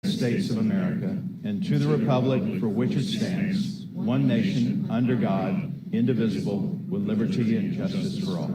States of America and to the republic for which it stands, one nation, under God, indivisible, with liberty and justice for all.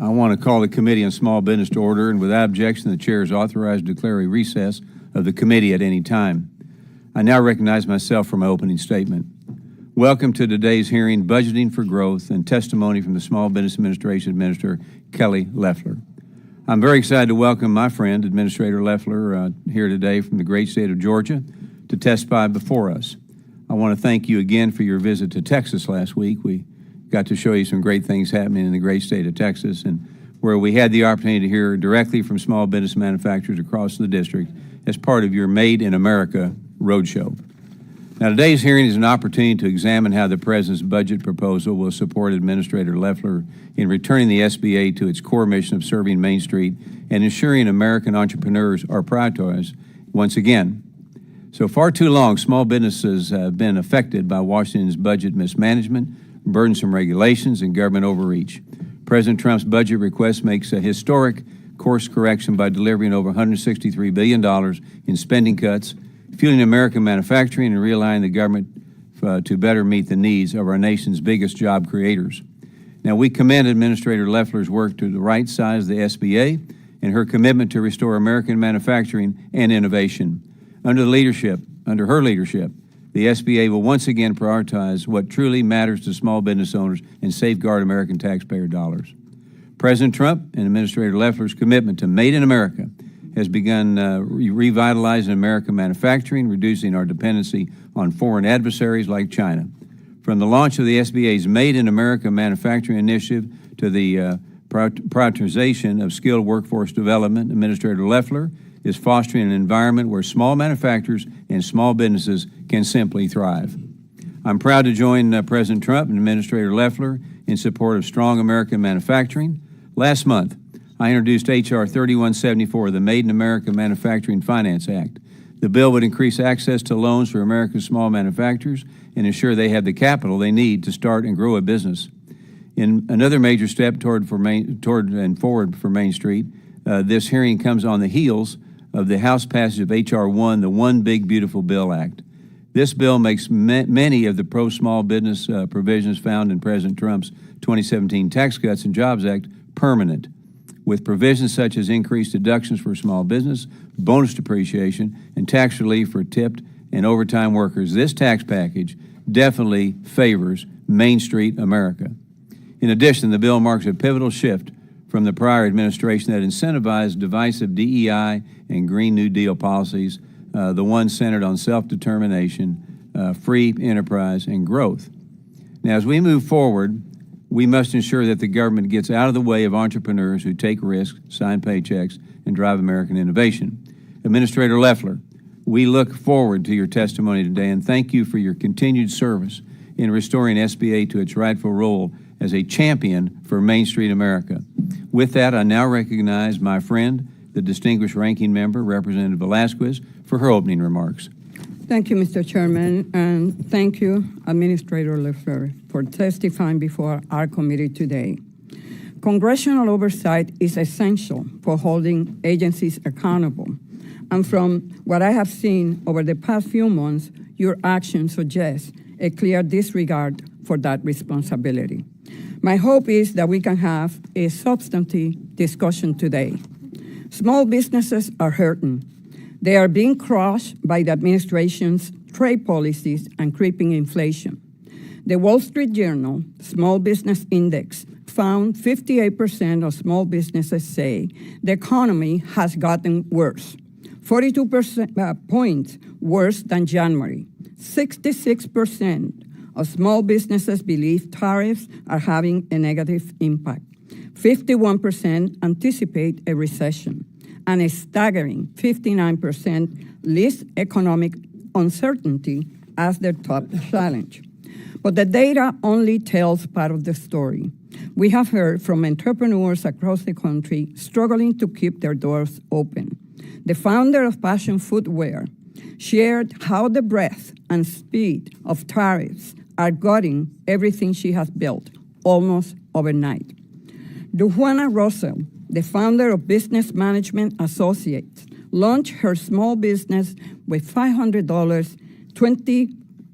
I want to call the Committee on Small Business to order, and without objection, the chair is authorized to declare a recess of the committee at any time. I now recognize myself for my opening statement. Welcome to today's hearing, Budgeting for Growth, and testimony from the Small Business Administration Administrator, Kelly Loeffler. I'm very excited to welcome my friend, Administrator Loeffler, here today from the great state of Georgia to testify before us. I want to thank you again for your visit to Texas last week. We got to show you some great things happening in the great state of Texas, and where we had the opportunity to hear directly from small business manufacturers across the district as part of your Made in America roadshow. Now, today's hearing is an opportunity to examine how the President's budget proposal will support Administrator Loeffler in returning the SBA to its core mission of serving Main Street and ensuring American entrepreneurs are prioritized once again. So far too long, small businesses have been affected by Washington's budget mismanagement, burdensome regulations, and government overreach. President Trump's budget request makes a historic course correction by delivering over $163 billion in spending cuts, fueling American manufacturing, and realigning the government to better meet the needs of our nation's biggest job creators. Now, we commend Administrator Loeffler's work to the right size of the SBA and her commitment to restore American manufacturing and innovation. Under her leadership, the SBA will once again prioritize what truly matters to small business owners and safeguard American taxpayer dollars. President Trump and Administrator Loeffler's commitment to Made in America has begun revitalizing American manufacturing, reducing our dependency on foreign adversaries like China. From the launch of the SBA's Made in America manufacturing initiative to the prioritization of skilled workforce development, Administrator Loeffler is fostering an environment where small manufacturers and small businesses can simply thrive. I'm proud to join President Trump and Administrator Loeffler in support of strong American manufacturing. Last month, I introduced H.R. 3174, the Made in America Manufacturing Finance Act. The bill would increase access to loans for America's small manufacturers and ensure they have the capital they need to start and grow a business. In another major step toward and forward for Main Street, this hearing comes on the heels of the House passage of H.R. 1, the One Big Beautiful Bill Act. This bill makes many of the pro-small business provisions found in President Trump's 2017 Tax Cuts and Jobs Act permanent, with provisions such as increased deductions for small business, bonus depreciation, and tax relief for tipped and overtime workers. This tax package definitely favors Main Street America. In addition, the bill marks a pivotal shift from the prior administration that incentivized divisive DEI and Green New Deal policies, the ones centered on self-determination, free enterprise, and growth. Now, as we move forward, we must ensure that the government gets out of the way of entrepreneurs who take risks, sign paychecks, and drive American innovation. Administrator Loeffler, we look forward to your testimony today and thank you for your continued service in restoring SBA to its rightful role as a champion for Main Street America. With that, I now recognize my friend, the distinguished ranking member, Representative Velasquez, for her opening remarks. Thank you, Mr. Chairman, and thank you, Administrator Loeffler, for testifying before our committee today. Congressional oversight is essential for holding agencies accountable, and from what I have seen over the past few months, your actions suggest a clear disregard for that responsibility. My hope is that we can have a substantive discussion today. Small businesses are hurting. They are being crushed by the administration's trade policies and creeping inflation. The Wall Street Journal Small Business Index found 58% of small businesses say the economy has gotten worse, 42 points worse than January. 66% of small businesses believe tariffs are having a negative impact. 51% anticipate a recession, and a staggering 59% list economic uncertainty as their top challenge. But the data only tells part of the story. We have heard from entrepreneurs across the country struggling to keep their doors open. The founder of Passion Footwear shared how the breadth and speed of tariffs are gutting everything she has built almost overnight. Dujuana Russell, the founder of Business Management Associates, launched her small business with $500 20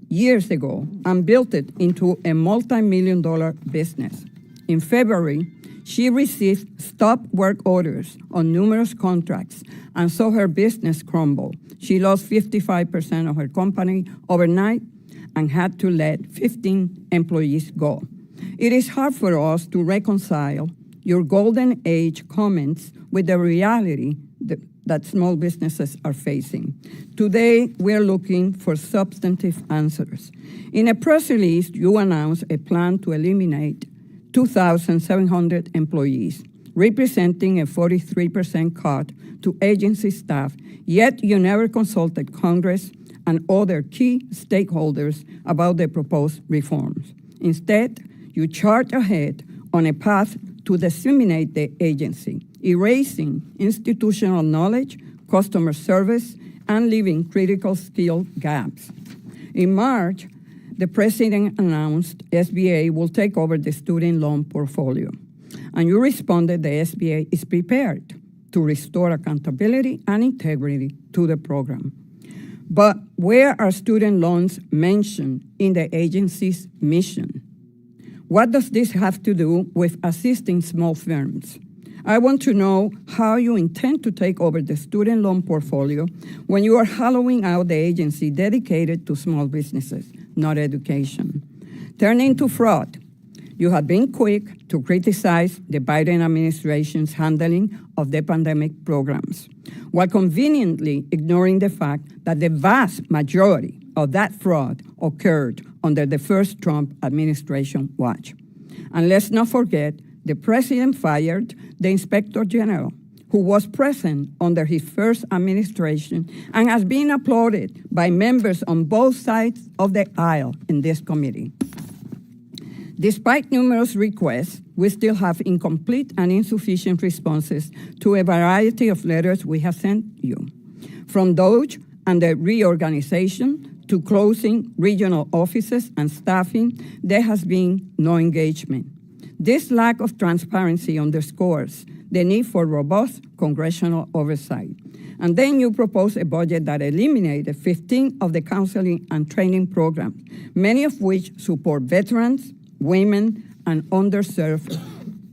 years ago and built it into a multi-million-dollar business. In February, she received stop work orders on numerous contracts and saw her business crumble. She lost 55% of her company overnight and had to let 15 employees go. It is hard for us to reconcile your golden age comments with the reality that small businesses are facing. Today, we're looking for substantive answers. In a press release, you announced a plan to eliminate 2,700 employees, representing a 43% cut to agency staff, yet you never consulted Congress and other key stakeholders about the proposed reforms. Instead, you charge ahead on a path to disseminate the agency, erasing institutional knowledge, customer service, and leaving critical skill gaps. In March, the president announced SBA will take over the student loan portfolio, and you responded the SBA is prepared to restore accountability and integrity to the program. But where are student loans mentioned in the agency's mission? What does this have to do with assisting small firms? I want to know how you intend to take over the student loan portfolio when you are hollowing out the agency dedicated to small businesses, not education. Turning to fraud, you have been quick to criticize the Biden administration's handling of the pandemic programs, while conveniently ignoring the fact that the vast majority of that fraud occurred under the first Trump administration watch. And let's not forget, the president fired the Inspector General, who was present under his first administration and has been applauded by members on both sides of the aisle in this committee. Despite numerous requests, we still have incomplete and insufficient responses to a variety of letters we have sent you. From DOGE and the reorganization to closing regional offices and staffing, there has been no engagement. This lack of transparency underscores the need for robust congressional oversight. And then you propose a budget that eliminated 15 of the counseling and training programs, many of which support veterans, women, and underserved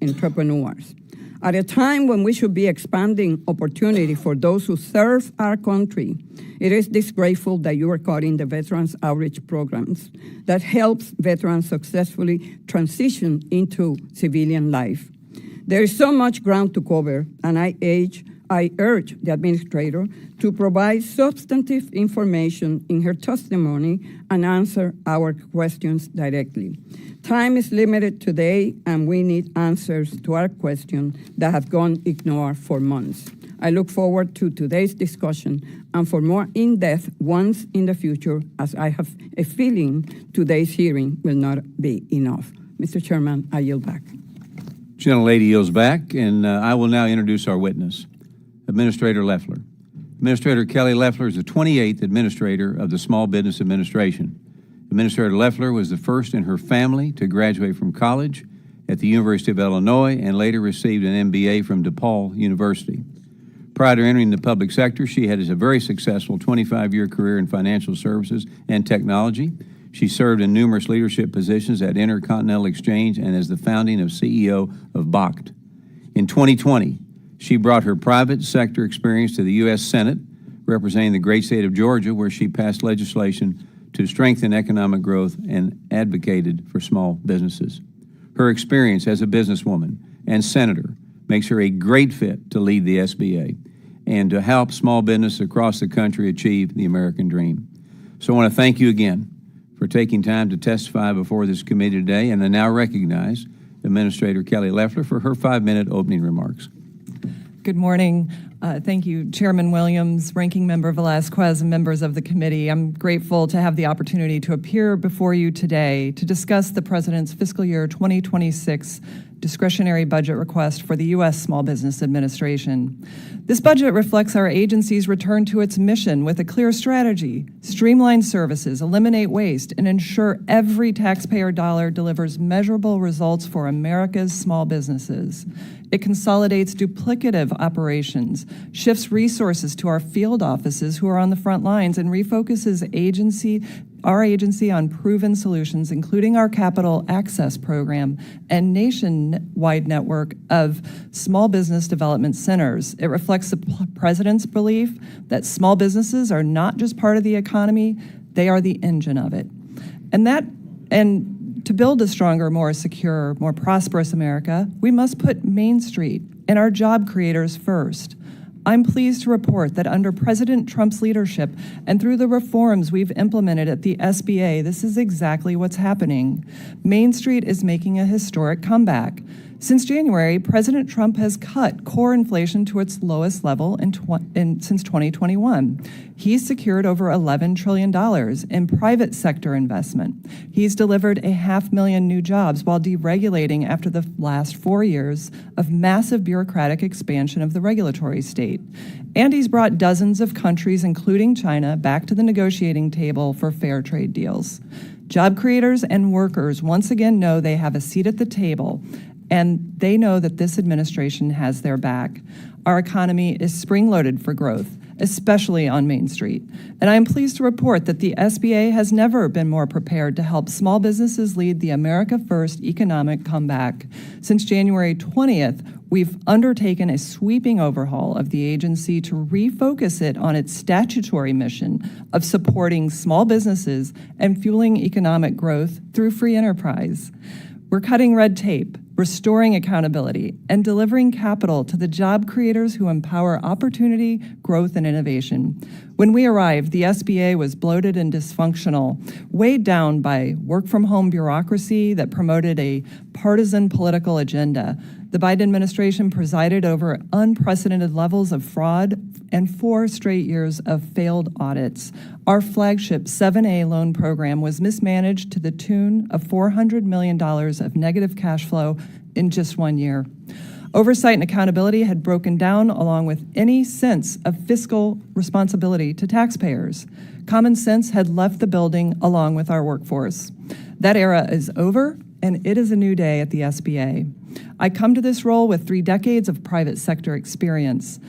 entrepreneurs. At a time when we should be expanding opportunity for those who serve our country, it is disgraceful that you are cutting the Veterans Outreach programs that helps veterans successfully transition into civilian life. There is so much ground to cover, and I urge the administrator to provide substantive information in her testimony and answer our questions directly. Time is limited today, and we need answers to our questions that have gone ignored for months. I look forward to today's discussion and for more in-depth ones in the future, as I have a feeling today's hearing will not be enough. Mr. Chairman, I yield back. Gentlelady yields back, and I will now introduce our witness, Administrator Loeffler. Administrator Kelly Loeffler is the 28th Administrator of the Small Business Administration. Administrator Loeffler was the first in her family to graduate from college at the University of Illinois and later received an MBA from DePaul University. Prior to entering the public sector, she had a very successful 25-year career in financial services and technology. She served in numerous leadership positions at Intercontinental Exchange and as the founding of CEO of Bacht. In 2020, she brought her private sector experience to the U.S. Senate, representing the great state of Georgia, where she passed legislation to strengthen economic growth and advocated for small businesses. Her experience as a businesswoman and senator makes her a great fit to lead the SBA and to help small business across the country achieve the American dream. So I want to thank you again for taking time to testify before this committee today, and I now recognize Administrator Kelly Loeffler for her 5-minute opening remarks. Good morning. Thank you, Chairman Williams, Ranking Member Velazquez, and members of the committee. I'm grateful to have the opportunity to appear before you today to discuss the President's fiscal year 2026 discretionary budget request for the U.S. Small Business Administration. This budget reflects our agency's return to its mission with a clear strategy: streamline services, eliminate waste, and ensure every taxpayer dollar delivers measurable results for America's small businesses. It consolidates duplicative operations, shifts resources to our field offices who are on the front lines, and refocuses our agency on proven solutions, including our Capital Access Program and nationwide network of small business development centers. It reflects the President's belief that small businesses are not just part of the economy, they are the engine of it. And to build a stronger, more secure, more prosperous America, we must put Main Street and our job creators first. I'm pleased to report that under President Trump's leadership and through the reforms we've implemented at the SBA, this is exactly what's happening. Main Street is making a historic comeback. Since January, President Trump has cut core inflation to its lowest level since 2021. He's secured over $11 trillion in private sector investment. He's delivered 500,000 new jobs while deregulating after the last 4 years of massive bureaucratic expansion of the regulatory state. And he's brought dozens of countries, including China, back to the negotiating table for fair trade deals. Job creators and workers once again know they have a seat at the table, and they know that this administration has their back. Our economy is spring-loaded for growth, especially on Main Street. And I am pleased to report that the SBA has never been more prepared to help small businesses lead the America First economic comeback. Since January 20th, we've undertaken a sweeping overhaul of the agency to refocus it on its statutory mission of supporting small businesses and fueling economic growth through free enterprise. We're cutting red tape, restoring accountability, and delivering capital to the job creators who empower opportunity, growth, and innovation. When we arrived, the SBA was bloated and dysfunctional, weighed down by work-from-home bureaucracy that promoted a partisan political agenda. The Biden administration presided over unprecedented levels of fraud and 4 straight years of failed audits. Our flagship 7A loan program was mismanaged to the tune of $400 million of negative cash flow in just 1 year. Oversight and accountability had broken down along with any sense of fiscal responsibility to taxpayers. Common sense had left the building along with our workforce. That era is over, and it is a new day at the SBA. I come to this role with 3 decades of private sector experience.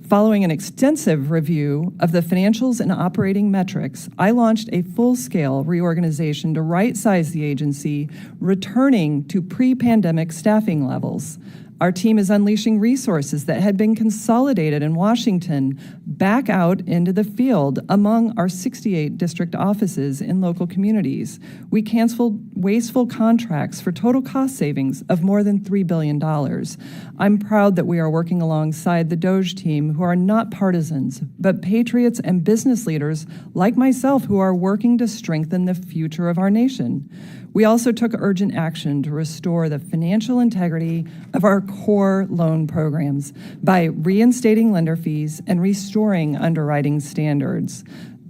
Following an extensive review of the financials and operating metrics, I launched a full-scale reorganization to right-size the agency, returning to pre-pandemic staffing levels. Our team is unleashing resources that had been consolidated in Washington back out into the field among our 68 district offices in local communities. We canceled wasteful contracts for total cost savings of more than $3 billion. I'm proud that we are working alongside the DOGE team, who are not partisans, but patriots and business leaders like myself who are working to strengthen the future of our nation. We also took urgent action to restore the financial integrity of our core loan programs by reinstating lender fees and restoring underwriting standards,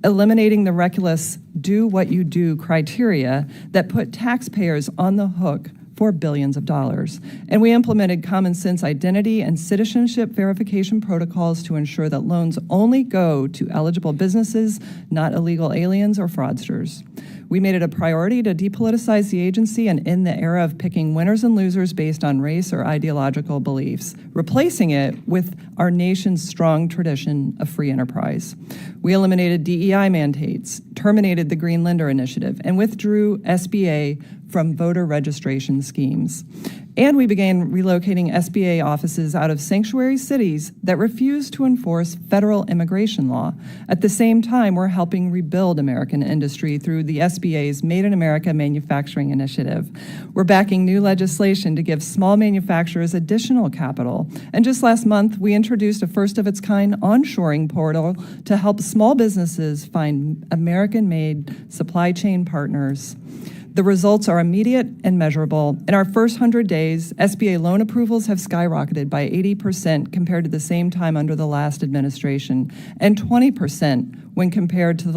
eliminating the reckless do what you do criteria that put taxpayers on the hook for billions of dollars. And we implemented common sense identity and citizenship verification protocols to ensure that loans only go to eligible businesses, not illegal aliens or fraudsters. We made it a priority to depoliticize the agency and end the era of picking winners and losers based on race or ideological beliefs, replacing it with our nation's strong tradition of free enterprise. We eliminated DEI mandates, terminated the Green Lender Initiative, and withdrew SBA from voter registration schemes. And we began relocating SBA offices out of sanctuary cities that refuse to enforce federal immigration law. At the same time, we're helping rebuild American industry through the SBA's Made in America Manufacturing Initiative. We're backing new legislation to give small manufacturers additional capital. And just last month, we introduced a first-of-its-kind onshoring portal to help small businesses find American-made supply chain partners. The results are immediate and measurable. In our first 100 days, SBA loan approvals have skyrocketed by 80% compared to the same time under the last administration, and 20% when compared to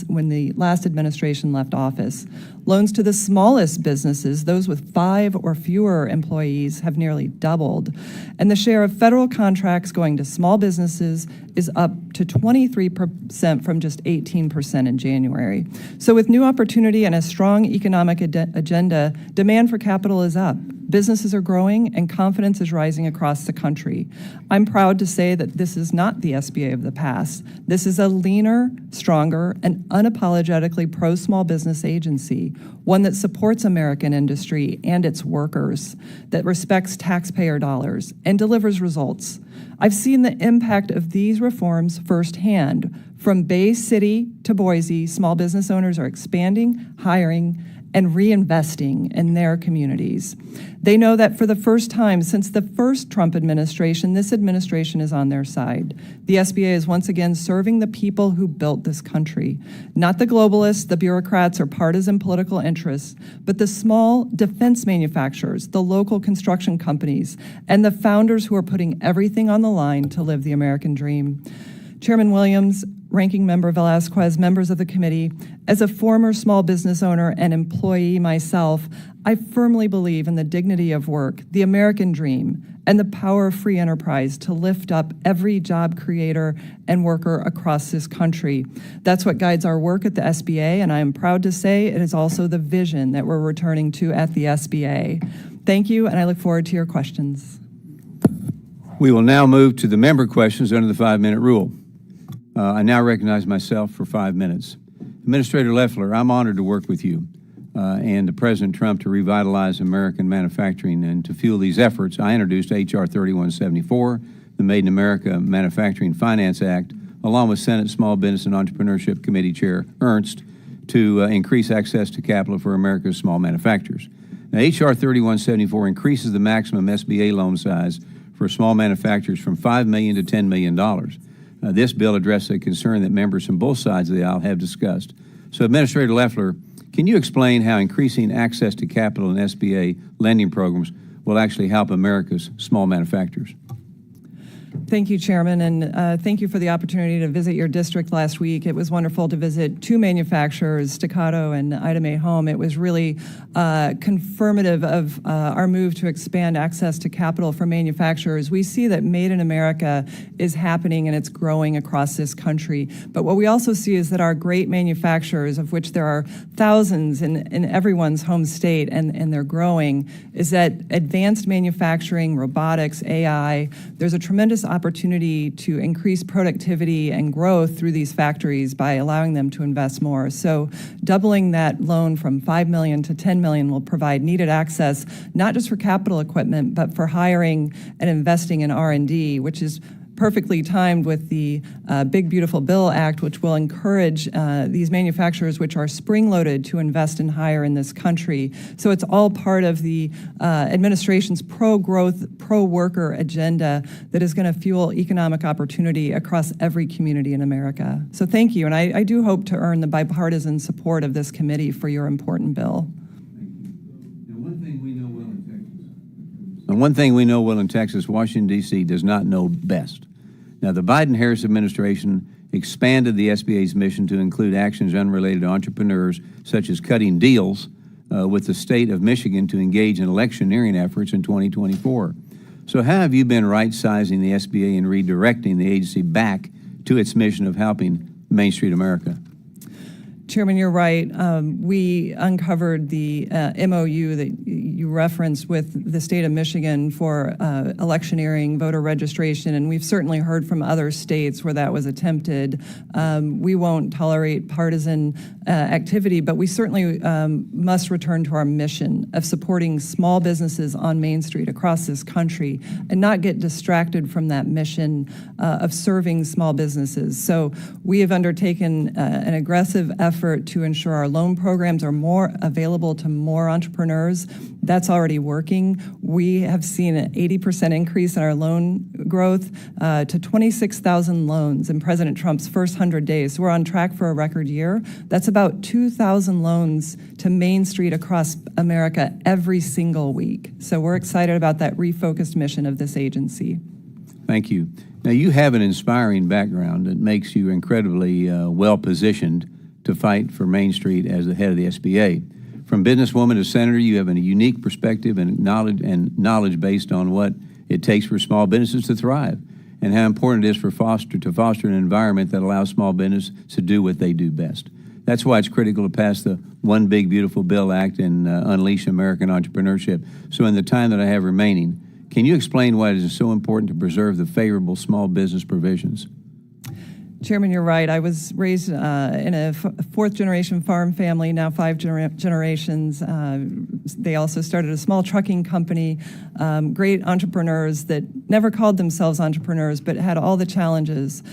when the last administration left office. Loans to the smallest businesses, those with 5 or fewer employees, have nearly doubled. And the share of federal contracts going to small businesses is up to 23% from just 18% in January. So with new opportunity and a strong economic agenda, demand for capital is up. Businesses are growing and confidence is rising across the country. I'm proud to say that this is not the SBA of the past. This is a leaner, stronger, and unapologetically pro-small business agency, one that supports American industry and its workers, that respects taxpayer dollars, and delivers results. I've seen the impact of these reforms firsthand. From Bay City to Boise, small business owners are expanding, hiring, and reinvesting in their communities. They know that for the first time since the first Trump administration, this administration is on their side. The SBA is once again serving the people who built this country, not the globalists, the bureaucrats, or partisan political interests, but the small defense manufacturers, the local construction companies, and the founders who are putting everything on the line to live the American dream. Chairman Williams, Ranking Member Velazquez, members of the committee, as a former small business owner and employee myself, I firmly believe in the dignity of work, the American dream, and the power of free enterprise to lift up every job creator and worker across this country. That's what guides our work at the SBA, and I am proud to say it is also the vision that we're returning to at the SBA. Thank you, and I look forward to your questions. We will now move to the member questions under the 5-minute rule. I now recognize myself for 5 minutes. Administrator Loeffler, I'm honored to work with you and to President Trump to revitalize American manufacturing. And to fuel these efforts, I introduced H.R. 3174, the Made in America Manufacturing Finance Act, along with Senate Small Business and Entrepreneurship Committee Chair Ernst, to increase access to capital for America's small manufacturers. Now, H.R. 3174 increases the maximum SBA loan size for small manufacturers from $5 million to $10 million. This bill addresses a concern that members from both sides of the aisle have discussed. So, Administrator Loeffler, can you explain how increasing access to capital in SBA lending programs will actually help America's small manufacturers? Thank you, Chairman, and thank you for the opportunity to visit your district last week. It was wonderful to visit 2 manufacturers, Staccato and Ida May Home. It was really confirmative of our move to expand access to capital for manufacturers. We see that Made in America is happening and it's growing across this country. But what we also see is that our great manufacturers, of which there are thousands in everyone's home state, and they're growing, is that advanced manufacturing, robotics, AI, there's a tremendous opportunity to increase productivity and growth through these factories by allowing them to invest more. So doubling that loan from $5 million to $10 million will provide needed access, not just for capital equipment, but for hiring and investing in R&D, which is perfectly timed with the Big Beautiful Bill Act, which will encourage these manufacturers, which are spring-loaded, to invest and hire in this country. So it's all part of the administration's pro-growth, pro-worker agenda that is going to fuel economic opportunity across every community in America. So thank you, and I do hope to earn the bipartisan support of this committee for your important bill. And one thing we know well in Texas, Washington, D.C. does not know best. Now, the Biden-Harris administration expanded the SBA's mission to include actions unrelated to entrepreneurs, such as cutting deals with the state of Michigan to engage in electioneering efforts in 2024. So how have you been right-sizing the SBA and redirecting the agency back to its mission of helping Main Street America? Chairman, you're right. We uncovered the MOU that you referenced with the state of Michigan for electioneering, voter registration, and we've certainly heard from other states where that was attempted. We won't tolerate partisan activity, but we certainly must return to our mission of supporting small businesses on Main Street across this country and not get distracted from that mission of serving small businesses. So we have undertaken an aggressive effort to ensure our loan programs are more available to more entrepreneurs. That's already working. We have seen an 80% increase in our loan growth to 26,000 loans in President Trump's first 100 days. So we're on track for a record year. That's about 2,000 loans to Main Street across America every single week. So we're excited about that refocused mission of this agency. Thank you. Now, you have an inspiring background that makes you incredibly well-positioned to fight for Main Street as the head of the SBA. From businesswoman to senator, you have a unique perspective and knowledge based on what it takes for small businesses to thrive and how important it is to foster an environment that allows small business to do what they do best. That's why it's critical to pass the One Big Beautiful Bill Act and unleash American entrepreneurship. So in the time that I have remaining, can you explain why it is so important to preserve the favorable small business provisions? Chairman, you're right. I was raised in a fourth-generation farm family, now five generations. They also started a small trucking company, great entrepreneurs that never called themselves entrepreneurs, but had all the challenges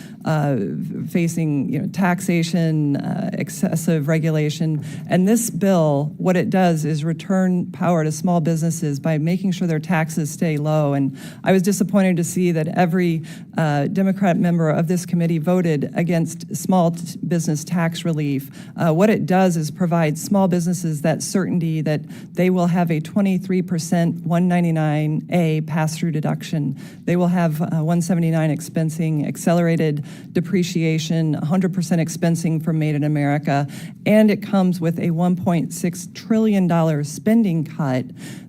facing taxation, excessive regulation. And this bill, what it does is return power to small businesses by making sure their taxes stay low. And I was disappointed to see that every Democrat member of this committee voted against small business tax relief. What it does is provide small businesses that certainty that they will have a 23% 199A pass-through deduction. They will have 179 expensing, accelerated depreciation, 100% expensing for Made in America, and it comes with a $1.6 trillion spending cut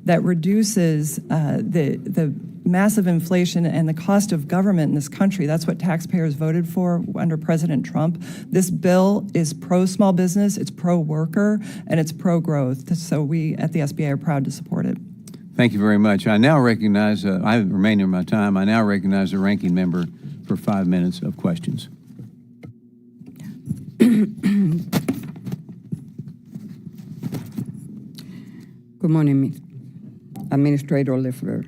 that reduces the massive inflation and the cost of government in this country. That's what taxpayers voted for under President Trump. This bill is pro-small business, it's pro-worker, and it's pro-growth. So we at the SBA are proud to support it. Thank you very much. I now recognize, I have remaining of my time, I now recognize the ranking member for 5 minutes of questions. Good morning, Administrator Loeffler.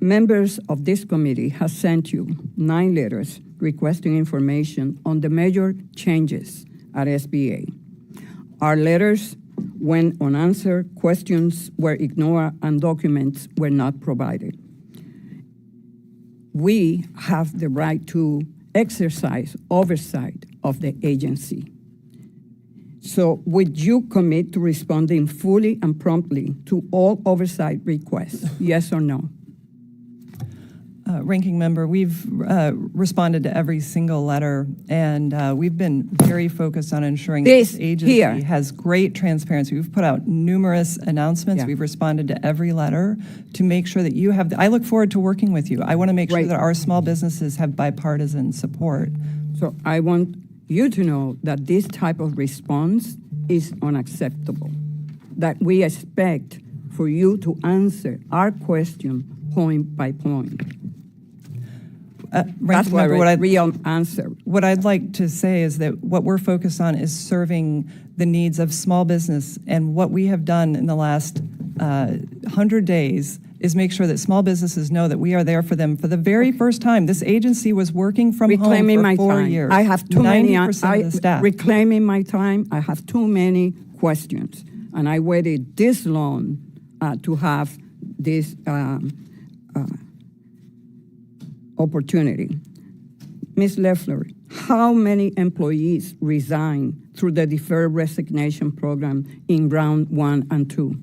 Members of this committee have sent you 9 letters requesting information on the major changes at SBA. Our letters went unanswered, questions were ignored, and documents were not provided. We have the right to exercise oversight of the agency. So would you commit to responding fully and promptly to all oversight requests, yes or no? Ranking member, we've responded to every single letter, and we've been very focused on ensuring this agency has great transparency. We've put out numerous announcements. Yeah. We've responded to every letter to make sure that you have, I look forward to working with you. I want to make sure that our small businesses have bipartisan support. So I want you to know that this type of response is unacceptable, that we expect for you to answer our question point by point. That's what real answer. What I'd like to say is that what we're focused on is serving the needs of small business, and what we have done in the last 100 days is make sure that small businesses know that we are there for them for the very first time. This agency was working from home for 4 years. I have too many. 90% of the staff. Reclaiming my time. I have too many questions, and I waited this long to have this opportunity. Ms. Loeffler, how many employees resigned through the deferred resignation program in round 1 and 2?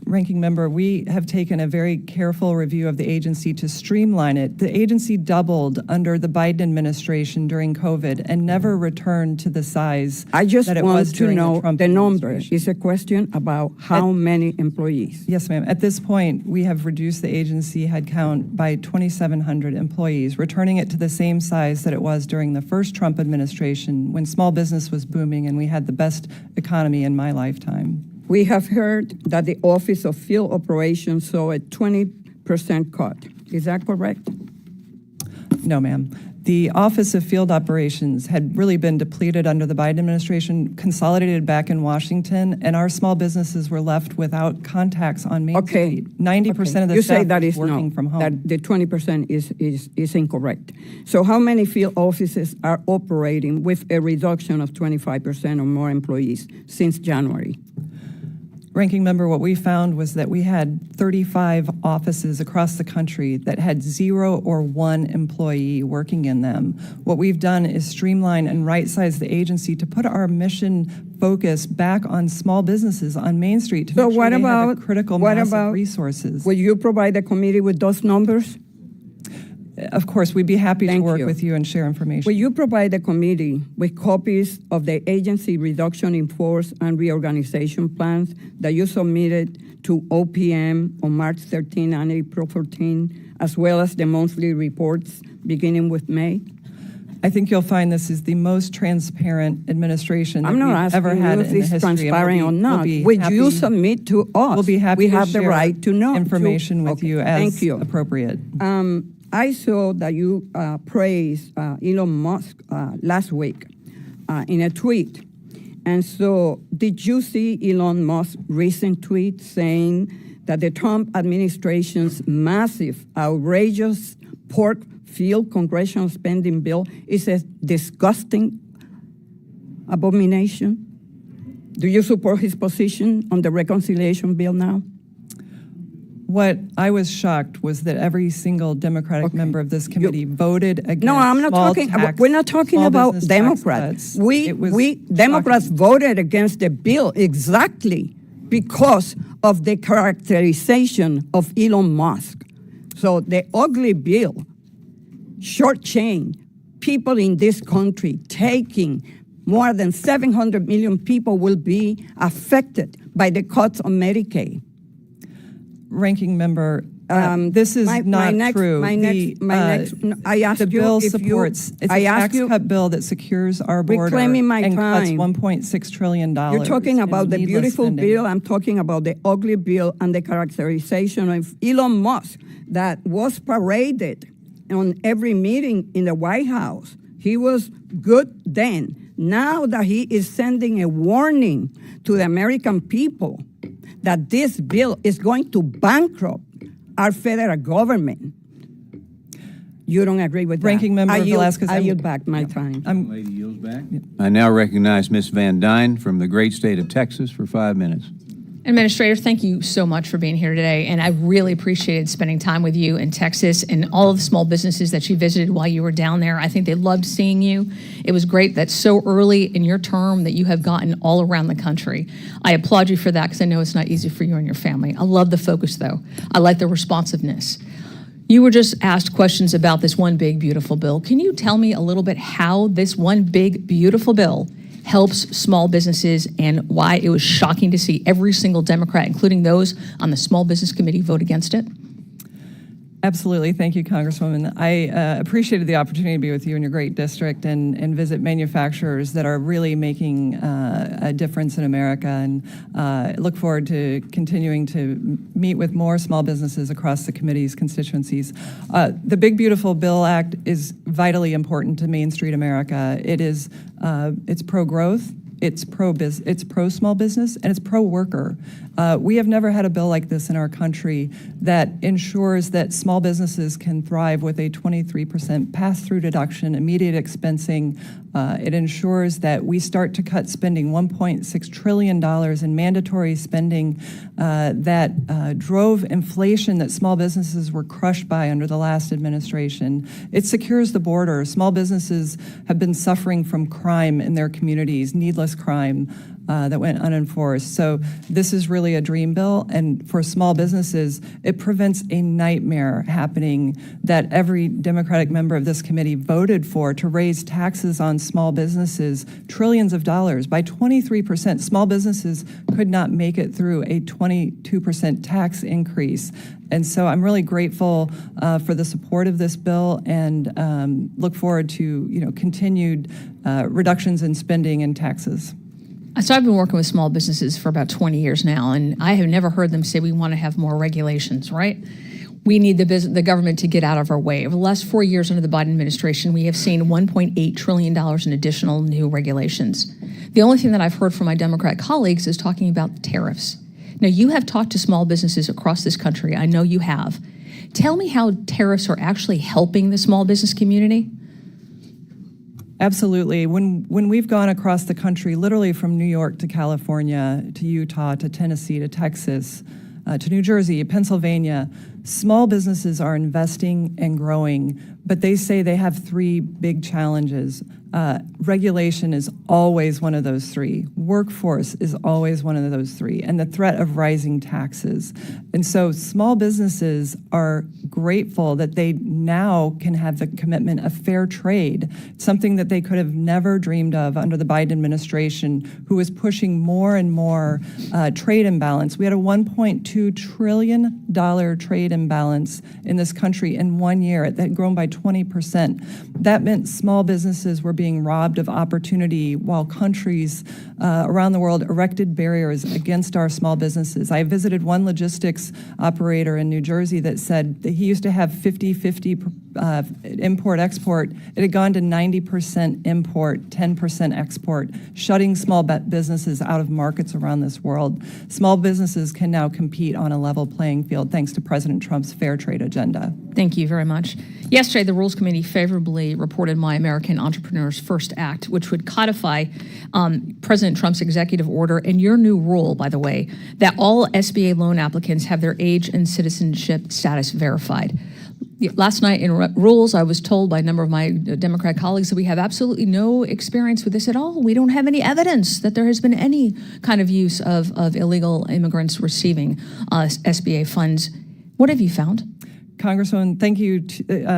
Ranking Member, we have taken a very careful review of the agency to streamline it. The agency doubled under the Biden administration during COVID and never returned to the size I just that it want was to during know the Trump the number. administration. It's a question about how many employees. Yes, ma'am. At this point, we have reduced the agency headcount by 2,700 employees, returning it to the same size that it was during the first Trump administration when small business was booming and we had the best economy in my lifetime. We have heard that the Office of Field Operations saw a 20% cut. Is that correct? No, ma'am. The Office of Field Operations had really been depleted under the Biden administration, consolidated back in Washington, and our small businesses were left without contacts on Main Okay. Street. 90% of the You say staff that was is working no, from home. that the 20% is incorrect. So how many field offices are operating with a reduction of 25% or more employees since January? Ranking Member, what we found was that we had 35 offices across the country that had 0 or 1 employee working in them. What we've done is streamline and right-size the agency to put our mission focus back on small businesses on Main Street to make sure they have a critical mass of resources. Will you provide the committee with those numbers? Of course, we'd be happy to Thank work you. with you and share information. Will you provide the committee with copies of the agency reduction in force and reorganization plans that you submitted to OPM on March 13 and April 14, as well as the monthly reports beginning with May? I think you'll find this is the most transparent administration that I'm not we've ever asking had you in if the it's history. and transparent or not. be Would you happy- submit to us? We'll be happy We to have the share right to know. information with Okay, you as thank you. appropriate. I saw that you praised Elon Musk last week in a tweet. And so did you see Elon Musk's recent tweet saying that the Trump administration's massive, outrageous pork field congressional spending bill is a disgusting abomination? Do you support his position on the reconciliation bill now? What I was shocked was that every single Democratic member of this committee voted against No, I'm not small talking. tax- We're not talking small about business tax Democrats. cuts. We It was Democrats shocking. voted against the bill exactly because of the characterization of Elon Musk. So the ugly bill shortchanged people in this country, taking more than 700 million people will be affected by the cuts on Medicaid. Ranking Member, this is not true. I asked the you bill if you- supports, it's I a asked tax you- cut bill that secures our border Reclaiming my and cuts time. $1.6 trillion. You're talking in about the needless beautiful spending. bill. I'm talking about the ugly bill and the characterization of Elon Musk that was paraded on every meeting in the White House. He was good then. Now that he is sending a warning to the American people that this bill is going to bankrupt our federal government. You don't agree with Ranking that? Member Velasquez, I yield back my time. Lady yields back. I now recognize Ms. Van Dyne from the great state of Texas for 5 minutes. Administrator, thank you so much for being here today, and I really appreciated spending time with you in Texas and all of the small businesses that you visited while you were down there. I think they loved seeing you. It was great that so early in your term that you have gotten all around the country. I applaud you for that because I know it's not easy for you and your family. I love the focus, though. I like the responsiveness. You were just asked questions about this one big, beautiful bill. Can you tell me a little bit how this one big, beautiful bill helps small businesses and why it was shocking to see every single Democrat, including those on the Small Business Committee, vote against it? Absolutely. Thank you, Congresswoman. I appreciated the opportunity to be with you in your great district and visit manufacturers that are really making a difference in America, and look forward to continuing to meet with more small businesses across the committee's constituencies. The Big Beautiful Bill Act is vitally important to Main Street America. It is, it's pro-growth, it's pro-small business, and it's pro-worker. We have never had a bill like this in our country that ensures that small businesses can thrive with a 23% pass-through deduction, immediate expensing. It ensures that we start to cut spending, $1.6 trillion in mandatory spending that drove inflation that small businesses were crushed by under the last administration. It secures the border. Small businesses have been suffering from crime in their communities, needless crime. that went unenforced. So this is really a dream bill, and for small businesses, it prevents a nightmare happening that every Democratic member of this committee voted for, to raise taxes on small businesses, trillions of dollars, by 23%. Small businesses could not make it through a 22% tax increase. And so I'm really grateful for the support of this bill, and look forward to continued reductions in spending and taxes. So I've been working with small businesses for about 20 years now, and I have never heard them say we want to have more regulations, right? We need the government to get out of our way. Over the last 4 years under the Biden administration, we have seen $1.8 trillion in additional new regulations. The only thing that I've heard from my Democrat colleagues is talking about tariffs. Now, you have talked to small businesses across this country. I know you have. Tell me how tariffs are actually helping the small business community. Absolutely. When we've gone across the country, literally from New York to California, to Utah, to Tennessee, to Texas, to New Jersey, Pennsylvania, small businesses are investing and growing, but they say they have three big challenges. Regulation is always one of those three. Workforce is always one of those three, and the threat of rising taxes. And so small businesses are grateful that they now can have the commitment of fair trade, something that they could have never dreamed of under the Biden administration, who was pushing more and more trade imbalance. We had a $1.2 trillion trade imbalance in this country in 1 year. It had grown by 20%. That meant small businesses were being robbed of opportunity while countries around the world erected barriers against our small businesses. I visited one logistics operator in New Jersey that said that he used to have 50-50 import-export. It had gone to 90% import, 10% export, shutting small businesses out of markets around this world. Small businesses can now compete on a level playing field thanks to President Trump's fair trade agenda. Thank you very much. Yesterday, the Rules Committee favorably reported My American Entrepreneur's First Act, which would codify President Trump's executive order and your new rule, by the way, that all SBA loan applicants have their age and citizenship status verified. Last night in Rules, I was told by a number of my Democrat colleagues that we have absolutely no experience with this at all. We don't have any evidence that there has been any kind of use of illegal immigrants receiving SBA funds. What have you found? Congresswoman, thank you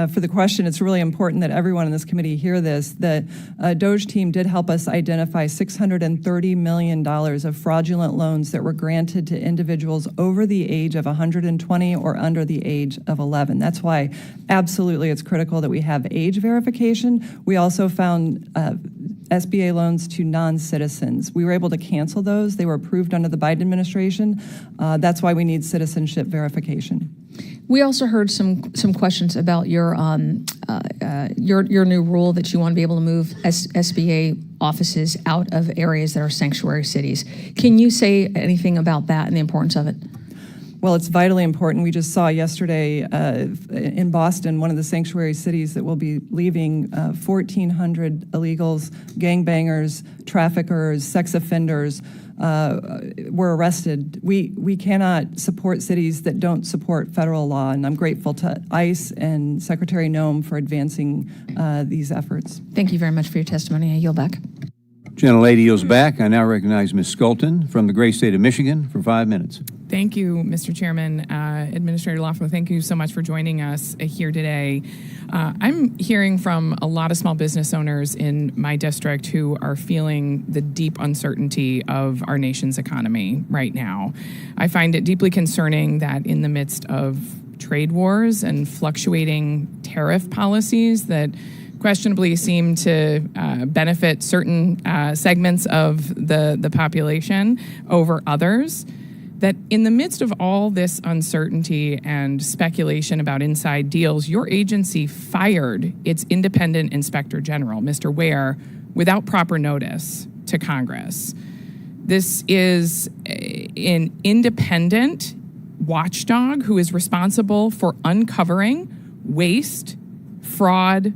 for the question. It's really important that everyone in this committee hear this. The DOJ team did help us identify $630 million of fraudulent loans that were granted to individuals over the age of 120 or under the age of 11. That's why absolutely it's critical that we have age verification. We also found SBA loans to non-citizens. We were able to cancel those. They were approved under the Biden administration. That's why we need citizenship verification. We also heard some questions about your new rule that you want to be able to move SBA offices out of areas that are sanctuary cities. Can you say anything about that and the importance of it? Well, it's vitally important. We just saw yesterday in Boston, one of the sanctuary cities that will be leaving, 1,400 illegals, gangbangers, traffickers, sex offenders were arrested. We cannot support cities that don't support federal law, and I'm grateful to ICE and Secretary Noem for advancing these efforts. Thank you very much for your testimony. I yield back. Gentlelady yields back. I now recognize Ms. Sculton from the great state of Michigan for 5 minutes. Thank you, Mr. Chairman. Administrator Loeffler, thank you so much for joining us here today. I'm hearing from a lot of small business owners in my district who are feeling the deep uncertainty of our nation's economy right now. I find it deeply concerning that in the midst of trade wars and fluctuating tariff policies that questionably seem to benefit certain segments of the population over others, that in the midst of all this uncertainty and speculation about inside deals, your agency fired its independent inspector general, Mr. Ware, without proper notice to Congress. This is an independent watchdog who is responsible for uncovering waste, fraud,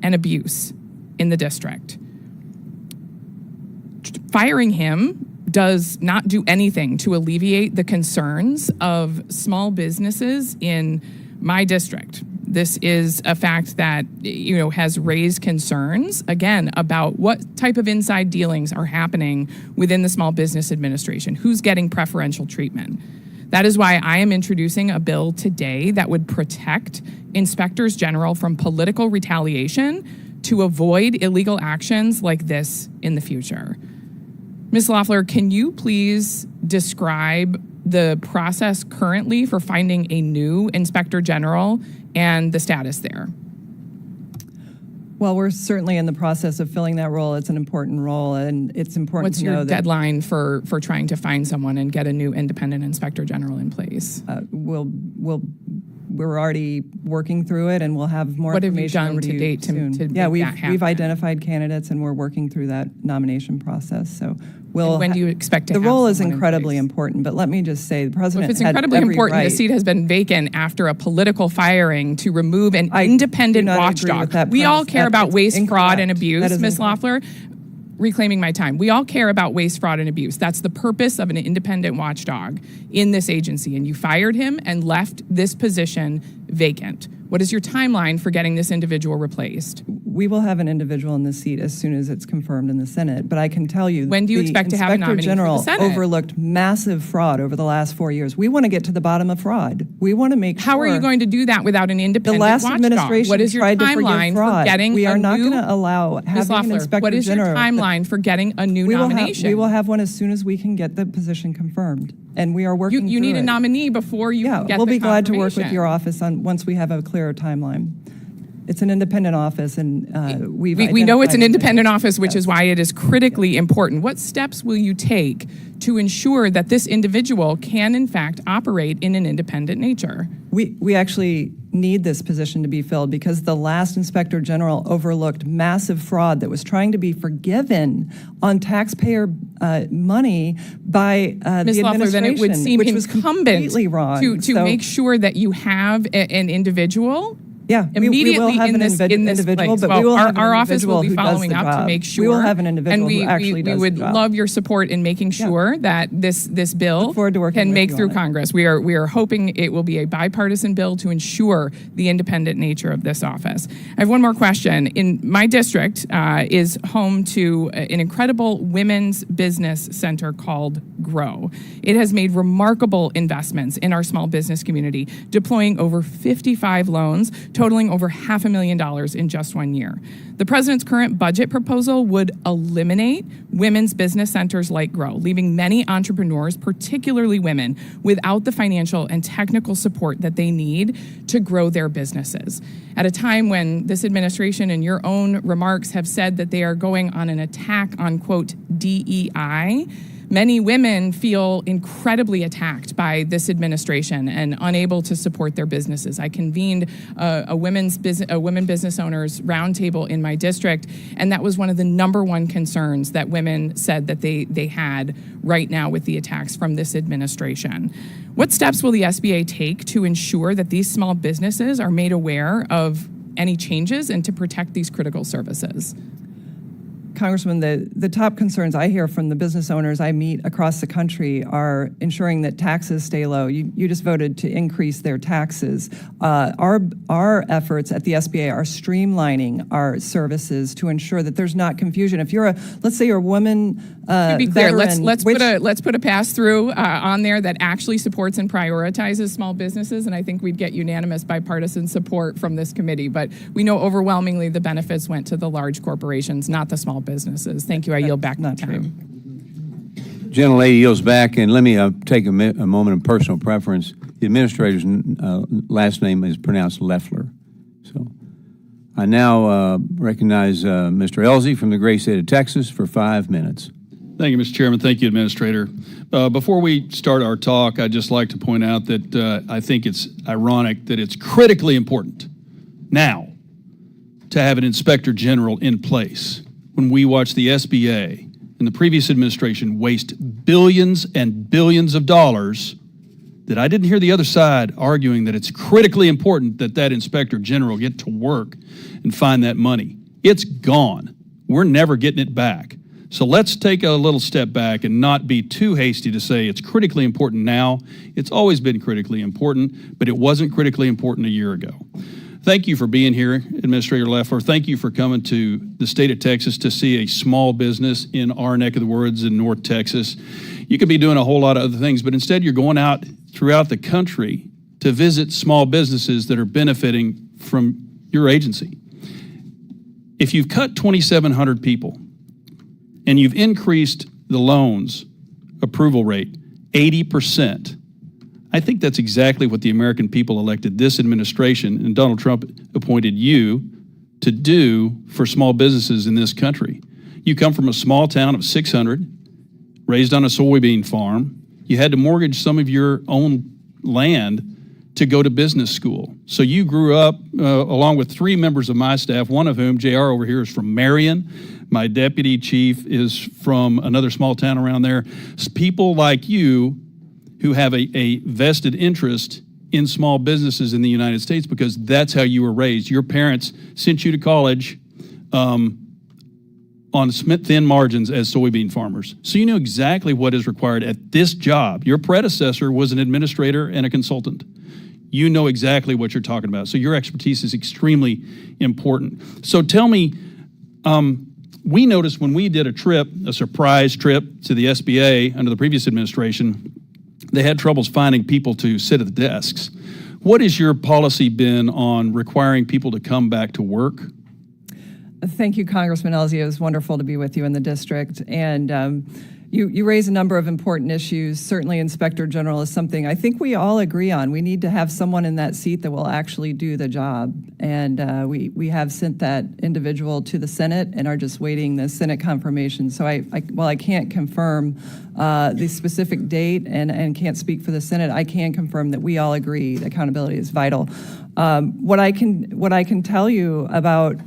and abuse in the district. Firing him does not do anything to alleviate the concerns of small businesses in my district, This is a fact that, has raised concerns, again, about what type of inside dealings are happening within the Small Business Administration, who's getting preferential treatment. That is why I am introducing a bill today that would protect inspectors general from political retaliation to avoid illegal actions like this in the future. Ms. Loeffler, can you please describe the process currently for finding a new inspector general and the status there? Well, we're certainly in the process of filling that role. It's an important role, and it's important What's to know your that deadline for trying to find someone and get a new independent inspector general in place? we're already working through it, and we'll have more What have you information done over to you date to soon. make Yeah, that we've happen? identified candidates, and we're working through that nomination process. So we'll. And when do you expect to The have role is someone in incredibly place? important, but let me just say, the president If it's had incredibly every important, the right. seat has been vacant after a political firing to remove an I independent do not agree watchdog. with that We all premise. care about It's waste, fraud, and incorrect. abuse, That is Ms. incorrect. Loeffler. Reclaiming my time. We all care about waste, fraud, and abuse. That's the purpose of an independent watchdog in this agency. And you fired him and left this position vacant. What is your timeline for getting this individual replaced? We will have an individual in the seat as soon as it's confirmed in the Senate. But I can tell you, When do you expect to have a Inspector nominee for the General Senate? overlooked massive fraud over the last 4 years. We want to get to the bottom of fraud. We want to make sure. How are you going to do that without an The independent last watchdog? administration What is your tried to forgive timeline fraud. for getting We are a not new? going to allow Ms. having an Loeffler, Inspector what is your General. timeline for getting a new nomination? We will have one as soon as we can get the position confirmed, and we are working. You need through a it. nominee before you Yeah, can get we'll the be glad to work with confirmation. your office on once we have a clearer timeline. It's an independent office, and We know it's an identified independent office, which Yes. is why it is critically important. What steps will you take to ensure that this individual can, in fact, operate in an independent nature? We actually need this position to be filled because the last Inspector General overlooked massive fraud that was trying to be forgiven on taxpayer money by Ms. the Loeffler, then it would administration, seem which was incumbent completely wrong. to So, make sure that you have an individual yeah, we immediately will have in an this individual, place. but Well, we will have our an office will individual be who does following the up to job. make sure. We will have an individual and who actually does we would the job. love your support in making sure that this bill Look forward to working can with make you through on it. Congress. We are hoping it will be a bipartisan bill to ensure the independent nature of this office. I have one more question. In my district is home to an incredible women's business center called Grow. It has made remarkable investments in our small business community, deploying over 55 loans, totaling over $500,000 in just 1 year. The president's current budget proposal would eliminate women's business centers like Grow, leaving many entrepreneurs, particularly women, without the financial and technical support that they need to grow their businesses. At a time when this administration, in your own remarks, have said that they are going on an attack on, quote, DEI, many women feel incredibly attacked by this administration and unable to support their businesses. I convened a women business owners roundtable in my district, and that was one of the number one concerns that women said that they had right now with the attacks from this administration. What steps will the SBA take to ensure that these small businesses are made aware of any changes and to protect these critical services? Congressman, the top concerns I hear from the business owners I meet across the country are ensuring that taxes stay low. You just voted to increase their taxes. Our efforts at the SBA are streamlining our services to ensure that there's not confusion. If you're let's say you're a woman To be clear, veteran, let's put a pass-through on there that actually supports and prioritizes small businesses, and I think we'd get unanimous bipartisan support from this committee. But we know overwhelmingly the benefits went to the large corporations, not the small businesses. Thank you. I yield back not the true. time. Gentlelady yields back, and let me take a moment of personal preference. The administrator's last name is pronounced Loeffler. So I now recognize Mr. Elsie from the great state of Texas for 5 minutes. Thank you, Mr. Chairman. Thank you, Administrator. Before we start our talk, I'd just like to point out that I think it's ironic that it's critically important now to have an Inspector General in place when we watch the SBA and the previous administration waste billions and billions of dollars that I didn't hear the other side arguing that it's critically important that that Inspector General get to work and find that money. It's gone. We're never getting it back. So let's take a little step back and not be too hasty to say it's critically important now. It's always been critically important, but it wasn't critically important a year ago. Thank you for being here, Administrator Loeffler. Thank you for coming to the state of Texas to see a small business in our neck of the woods in North Texas. You could be doing a whole lot of other things, but instead you're going out throughout the country to visit small businesses that are benefiting from your agency. If you've cut 2,700 people and you've increased the loans approval rate 80%, I think that's exactly what the American people elected this administration and Donald Trump appointed you to do for small businesses in this country. You come from a small town of 600, raised on a soybean farm. You had to mortgage some of your own land to go to business school. So you grew up along with 3 members of my staff, one of whom, JR over here, is from Marion. My deputy chief is from another small town around there. People like you who have a vested interest in small businesses in the United States because that's how you were raised. Your parents sent you to college on thin margins as soybean farmers. So you know exactly what is required at this job. Your predecessor was an administrator and a consultant. You know exactly what you're talking about. So your expertise is extremely important. So tell me, we noticed when we did a surprise trip to the SBA under the previous administration, they had troubles finding people to sit at the desks. What has your policy been on requiring people to come back to work? Thank you, Congressman Elsie. It was wonderful to be with you in the district. And you raise a number of important issues. Certainly, Inspector General is something I think we all agree on. We need to have someone in that seat that will actually do the job. And we have sent that individual to the Senate and are just waiting the Senate confirmation. So while I can't confirm the specific date and can't speak for the Senate, I can confirm that we all agree that accountability is vital. What I can tell you about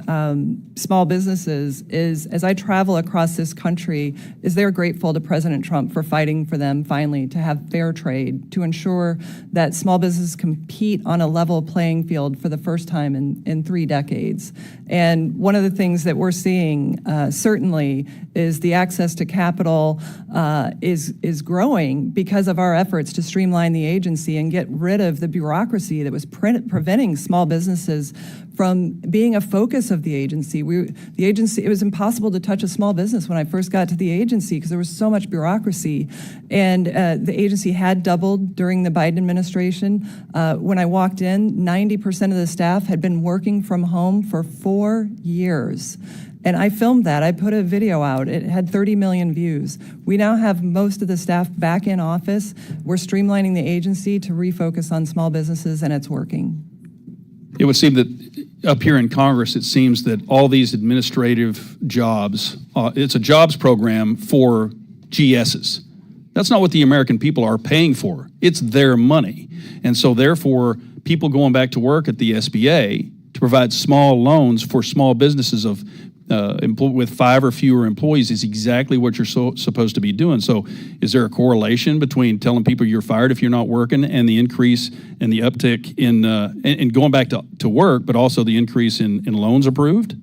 small businesses is, as I travel across this country, is they're grateful to President Trump for fighting for them finally to have fair trade, to ensure that small businesses compete on a level playing field for the first time in 3 decades. And one of the things that we're seeing certainly is the access to capital is growing because of our efforts to streamline the agency and get rid of the bureaucracy that was preventing small businesses from being a focus of the agency. It was impossible to touch a small business when I first got to the agency because there was so much bureaucracy. And the agency had doubled during the Biden administration. When I walked in, 90% of the staff had been working from home for 4 years. And I filmed that. I put a video out. It had 30 million views. We now have most of the staff back in office. We're streamlining the agency to refocus on small businesses, and it's working. It would seem that up here in Congress, it seems that all these administrative jobs, it's a jobs program for GSs. That's not what the American people are paying for. It's their money. And so therefore, people going back to work at the SBA to provide small loans for small businesses of with 5 or fewer employees is exactly what you're supposed to be doing. So is there a correlation between telling people you're fired if you're not working and the increase and the uptick in going back to work, but also the increase in loans approved?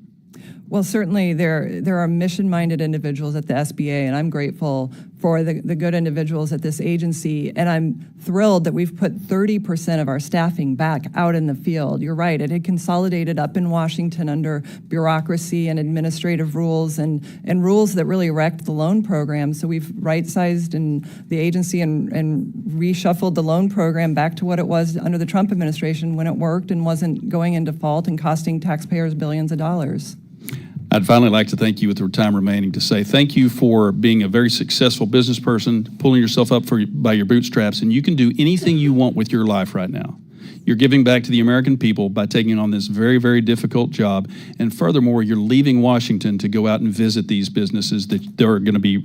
Well, certainly there are mission-minded individuals at the SBA, and I'm grateful for the good individuals at this agency, and I'm thrilled that we've put 30% of our staffing back out in the field. You're right, it had consolidated up in Washington under bureaucracy and administrative rules and rules that really wrecked the loan program. So we've right-sized the agency and reshuffled the loan program back to what it was under the Trump administration when it worked and wasn't going in default and costing taxpayers billions of dollars. I'd finally like to thank you with the time remaining to say thank you for being a very successful business person, pulling yourself up by your bootstraps, and you can do anything you want with your life right now. You're giving back to the American people by taking on this very, very difficult job, and furthermore, you're leaving Washington to go out and visit these businesses that are going to be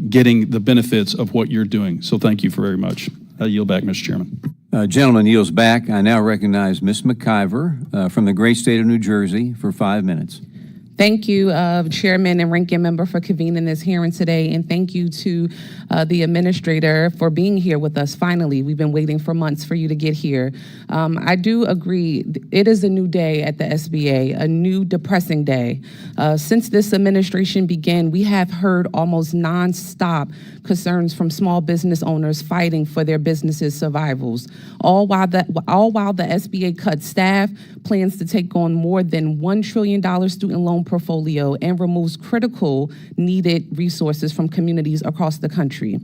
getting the benefits of what you're doing. So thank you very much. I yield back, Mr. Chairman. Gentleman yields back. I now recognize Ms. McIver from the great state of New Jersey for 5 minutes. Thank you, Chairman and Ranking Member, for convening this hearing today, and thank you to the Administrator for being here with us finally. We've been waiting for months for you to get here. I do agree, it is a new day at the SBA, a new depressing day. Since this administration began, we have heard almost nonstop concerns from small business owners fighting for their businesses' survivals. All while the SBA cut staff, plans to take on more than $1 trillion student loan portfolio, and removes critical needed resources from communities across the country.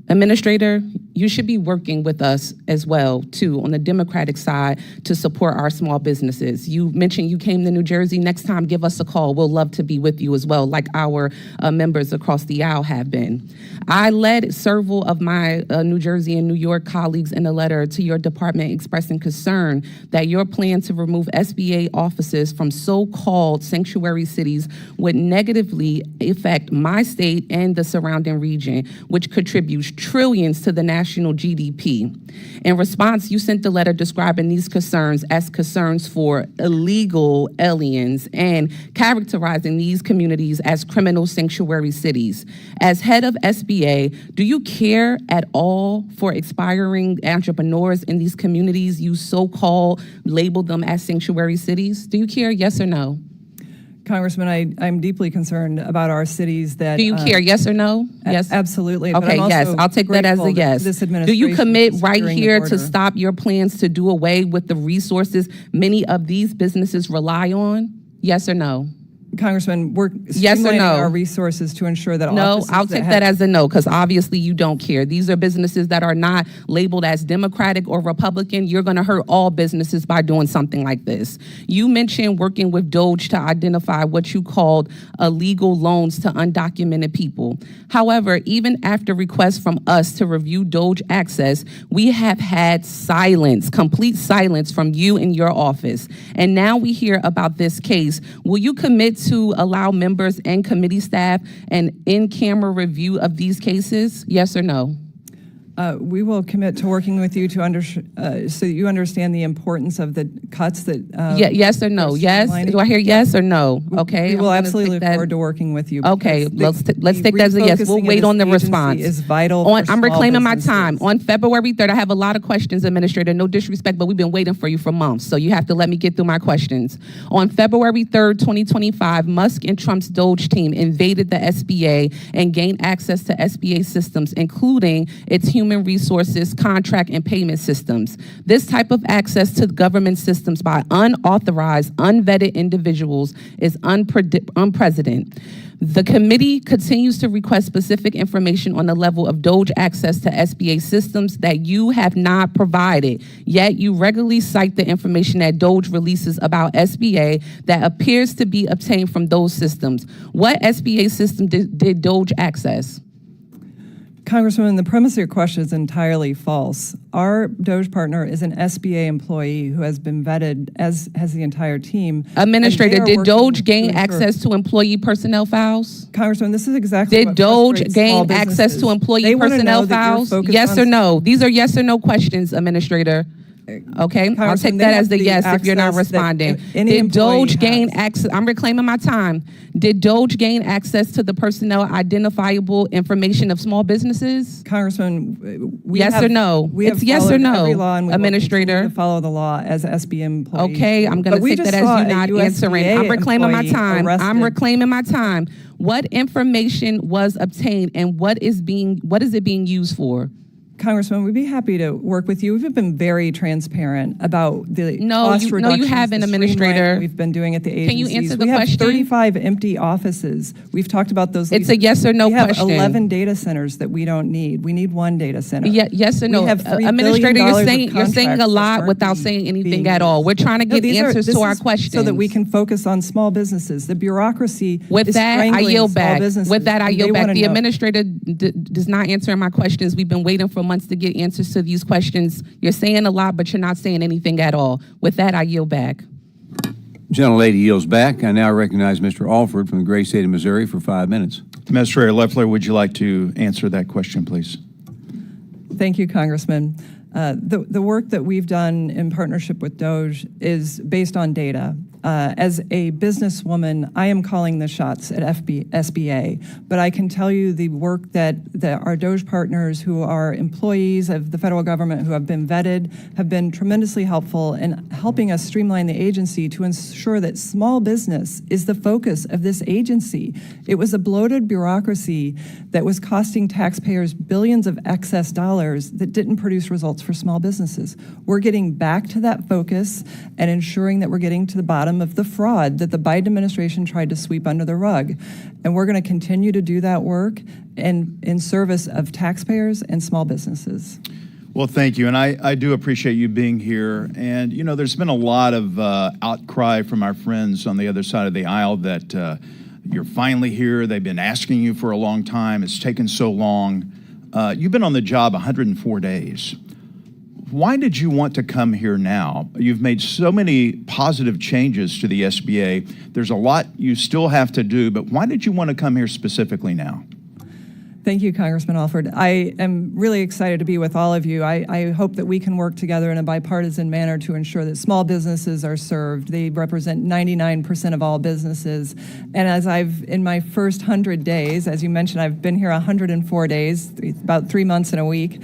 Administrator, you should be working with us as well, too, on the Democratic side to support our small businesses. You mentioned you came to New Jersey. Next time, give us a call. We'll love to be with you as well, like our members across the aisle have been. I led several of my New Jersey and New York colleagues in a letter to your department expressing concern that your plan to remove SBA offices from so-called sanctuary cities would negatively affect my state and the surrounding region, which contributes trillions to the national GDP. In response, you sent the letter describing these concerns as concerns for illegal aliens and characterizing these communities as criminal sanctuary cities. As head of SBA, do you care at all for aspiring entrepreneurs in these communities you so-called label them as sanctuary cities? Do you care, yes or no? Congressman, I'm deeply concerned about our cities that... Do you care, yes or no? Yes? Absolutely. Okay, yes, I'll take that as a yes. This Do you commit right securing the here border. to stop your plans to do away with the resources many of these businesses rely on? Yes or no? Congressman, we're Yes or streamlining no? our resources to ensure that No, offices I'll take have- that as a no, because obviously you don't care. These are businesses that are not labeled as Democratic or Republican. You're going to hurt all businesses by doing something like this. You mentioned working with DOGE to identify what you called illegal loans to undocumented people. However, even after requests from us to review DOGE access, we have had silence, complete silence from you and your office. And now we hear about this case. Will you commit to allow members and committee staff an in-camera review of these cases? Yes or no? We will commit to working with you to so you understand the importance of the cuts that. Yes or no? are Yes? streamlining. Do I hear yes or no? Okay. We will I'm gonna absolutely take look that. forward to working with you. Okay, because let's take that as a yes. We'll refocusing of wait this on the agency response. Is vital. I'm for small reclaiming my businesses. time. On February 3rd, I have a lot of questions, Administrator. No disrespect, but we've been waiting for you for months, so you have to let me get through my questions. On February 3rd, 2025, Musk and Trump's DOGE team invaded the SBA and gained access to SBA systems, including its human resources, contract, and payment systems. This type of access to government systems by unauthorized, unvetted individuals is unprecedented. The committee continues to request specific information on the level of DOGE access to SBA systems that you have not provided, yet you regularly cite the information that DOGE releases about SBA that appears to be obtained from those systems. What SBA system did DOGE access? Congresswoman, the premise of your question is entirely false. Our DOGE partner is an SBA employee who has been vetted, as has the entire team. Administrator, did DOGE gain ensure- access to employee personnel files? Congresswoman, this is exactly Did what DOGE frustrates small gain access businesses. to employee They wanna personnel know that you're files? focused Yes on- or no? These are yes or no questions, Administrator. Okay, I'll Congressman, take they that have as the the yes if you're not access that responding. any Did employee DOGE gain has. access? I'm reclaiming my time. Did DOGE gain access to the personnel identifiable information of small businesses? Congressman, we Yes have, or no? We have It's yes or followed no, every law, and we will Administrator. continue to follow the law as SBA employees. Okay, I'm going But to we take just that as saw you a not answering. USDA I'm reclaiming my employee time. I'm arrested. reclaiming my time. What information was obtained and what is it being used for? Congressman, we'd be happy to work with you. We've been very transparent about the No, cost you reductions, haven't, the Administrator. streamlining we've been doing at the Can you agencies. answer the we have question? 35 empty offices. We've talked about those. It's a yes or no we have question. 11 data centers that we don't need. We need one data center. Yes or no? We have $3 Administrator, billion you're of saying contracts a lot that without aren't saying anything being at all. used. We're trying to No, get answers this to our is questions. so that we can focus on small businesses. The bureaucracy With is that, I strangling yield small back. businesses, With that, I and yield they back. wanna The know. Administrator does not answer my questions. We've been waiting for months to get answers to these questions. You're saying a lot, but you're not saying anything at all. With that, I yield back. Gentlelady yields back. I now recognize Mr. Alford from the great state of Missouri for 5 minutes. Administrator Loeffler, would you like to answer that question, please? Thank you, Congressman. The work that we've done in partnership with DOGE is based on data. As a businesswoman, I am calling the shots at SBA, but I can tell you the work that our DOGE partners who are employees of the federal government who have been vetted have been tremendously helpful in helping us streamline the agency to ensure that small business is the focus of this agency. It was a bloated bureaucracy that was costing taxpayers billions of excess dollars that didn't produce results for small businesses. We're getting back to that focus and ensuring that we're getting to the bottom of the fraud that the Biden administration tried to sweep under the rug. And we're going to continue to do that work in service of taxpayers and small businesses. Well, thank you. And I do appreciate you being here. And, you know, there's been a lot of outcry from our friends on the other side of the aisle that you're finally here. They've been asking you for a long time. It's taken so long. You've been on the job 104 days. Why did you want to come here now? You've made so many positive changes to the SBA. There's a lot you still have to do, but why did you want to come here specifically now? Thank you, Congressman Alford. I am really excited to be with all of you. I hope that we can work together in a bipartisan manner to ensure that small businesses are served. They represent 99% of all businesses. And as in my first 100 days, as you mentioned, I've been here 104 days, about 3 months and a week,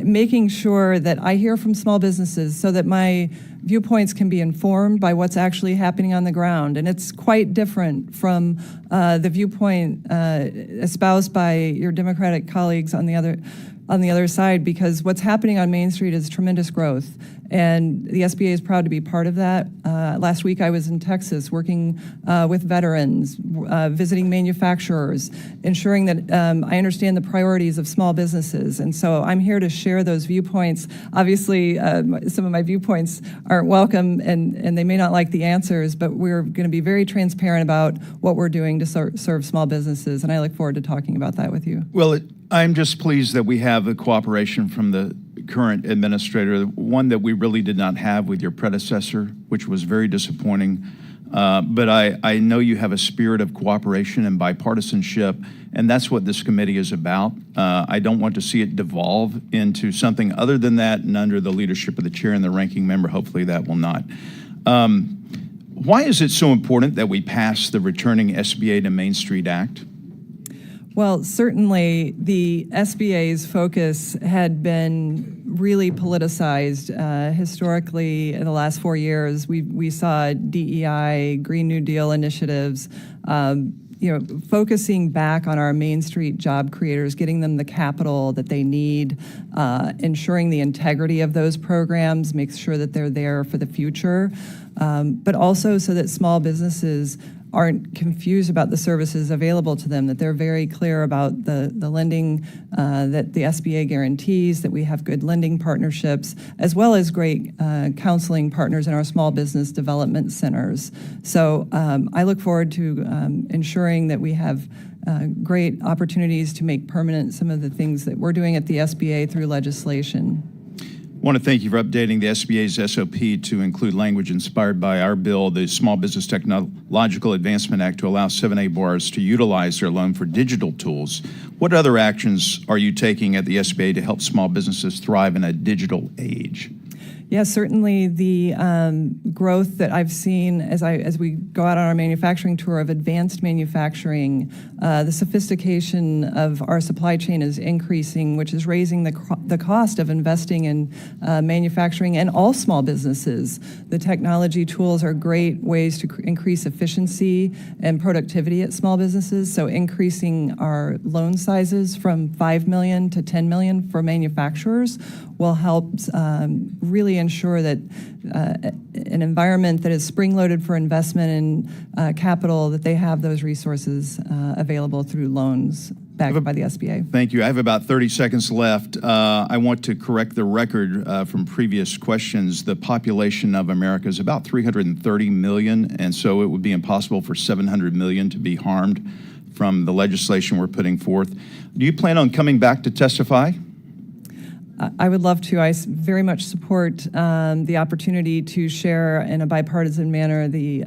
making sure that I hear from small businesses so that my viewpoints can be informed by what's actually happening on the ground. And it's quite different from the viewpoint espoused by your Democratic colleagues on the other side, because what's happening on Main Street is tremendous growth. And the SBA is proud to be part of that. Last week I was in Texas working with veterans, visiting manufacturers, ensuring that I understand the priorities of small businesses. And so I'm here to share those viewpoints. Obviously, some of my viewpoints aren't welcome and they may not like the answers, but we're going to be very transparent about what we're doing to serve small businesses. And I look forward to talking about that with you. Well, I'm just pleased that we have the cooperation from the current administrator, one that we really did not have with your predecessor, which was very disappointing. But I know you have a spirit of cooperation and bipartisanship, and that's what this committee is about. I don't want to see it devolve into something other than that, and under the leadership of the chair and the ranking member, hopefully that will not. Why is it so important that we pass the Returning SBA to Main Street Act? Well, certainly the SBA's focus had been really politicized. Historically, in the last 4 years, we saw DEI, Green New Deal initiatives, focusing back on our Main Street job creators, getting them the capital that they need, ensuring the integrity of those programs, make sure that they're there for the future, but also so that small businesses aren't confused about the services available to them, that they're very clear about the lending that the SBA guarantees, that we have good lending partnerships, as well as great counseling partners in our small business development centers. So I look forward to ensuring that we have great opportunities to make permanent some of the things that we're doing at the SBA through legislation. I want to thank you for updating the SBA's SOP to include language inspired by our bill, the Small Business Technological Advancement Act, to allow 7A borrowers to utilize their loan for digital tools. What other actions are you taking at the SBA to help small businesses thrive in a digital age? Yeah, certainly the growth that I've seen as we go out on our manufacturing tour of advanced manufacturing, the sophistication of our supply chain is increasing, which is raising the cost of investing in manufacturing and all small businesses. The technology tools are great ways to increase efficiency and productivity at small businesses, so increasing our loan sizes from $5 million to $10 million for manufacturers will help really ensure that an environment that is spring-loaded for investment in capital, that they have those resources available through loans backed by the SBA. Thank you. I have about 30 seconds left. I want to correct the record from previous questions. The population of America is about 330 million, and so it would be impossible for 700 million to be harmed from the legislation we're putting forth. Do you plan on coming back to testify? I would love to. I very much support the opportunity to share in a bipartisan manner the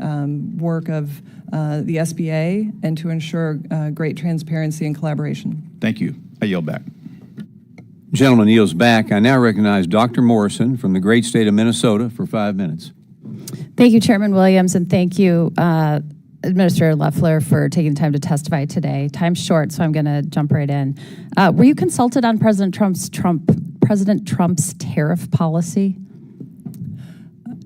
work of the SBA and to ensure great transparency and collaboration. Thank you. I yield back. Gentleman yields back. I now recognize Dr. Morrison from the great state of Minnesota for 5 minutes. Thank you, Chairman Williams, and thank you, Administrator Loeffler, for taking time to testify today. Time's short, so I'm going to jump right in. Were you consulted on President Trump's tariff policy?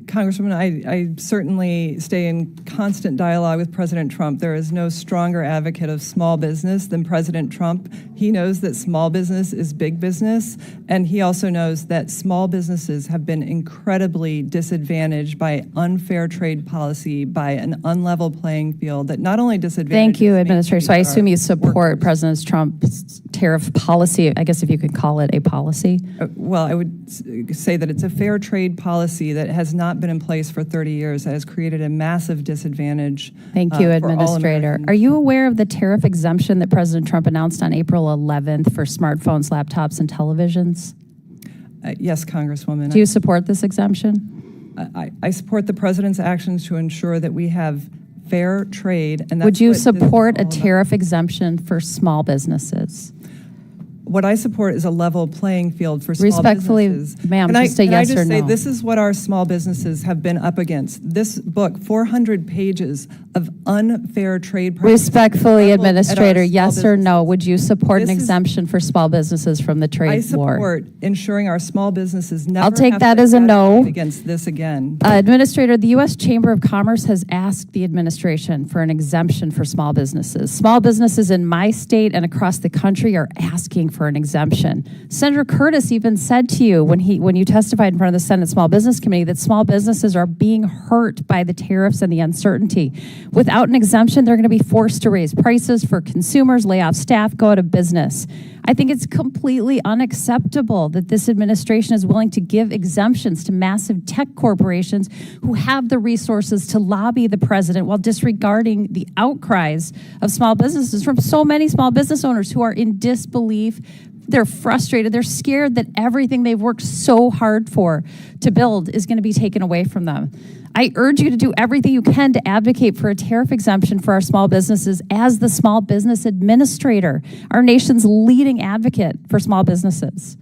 Congresswoman, I certainly stay in constant dialogue with President Trump. There is no stronger advocate of small business than President Trump. He knows that small business is big business, and he also knows that small businesses have been incredibly disadvantaged by unfair trade policy, by an unlevel playing field that not only disadvantages— Thank you, Administrator. So I assume you support workers. President Trump's tariff policy, I guess if you could call it a policy. Well, I would say that it's a fair trade policy that has not been in place for 30 years, that has created a massive disadvantage. Thank you, for all Administrator. Americans. Are you aware of the tariff exemption that President Trump announced on April 11th for smartphones, laptops, and televisions? Yes, Congresswoman. Do you support this exemption? I support the president's actions to ensure that we have fair trade, and that's Would you what this is support a all about. tariff exemption for small businesses? What I support is a level playing field for small Respectfully, businesses. ma'am, Can I- just a can I yes just or say, no? this is what our small businesses have been up against. This book, 400 pages of unfair trade practices. Respectfully, leveled at our Administrator, small yes or no? businesses. Would you support an This is- exemption for small businesses from the I trade war? support ensuring our small businesses never take have that to as a no. advocate against this again. Administrator, the U.S. Chamber of Commerce has asked the administration for an exemption for small businesses. Small businesses in my state and across the country are asking for an exemption. Senator Curtis even said to you when you testified in front of the Senate Small Business Committee that small businesses are being hurt by the tariffs and the uncertainty. Without an exemption, they're going to be forced to raise prices for consumers, lay off staff, go out of business. I think it's completely unacceptable that this administration is willing to give exemptions to massive tech corporations who have the resources to lobby the president while disregarding the outcries of small businesses from so many small business owners who are in disbelief. They're frustrated. They're scared that everything they've worked so hard for to build is going to be taken away from them. I urge you to do everything you can to advocate for a tariff exemption for our small businesses as the Small Business Administrator, our nation's leading advocate for small businesses.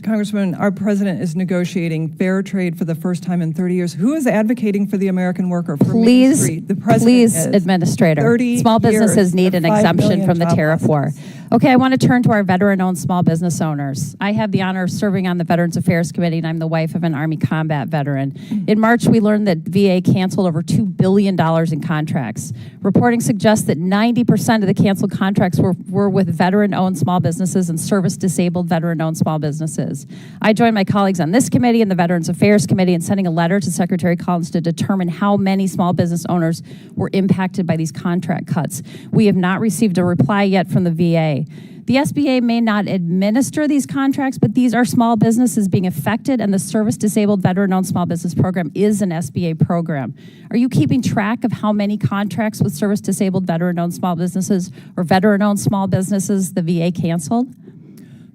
Congressman, our president is negotiating fair trade for the first time in 30 years. Who is advocating for the American worker? For Main Please, Street? The president please, is. Administrator. 30 Small businesses years need of an 5 exemption million from the job tariff war. losses. Okay, I want to turn to our veteran-owned small business owners. I have the honor of serving on the Veterans Affairs Committee, and I'm the wife of an Army combat veteran. In March, we learned that VA canceled over $2 billion in contracts. Reporting suggests that 90% of the canceled contracts were with veteran-owned small businesses and service-disabled veteran-owned small businesses. I joined my colleagues on this committee and the Veterans Affairs Committee in sending a letter to Secretary Collins to determine how many small business owners were impacted by these contract cuts. We have not received a reply yet from the VA. The SBA may not administer these contracts, but these are small businesses being affected, and the Service Disabled Veteran-Owned Small Business Program is an SBA program. Are you keeping track of how many contracts with Service Disabled Veteran-Owned Small Businesses or veteran-owned small businesses the VA canceled?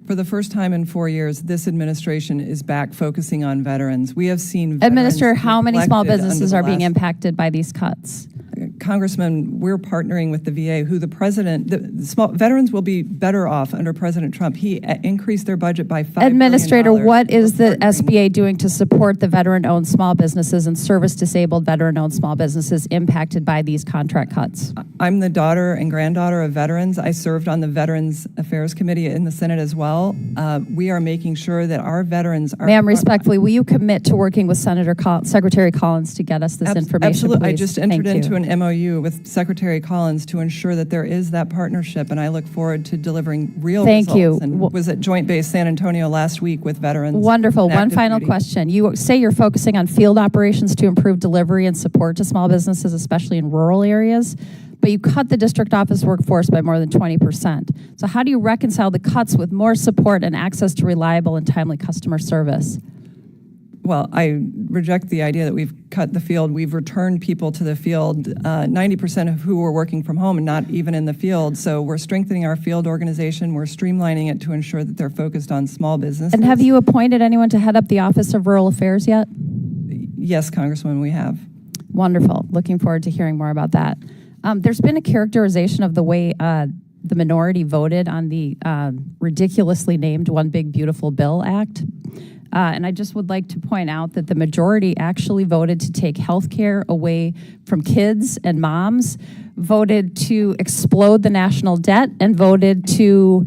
For the first time in 4 years, this administration is back focusing on veterans. We have seen veterans Administrator, how many small neglected businesses under are the being last— impacted by these cuts? Congressman, we're partnering with the VA, who the president, the small veterans will be better off under President Trump. He increased their budget by $5 billion. Administrator, what is the We're partnering. SBA doing to support the veteran-owned small businesses and service-disabled veteran-owned small businesses impacted by these contract cuts? I'm the daughter and granddaughter of veterans. I served on the Veterans Affairs Committee in the Senate as well. We are making sure that our veterans are— Ma'am, respectfully, will you commit to working with Secretary Collins to get us this information, Absolutely. please? I just entered Thank into you. an MOU with Secretary Collins to ensure that there is that partnership, and I look forward to delivering real Thank you. results. And was at Joint Base San Antonio last week with veterans. Wonderful. and One active final duty. question. You say you're focusing on field operations to improve delivery and support to small businesses, especially in rural areas, but you cut the district office workforce by more than 20%. So how do you reconcile the cuts with more support and access to reliable and timely customer service? Well, I reject the idea that we've cut the field. We've returned people to the field, 90% of who were working from home and not even in the field. So we're strengthening our field organization. We're streamlining it to ensure that they're focused on small businesses. And have you appointed anyone to head up the Office of Rural Affairs yet? Yes, Congresswoman, we have. Wonderful. Looking forward to hearing more about that. There's been a characterization of the way the minority voted on the ridiculously named One Big Beautiful Bill Act. And I just would like to point out that the majority actually voted to take health care away from kids and moms, voted to explode the national debt, and voted to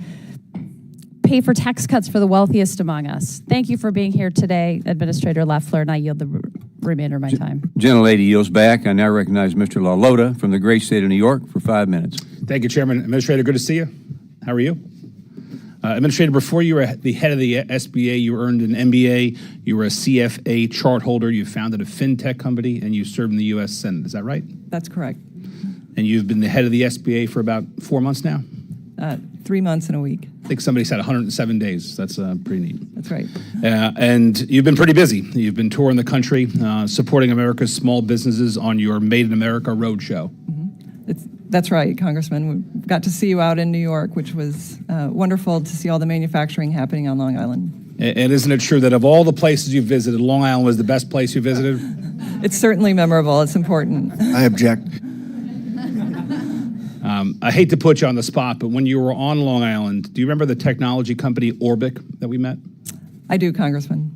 pay for tax cuts for the wealthiest among us. Thank you for being here today, Administrator Loeffler, and I yield the remainder of my time. Gentlelady yields back. I now recognize Mr. LaLota from the great state of New York for 5 minutes. Thank you, Chairman. Administrator, good to see you. How are you? Administrator, before you were the head of the SBA, you earned an MBA, you were a CFA chart holder, you founded a fintech company, and you served in the U.S. Senate. Is that right? That's correct. And you've been the head of the SBA for about 4 months now? 3 months and a week. I think somebody said 107 days. That's pretty neat. That's right. And you've been pretty busy. You've been touring the country, supporting America's small businesses on your Made in America roadshow. That's right, Congressman. We got to see you out in New York, which was wonderful to see all the manufacturing happening on Long Island. And isn't it true that of all the places you visited, Long Island was the best place you visited? It's certainly memorable. It's important. I object. I hate to put you on the spot, but when you were on Long Island, do you remember the technology company Orbic that we met? I do, Congressman.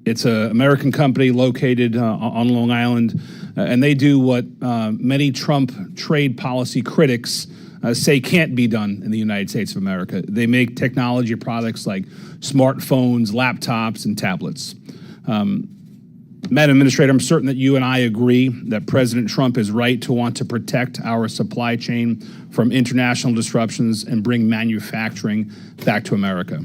It's an American company located on Long Island, and they do what many Trump trade policy critics say can't be done in the United States of America. They make technology products like smartphones, laptops, and tablets. Madam Administrator, I'm certain that you and I agree that President Trump is right to want to protect our supply chain from international disruptions and bring manufacturing back to America.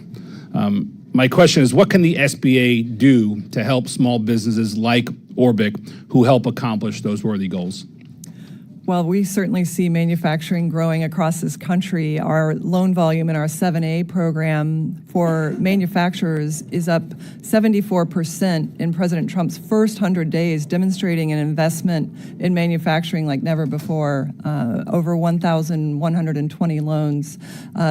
My question is, what can the SBA do to help small businesses like Orbic who help accomplish those worthy goals? Well, we certainly see manufacturing growing across this country. Our loan volume in our 7A program for manufacturers is up 74% in President Trump's first 100 days, demonstrating an investment in manufacturing like never before. Over 1,120 loans.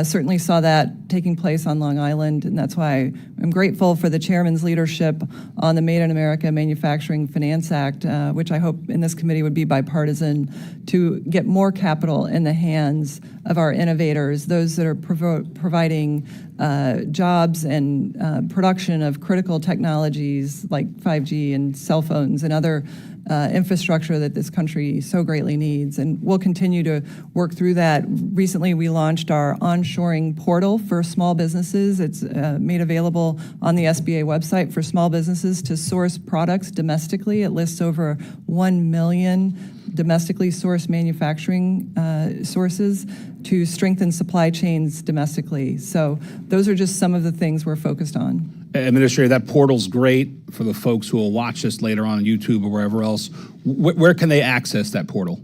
Certainly saw that taking place on Long Island, and that's why I'm grateful for the chairman's leadership on the Made in America Manufacturing Finance Act, which I hope in this committee would be bipartisan, to get more capital in the hands of our innovators, those that are providing jobs and production of critical technologies like 5G and cell phones and other infrastructure that this country so greatly needs. And we'll continue to work through that. Recently, we launched our onshoring portal for small businesses. It's made available on the SBA website for small businesses to source products domestically. It lists over 1 million domestically sourced manufacturing sources to strengthen supply chains domestically. So those are just some of the things we're focused on. Administrator, that portal's great for the folks who will watch this later on YouTube or wherever else. Where can they access that portal?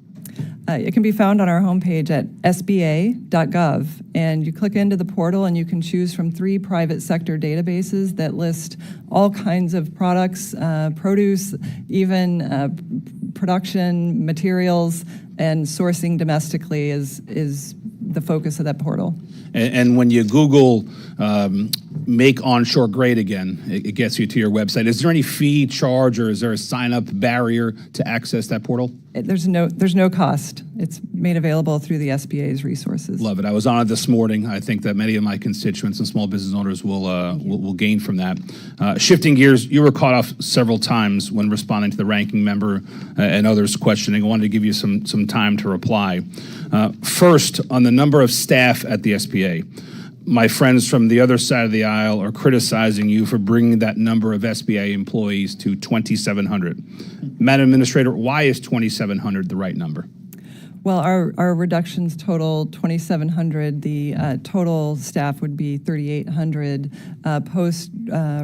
It can be found on our homepage at sba.gov, and you click into the portal and you can choose from 3 private sector databases that list all kinds of products, produce, even production materials, and sourcing domestically is the focus of that portal. And when you Google make onshore great again, it gets you to your website. Is there any fee charge or is there a sign-up barrier to access that portal? There's no cost. It's made available through the SBA's resources. Love it. I was on it this morning. I think that many of my constituents and small business owners will gain from that. Shifting gears, you were caught off several times when responding to the ranking member and others' questioning. I wanted to give you some time to reply. First, on the number of staff at the SBA. My friends from the other side of the aisle are criticizing you for bringing that number of SBA employees to 2,700. Madam Administrator, why is 2,700 the right number? Well, our reductions total 2,700. The total staff would be 3,800 post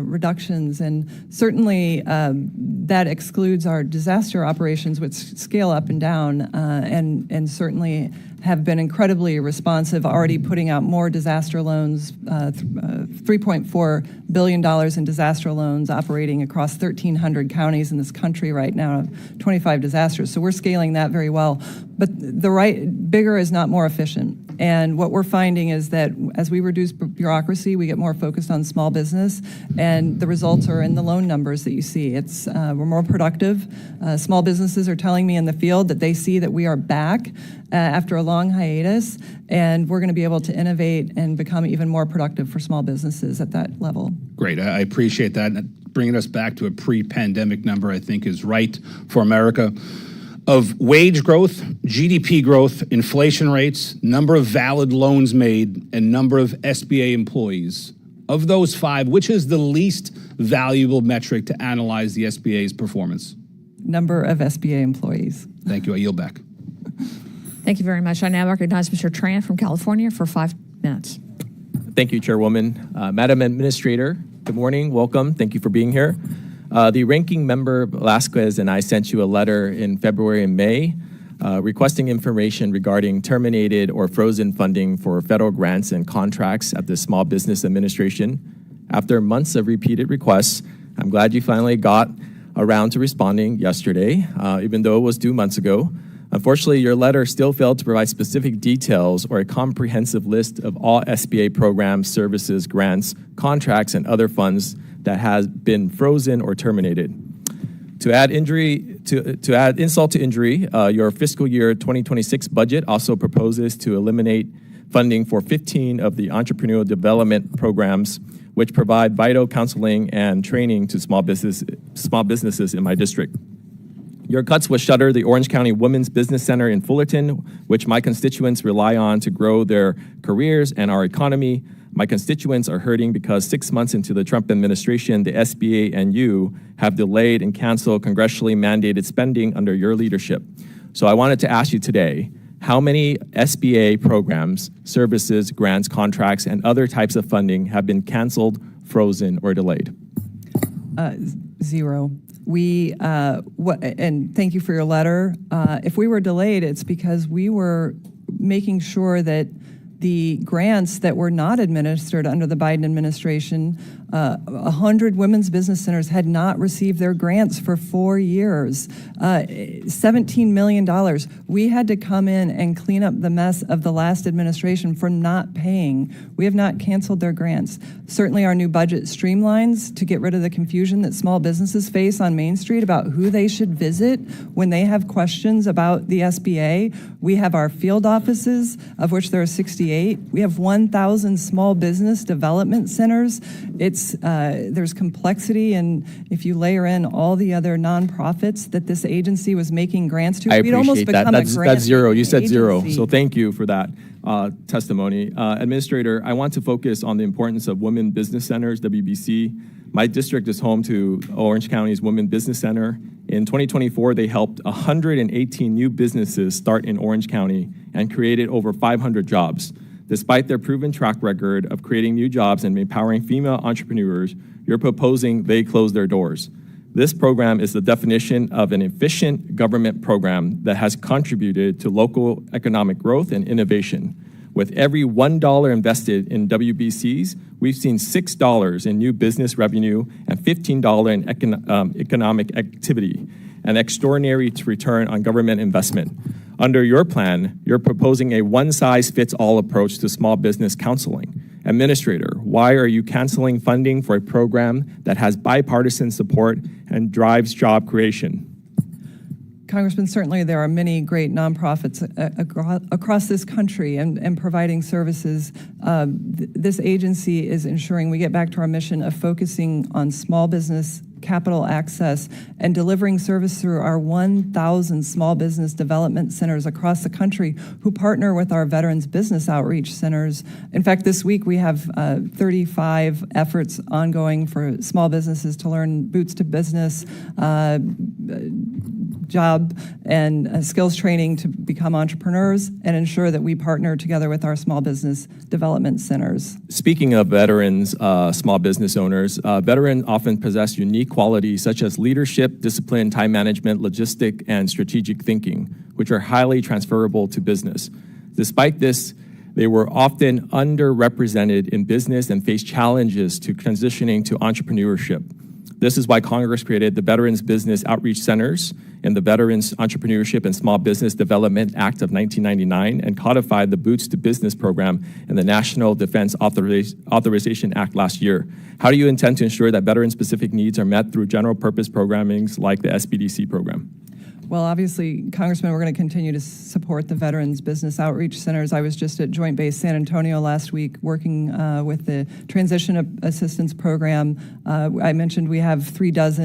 reductions, and certainly that excludes our disaster operations, which scale up and down, and certainly have been incredibly responsive, already putting out more disaster loans, $3.4 billion in disaster loans operating across 1,300 counties in this country right now, 25 disasters. So we're scaling that very well. But bigger is not more efficient. And what we're finding is that as we reduce bureaucracy, we get more focused on small business, and the results are in the loan numbers that you see. We're more productive. Small businesses are telling me in the field that they see that we are back after a long hiatus, and we're going to be able to innovate and become even more productive for small businesses at that level. Great. I appreciate that. Bringing us back to a pre-pandemic number, I think, is right for America. Of wage growth, GDP growth, inflation rates, number of valid loans made, and number of SBA employees. Of those five, which is the least valuable metric to analyze the SBA's performance? Number of SBA employees. Thank you. I yield back. Thank you very much. I now recognize Mr. Tran from California for 5 minutes. Thank you, Chairwoman. Madam Administrator, good morning. Welcome. Thank you for being here. The ranking member, Velasquez, and I sent you a letter in February and May requesting information regarding terminated or frozen funding for federal grants and contracts at the Small Business Administration. After months of repeated requests, I'm glad you finally got around to responding yesterday, even though it was due months ago. Unfortunately, your letter still failed to provide specific details or a comprehensive list of all SBA programs, services, grants, contracts, and other funds that has been frozen or terminated. To add insult to injury, your fiscal year 2026 budget also proposes to eliminate funding for 15 of the entrepreneurial development programs, which provide vital counseling and training to small businesses in my district. Your cuts will shutter the Orange County Women's Business Center in Fullerton, which my constituents rely on to grow their careers and our economy. My constituents are hurting because 6 months into the Trump administration, the SBA and you have delayed and canceled congressionally mandated spending under your leadership. So I wanted to ask you today, how many SBA programs, services, grants, contracts, and other types of funding have been canceled, frozen, or delayed? Zero. And thank you for your letter. If we were delayed, it's because we were making sure that the grants that were not administered under the Biden administration, 100 women's business centers had not received their grants for 4 years, $17 million. We had to come in and clean up the mess of the last administration for not paying. We have not canceled their grants. Certainly our new budget streamlines to get rid of the confusion that small businesses face on Main Street about who they should visit when they have questions about the SBA. We have our field offices, of which there are 68. We have 1,000 small business development centers. There's complexity, and if you layer in all the other nonprofits that this agency was making grants to, we'd almost appreciate that. become a grant That's zero. You said zero. agency. So thank you for that testimony. Administrator, I want to focus on the importance of women business centers, WBC. My district is home to Orange County's Women Business Center. In 2024, they helped 118 new businesses start in Orange County and created over 500 jobs. Despite their proven track record of creating new jobs and empowering female entrepreneurs, you're proposing they close their doors. This program is the definition of an efficient government program that has contributed to local economic growth and innovation. With every $1 invested in WBCs, we've seen $6 in new business revenue and $15 in economic activity, an extraordinary return on government investment. Under your plan, you're proposing a one-size-fits-all approach to small business counseling. Administrator, why are you canceling funding for a program that has bipartisan support and drives job creation? Congressman, certainly there are many great nonprofits across this country and providing services. This agency is ensuring we get back to our mission of focusing on small business capital access and delivering service through our 1,000 small business development centers across the country who partner with our Veterans Business Outreach Centers. In fact, this week we have 35 efforts ongoing for small businesses to learn boots to business, job and skills training to become entrepreneurs and ensure that we partner together with our small business development centers. Speaking of veterans, small business owners, veterans often possess unique qualities such as leadership, discipline, time management, logistic, and strategic thinking, which are highly transferable to business. Despite this, they were often underrepresented in business and faced challenges to transitioning to entrepreneurship. This is why Congress created the Veterans Business Outreach Centers and the Veterans Entrepreneurship and Small Business Development Act of 1999 and codified the Boots to Business program in the National Defense Authorization Act last year. How do you intend to ensure that veteran-specific needs are met through general purpose programming like the SBDC program? Well, obviously, Congressman, we're going to continue to support the Veterans Business Outreach Centers. I was just at Joint Base San Antonio last week working with the Transition Assistance Program. I mentioned we have 36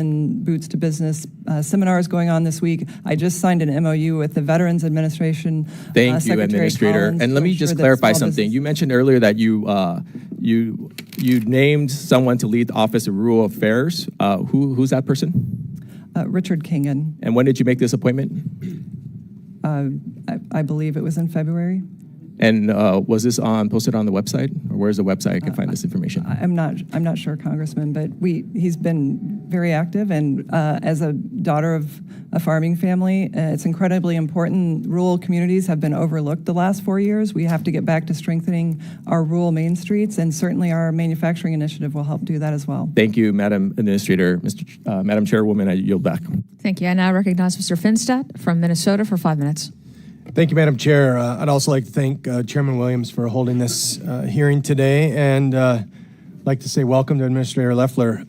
Boots to Business seminars going on this week. I just signed an MOU with the Veterans Administration. Thank you, Secretary Administrator. Collins, And let to me just ensure that clarify small something. business- You mentioned earlier that you named someone to lead the Office of Rural Affairs. Who's that person? Richard Kingen. And when did you make this appointment? I believe it was in February. And was this posted on the website, or where's the website I can find this information? I'm not sure, Congressman, but he's been very active, and as a daughter of a farming family, it's incredibly important. Rural communities have been overlooked the last 4 years. We have to get back to strengthening our rural main streets, and certainly our manufacturing initiative will help do that as well. Thank you, Madam Administrator. Madam Chairwoman, I yield back. Thank you. I now recognize Mr. Finstadt from Minnesota for 5 minutes. Thank you, Madam Chair. I'd also like to thank Chairman Williams for holding this hearing today, and like to say welcome to Administrator Loeffler.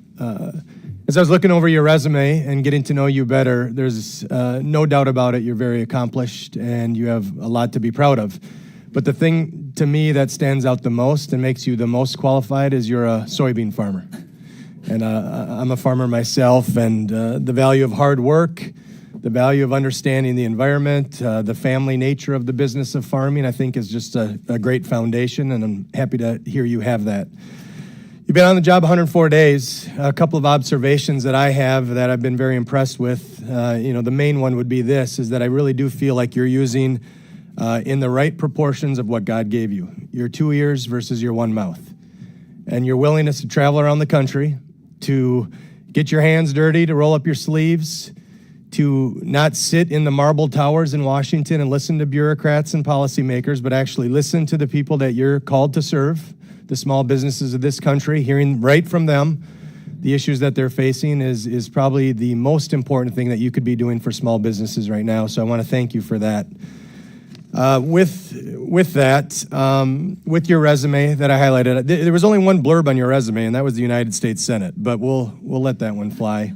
As I was looking over your resume and getting to know you better, there's no doubt about it, you're very accomplished and you have a lot to be proud of. But the thing to me that stands out the most and makes you the most qualified is you're a soybean farmer. And I'm a farmer myself, and the value of hard work, the value of understanding the environment, the family nature of the business of farming, I think is just a great foundation, and I'm happy to hear you have that. You've been on the job 104 days. A couple of observations that I have that I've been very impressed with. The main one would be this, is that I really do feel like you're using in the right proportions of what God gave you. Your 2 ears versus your 1 mouth. And your willingness to travel around the country, to get your hands dirty, to roll up your sleeves, to not sit in the marble towers in Washington and listen to bureaucrats and policymakers, but actually listen to the people that you're called to serve, the small businesses of this country, hearing right from them the issues that they're facing is probably the most important thing that you could be doing for small businesses right now. So I want to thank you for that. With that, with your resume that I highlighted, there was only one blurb on your resume, and that was the United States Senate, but we'll let that one fly.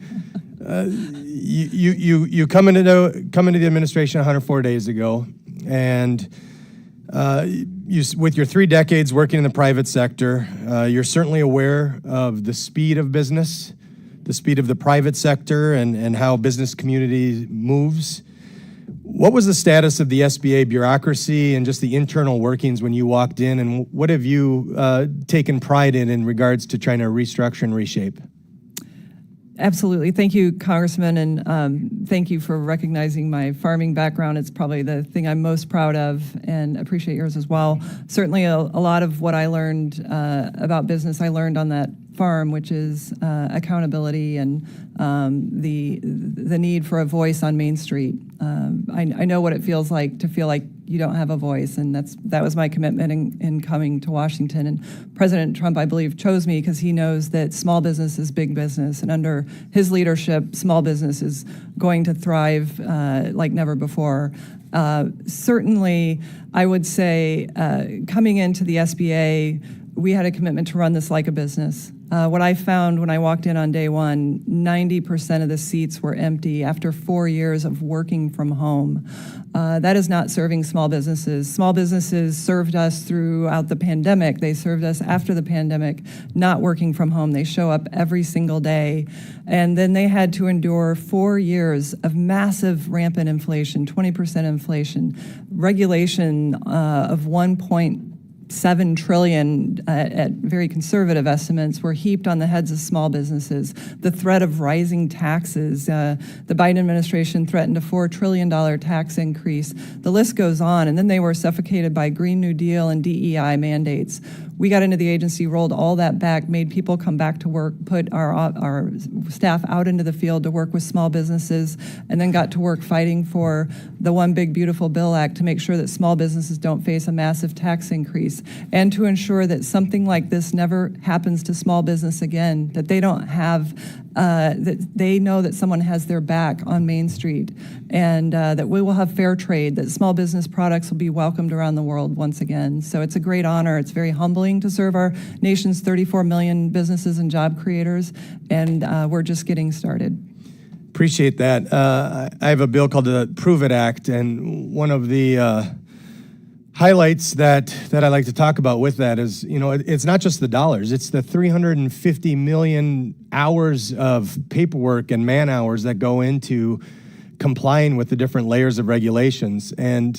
You come into the administration 104 days ago, and with your 3 decades working in the private sector, you're certainly aware of the speed of business, the speed of the private sector, and how business community moves. What was the status of the SBA bureaucracy and just the internal workings when you walked in, and what have you taken pride in regards to trying to restructure and reshape? Absolutely. Thank you, Congressman, and thank you for recognizing my farming background. It's probably the thing I'm most proud of, and appreciate yours as well. Certainly a lot of what I learned about business, I learned on that farm, which is accountability and the need for a voice on Main Street. I know what it feels like to feel like you don't have a voice, and that was my commitment in coming to Washington. And President Trump, I believe, chose me because he knows that small business is big business, and under his leadership, small business is going to thrive like never before. Certainly, I would say coming into the SBA, we had a commitment to run this like a business. What I found when I walked in on day one, 90% of the seats were empty after 4 years of working from home. That is not serving small businesses. Small businesses served us throughout the pandemic. They served us after the pandemic, not working from home. They show up every single day. And then they had to endure 4 years of massive rampant inflation, 20% inflation, regulation of 1.7 trillion at very conservative estimates were heaped on the heads of small businesses. The threat of rising taxes, the Biden administration threatened a $4 trillion tax increase. The list goes on, and then they were suffocated by Green New Deal and DEI mandates. We got into the agency, rolled all that back, made people come back to work, put our staff out into the field to work with small businesses, and then got to work fighting for the One Big Beautiful Bill Act to make sure that small businesses don't face a massive tax increase, and to ensure that something like this never happens to small business again, that they don't have, that they know that someone has their back on Main Street, and that we will have fair trade, that small business products will be welcomed around the world once again. So it's a great honor. It's very humbling to serve our nation's 34 million businesses and job creators, and we're just getting started. Appreciate that. I have a bill called the Prove It Act, and one of the highlights that I like to talk about with that is, it's not just the dollars, it's the 350 million hours of paperwork and man hours that go into complying with the different layers of regulations. And,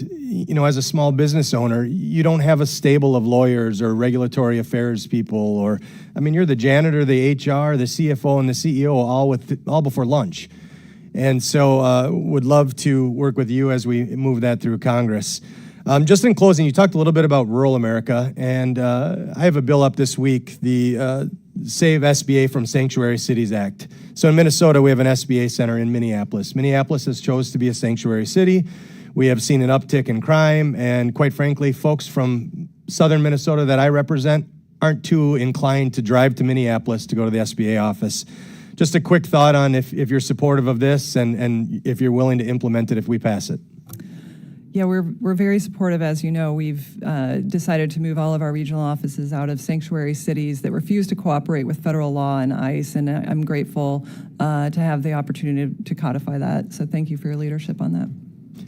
as a small business owner, you don't have a stable of lawyers or regulatory affairs people, you're the janitor, the HR, the CFO, and the CEO all before lunch. And so would love to work with you as we move that through Congress. Just in closing, you talked a little bit about rural America, and I have a bill up this week, the Save SBA from Sanctuary Cities Act. So in Minnesota, we have an SBA center in Minneapolis. Minneapolis has chose to be a sanctuary city. We have seen an uptick in crime, and quite frankly, folks from southern Minnesota that I represent aren't too inclined to drive to Minneapolis to go to the SBA office. Just a quick thought on if you're supportive of this and if you're willing to implement it if we pass it. Yeah, we're very supportive. As you know, we've decided to move all of our regional offices out of sanctuary cities that refuse to cooperate with federal law and ICE, and I'm grateful to have the opportunity to codify that. So thank you for your leadership on that.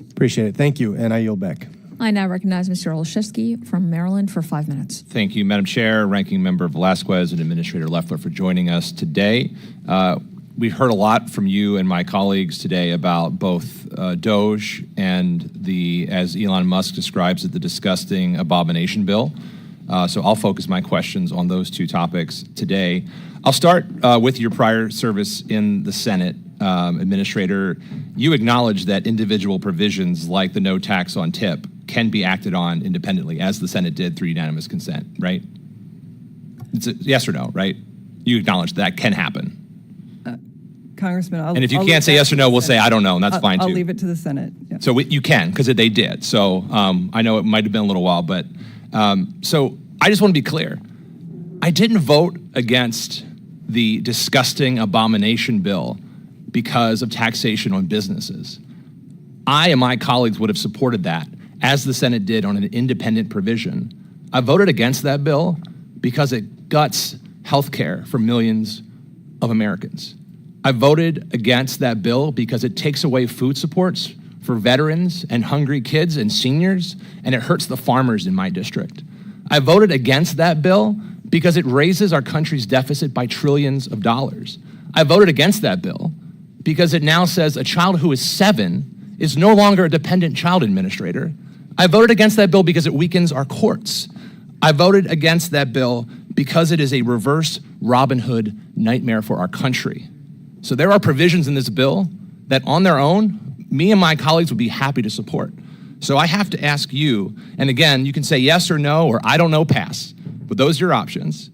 Appreciate it. Thank you, and I yield back. I now recognize Mr. Olszewski from Maryland for 5 minutes. Thank you, Madam Chair, Ranking Member Velasquez, and Administrator Loeffler for joining us today. We've heard a lot from you and my colleagues today about both DOGE and as Elon Musk describes it, the disgusting abomination bill. So I'll focus my questions on those two topics today. I'll start with your prior service in the Senate. Administrator, you acknowledge that individual provisions like the no tax on tip can be acted on independently, as the Senate did through unanimous consent, right? It's a yes or no, right? You acknowledge that can happen. Congressman, and if you can't say yes or no, we'll say I don't know, and that's fine too. I'll leave it to the Senate. Yeah. So you can, because they did. So I know it might have been a little while, but so I just want to be clear. I didn't vote against the disgusting abomination bill because of taxation on businesses. I and my colleagues would have supported that, as the Senate did on an independent provision. I voted against that bill because it guts health care for millions of Americans. I voted against that bill because it takes away food supports for veterans and hungry kids and seniors, and it hurts the farmers in my district. I voted against that bill because it raises our country's deficit by trillions of dollars. I voted against that bill because it now says a child who is 7 is no longer a dependent child, Administrator. I voted against that bill because it weakens our courts. I voted against that bill because it is a reverse Robin Hood nightmare for our country. So there are provisions in this bill that on their own, me and my colleagues would be happy to support. So I have to ask you, and again, you can say yes or no, or I don't know, pass, but those are your options.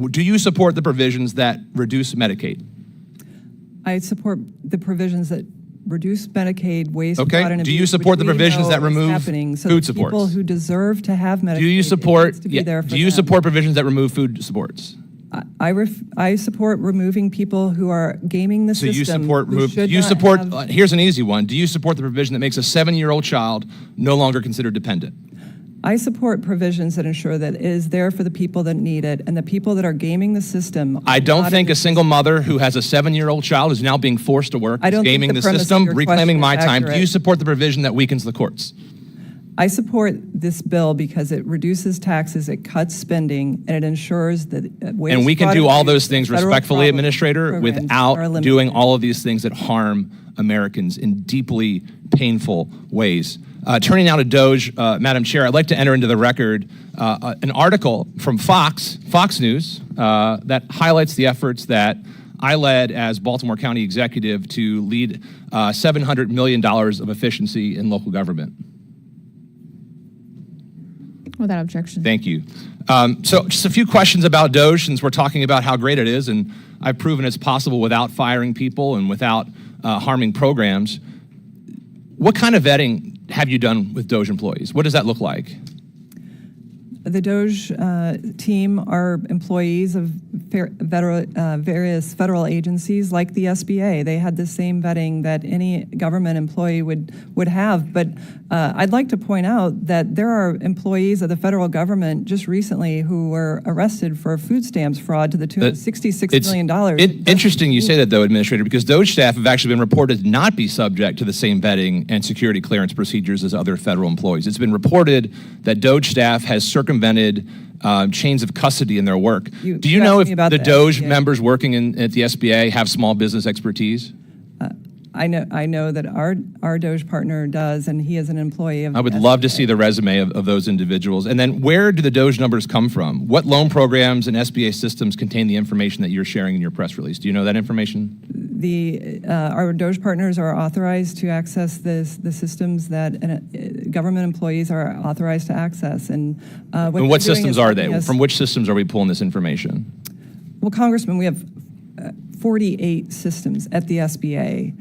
Do you support the provisions that reduce Medicaid? I support the provisions that reduce Medicaid, waste, fraud, and abuse. Do you support the provisions that remove food supports? People who deserve to have Medicaid. Do you support provisions that remove food supports? I support removing people who are gaming the system. Here's an easy one. Do you support the provision that makes a 7-year-old child no longer considered dependent? I support provisions that ensure that it is there for the people that need it, and the people that are gaming the system. I don't think a single mother who has a 7-year-old child is now being forced to work, gaming the system, reclaiming my time. Do you support the provision that weakens the courts? I support this bill because it reduces taxes, it cuts spending, and it ensures that waste, and we can do all those things respectfully, Administrator, programs without doing all of these things that harm Americans in deeply painful ways. Turning now to DOGE, Madam Chair, I'd like to enter into the record an article from Fox News that highlights the efforts that I led as Baltimore County Executive to lead $700 million of efficiency in local government. Without objection. Thank you. So just a few questions about DOGE, since we're talking about how great it is, and I've proven it's possible without firing people and without harming programs. What kind of vetting have you done with DOGE employees? What does that look like? The Doge team are employees of various federal agencies like the SBA. They had the same vetting that any government employee would have. But I'd like to point out that there are employees of the federal government just recently who were arrested for food stamps fraud to the tune of $66 million. Interesting you say that, though, Administrator, because Doge staff have actually been reported to not be subject to the same vetting and security clearance procedures as other federal employees. It's been reported that Doge staff has circumvented chains of custody in their work. Do you know if the Doge members working at the SBA have small business expertise? I know that our Doge partner does, and he is an employee of the I would SBA. love to see the resume of those individuals. And then where do the Doge numbers come from? What loan programs and SBA systems contain the information that you're sharing in your press release? Do you know that information? Our Doge partners are authorized to access the systems that government employees are authorized to access. And what systems are they? From which systems are we pulling this information? Well, Congressman, we have 48 systems at the SBA.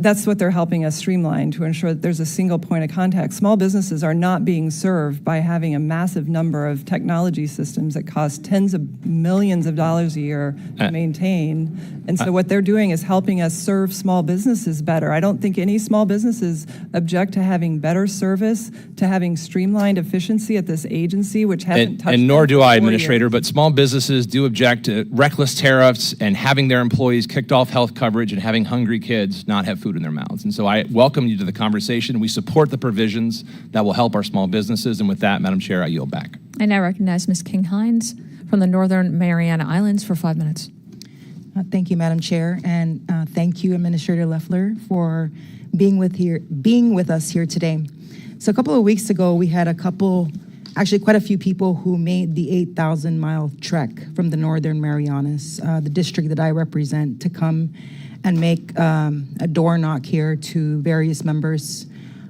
That's what they're helping us streamline to ensure that there's a single point of contact. Small businesses are not being served by having a massive number of technology systems that cost tens of millions of dollars a year to maintain. And so what they're doing is helping us serve small businesses better. I don't think any small businesses object to having better service, to having streamlined efficiency at this agency, which hasn't touched. And nor do I, 40 Administrator, years. but small businesses do object to reckless tariffs and having their employees kicked off health coverage and having hungry kids not have food in their mouths. And so I welcome you to the conversation. We support the provisions that will help our small businesses. And with that, Madam Chair, I yield back. I now recognize Ms. King-Hines from the Northern Mariana Islands for 5 minutes. Thank you, Madam Chair, and thank you, Administrator Loeffler, for being with us here today. So a couple of weeks ago, we had actually quite a few people who made the 8,000-mile trek from the Northern Marianas, the district that I represent, to come and make a door knock here to various members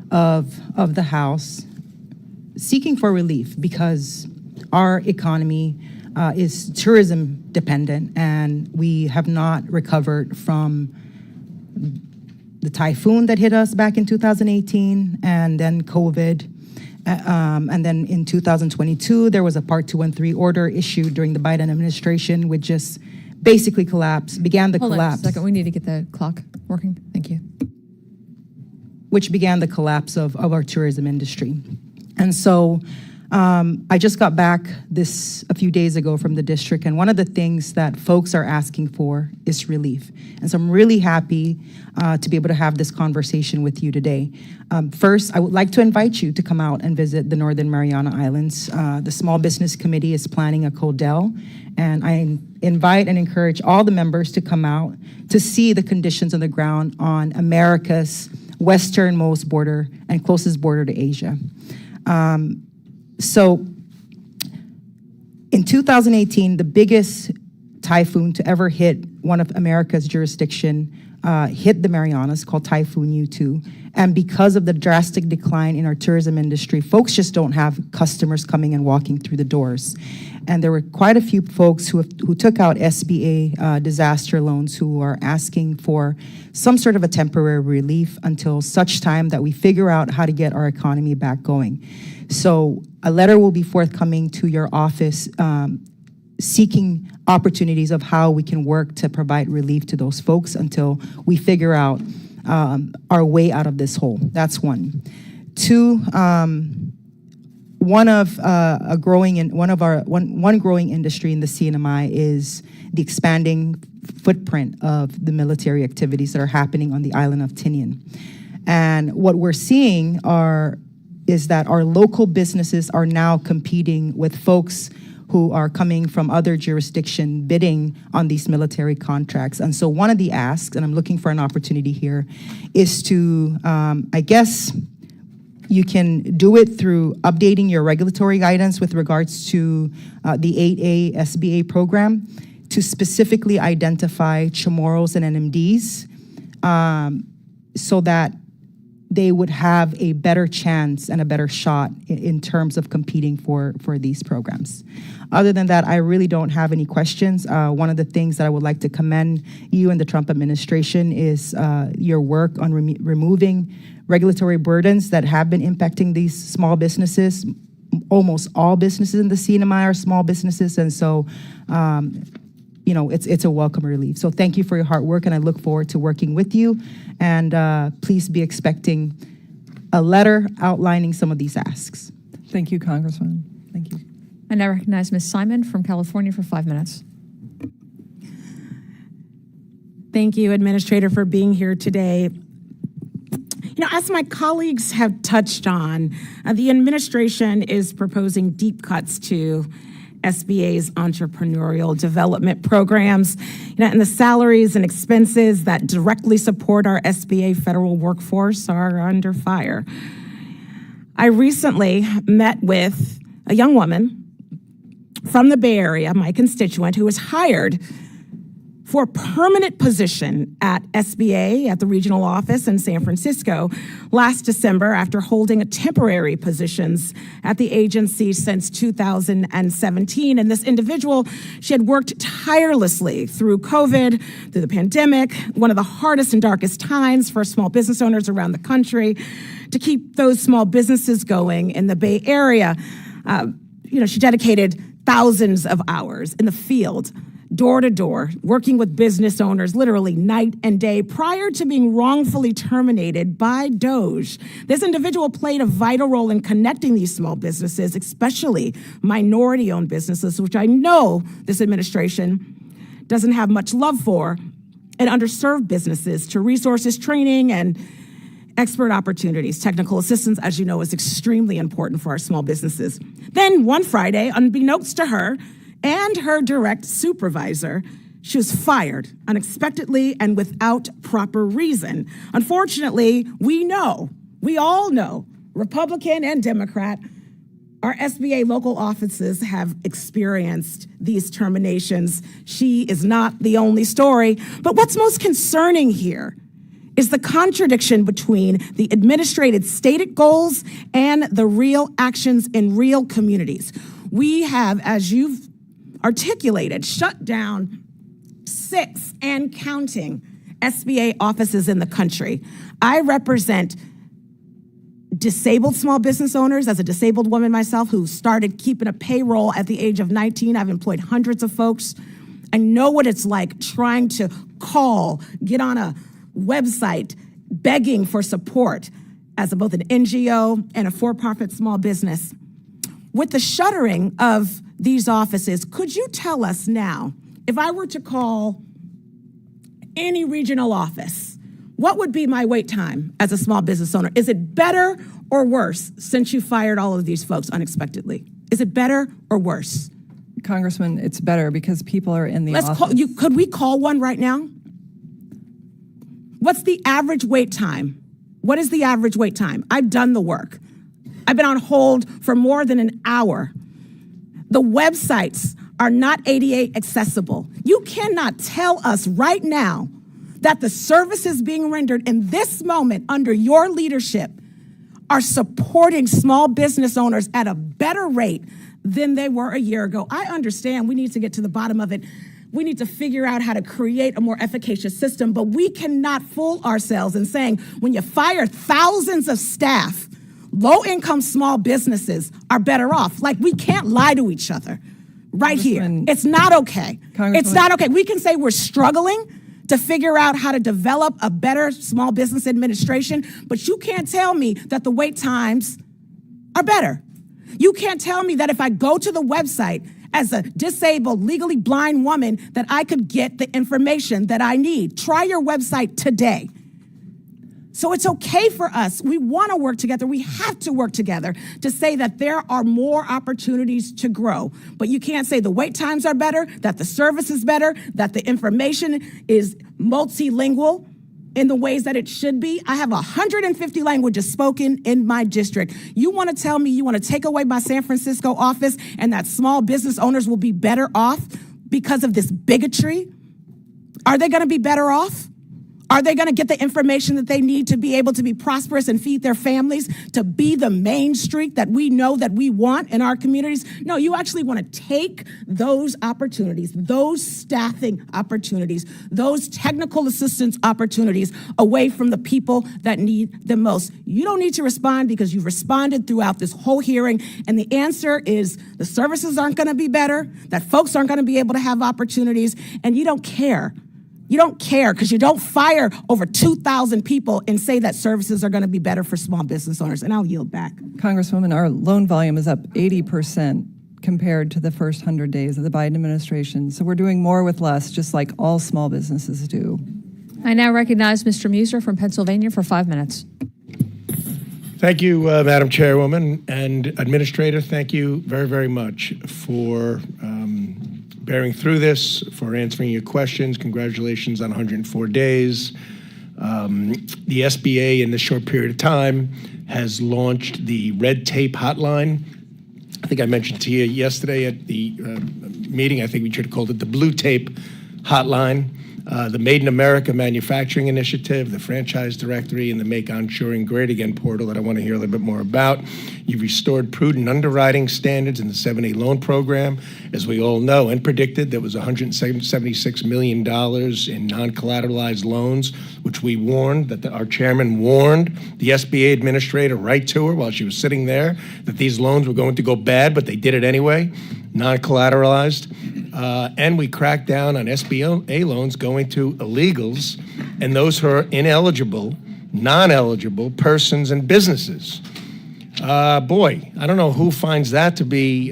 of the House, seeking for relief because our economy is tourism dependent, and we have not recovered from the typhoon that hit us back in 2018, and then COVID. And then in 2022, there was a Part 213 order issued during the Biden administration, which just basically began the Hold collapse. on a second. We need to get the clock working. Thank you. Which began the collapse of our tourism industry. And so I just got back a few days ago from the district, and one of the things that folks are asking for is relief. And so I'm really happy to be able to have this conversation with you today. First, I would like to invite you to come out and visit the Northern Mariana Islands. The Small Business Committee is planning a CODEL, and I invite and encourage all the members to come out to see the conditions on the ground on America's westernmost border and closest border to Asia. So in 2018, the biggest typhoon to ever hit one of America's jurisdiction hit the Marianas, called Typhoon U2. And because of the drastic decline in our tourism industry, folks just don't have customers coming and walking through the doors. And there were quite a few folks who took out SBA disaster loans who are asking for some sort of a temporary relief until such time that we figure out how to get our economy back going. So a letter will be forthcoming to your office seeking opportunities of how we can work to provide relief to those folks until we figure out our way out of this hole. That's one. Two, one growing industry in the CNMI is the expanding footprint of the military activities that are happening on the island of Tinian. And what we're seeing is that our local businesses are now competing with folks who are coming from other jurisdictions bidding on these military contracts. And so one of the asks, and I'm looking for an opportunity here, is to, I guess, you can do it through updating your regulatory guidance with regards to the 8A SBA program to specifically identify Chamorros and NMDs so that they would have a better chance and a better shot in terms of competing for these programs. Other than that, I really don't have any questions. One of the things that I would like to commend you and the Trump administration is your work on removing regulatory burdens that have been impacting these small businesses. almost all businesses in the CNMI are small businesses, and so it's a welcome relief. So thank you for your hard work, and I look forward to working with you. And please be expecting a letter outlining some of these asks. Thank you, Congressman. Thank you. I now recognize Ms. Simon from California for 5 minutes. Thank you, Administrator, for being here today. As my colleagues have touched on, the administration is proposing deep cuts to SBA's entrepreneurial development programs, and the salaries and expenses that directly support our SBA federal workforce are under fire. I recently met with a young woman from the Bay Area, my constituent, who was hired for a permanent position at SBA at the regional office in San Francisco last December after holding temporary positions at the agency since 2017. And this individual, she had worked tirelessly through COVID, through the pandemic, one of the hardest and darkest times for small business owners around the country, to keep those small businesses going in the Bay Area. She dedicated thousands of hours in the field, door to door, working with business owners literally night and day prior to being wrongfully terminated by DOJ. This individual played a vital role in connecting these small businesses, especially minority-owned businesses, which I know this administration doesn't have much love for, and underserved businesses to resources, training, and expert opportunities. Technical assistance, as you know, is extremely important for our small businesses. Then one Friday, unbeknownst to her and her direct supervisor, she was fired unexpectedly and without proper reason. Unfortunately, we all know, Republican and Democrat, our SBA local offices have experienced these terminations. She is not the only story. But what's most concerning here is the contradiction between the administrative stated goals and the real actions in real communities. We have, as you've articulated, shut down 6 and counting SBA offices in the country. I represent disabled small business owners as a disabled woman myself who started keeping a payroll at the age of 19. I've employed hundreds of folks. I know what it's like trying to call, get on a website, begging for support as both an NGO and a for-profit small business. With the shuttering of these offices, could you tell us now, if I were to call any regional office, what would be my wait time as a small business owner? Is it better or worse since you fired all of these folks unexpectedly? Is it better or worse? Congressman, it's better because people are in the office. Could we call one right now? What's the average wait time? What is the average wait time? I've done the work. I've been on hold for more than an hour. The websites are not ADA accessible. You cannot tell us right now that the services being rendered in this moment under your leadership are supporting small business owners at a better rate than they were a year ago. I understand we need to get to the bottom of it. We need to figure out how to create a more efficacious system, but we cannot fool ourselves in saying when you fire thousands of staff, low-income small businesses are better off. Like, we can't lie to each other right here. It's not okay. It's not okay. We can say we're struggling to figure out how to develop a better small business administration, but you can't tell me that the wait times are better. You can't tell me that if I go to the website as a disabled, legally blind woman, that I could get the information that I need. Try your website today. So it's okay for us. We want to work together. We have to work together to say that there are more opportunities to grow. But you can't say the wait times are better, that the service is better, that the information is multilingual in the ways that it should be. I have 150 languages spoken in my district. You want to tell me you want to take away my San Francisco office and that small business owners will be better off because of this bigotry? Are they going to be better off? Are they going to get the information that they need to be able to be prosperous and feed their families, to be the Main Street that we know that we want in our communities? No, you actually want to take those opportunities, those staffing opportunities, those technical assistance opportunities away from the people that need them most. You don't need to respond because you've responded throughout this whole hearing, and the answer is the services aren't going to be better, that folks aren't going to be able to have opportunities, and you don't care. You don't care because you don't fire over 2,000 people and say that services are going to be better for small business owners. And I'll yield back. Congresswoman, our loan volume is up 80% compared to the first 100 days of the Biden administration. So we're doing more with less, just like all small businesses do. I now recognize Mr. Muser from Pennsylvania for 5 minutes. Thank you, Madam Chairwoman and Administrator. Thank you very, very much for bearing through this, for answering your questions. Congratulations on 104 days. The SBA, in this short period of time, has launched the Red Tape Hotline. I think I mentioned to you yesterday at the meeting, I think we should have called it the Blue Tape Hotline. The Made in America Manufacturing Initiative, the Franchise Directory, and the Make Onshoring Great Again portal that I want to hear a little bit more about. You've restored prudent underwriting standards in the 7A loan program. As we all know and predicted, there was $176 million in non-collateralized loans, which we warned, that our chairman warned the SBA administrator right to her while she was sitting there, that these loans were going to go bad, but they did it anyway, non-collateralized. And we cracked down on SBA loans going to illegals and those who are ineligible, non-eligible persons and businesses. Boy, I don't know who finds that to be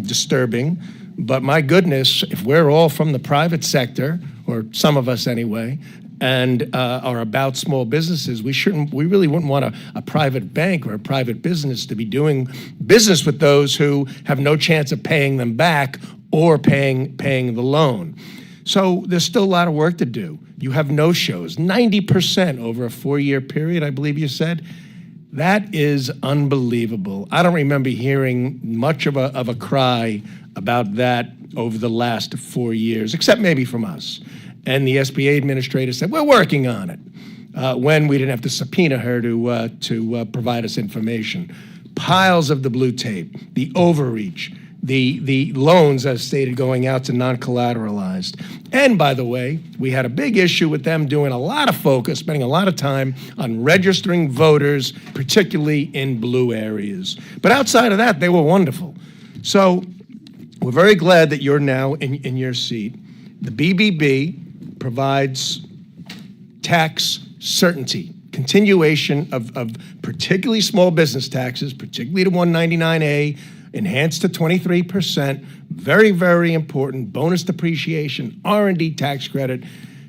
disturbing, but my goodness, if we're all from the private sector, or some of us anyway, and are about small businesses, we really wouldn't want a private bank or a private business to be doing business with those who have no chance of paying them back or paying the loan. So there's still a lot of work to do. You have no-shows, 90% over a 4-year period, I believe you said. That is unbelievable. I don't remember hearing much of a cry about that over the last 4 years, except maybe from us. And the SBA administrator said, we're working on it, when we didn't have to subpoena her to provide us information. Piles of the blue tape, the overreach, the loans, as stated, going out to non-collateralized. And by the way, we had a big issue with them doing a lot of focus, spending a lot of time on registering voters, particularly in blue areas. But outside of that, they were wonderful. So we're very glad that you're now in your seat. The BBB provides tax certainty, continuation of particularly small business taxes, particularly the 199A, enhanced to 23%, very, very important, bonus depreciation, R&D tax credit.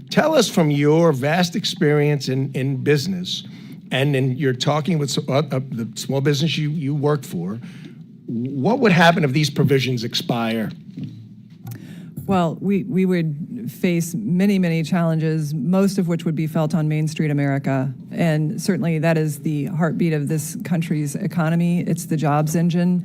Tell us from your vast experience in business, and you're talking with the small business you work for, what would happen if these provisions expire? Well, we would face many, many challenges, most of which would be felt on Main Street America. And certainly that is the heartbeat of this country's economy. It's the jobs engine.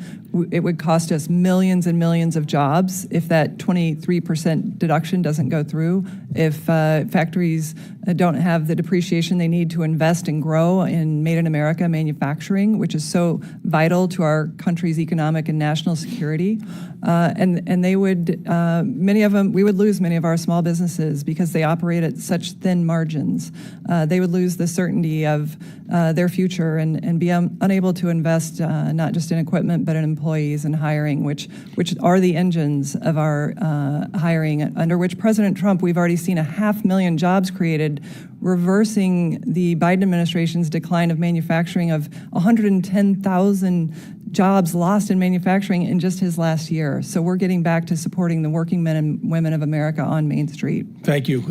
It would cost us millions and millions of jobs if that 23% deduction doesn't go through, if factories don't have the depreciation they need to invest and grow in Made in America manufacturing, which is so vital to our country's economic and national security. And they would, many of them, we would lose many of our small businesses because they operate at such thin margins. They would lose the certainty of their future and be unable to invest not just in equipment but in employees and hiring, which are the engines of our hiring, under which President Trump, we've already seen 500,000 jobs created, reversing the Biden administration's decline of manufacturing of 110,000 jobs lost in manufacturing in just his last year. So we're getting back to supporting the working men and women of America on Main Street. Thank you.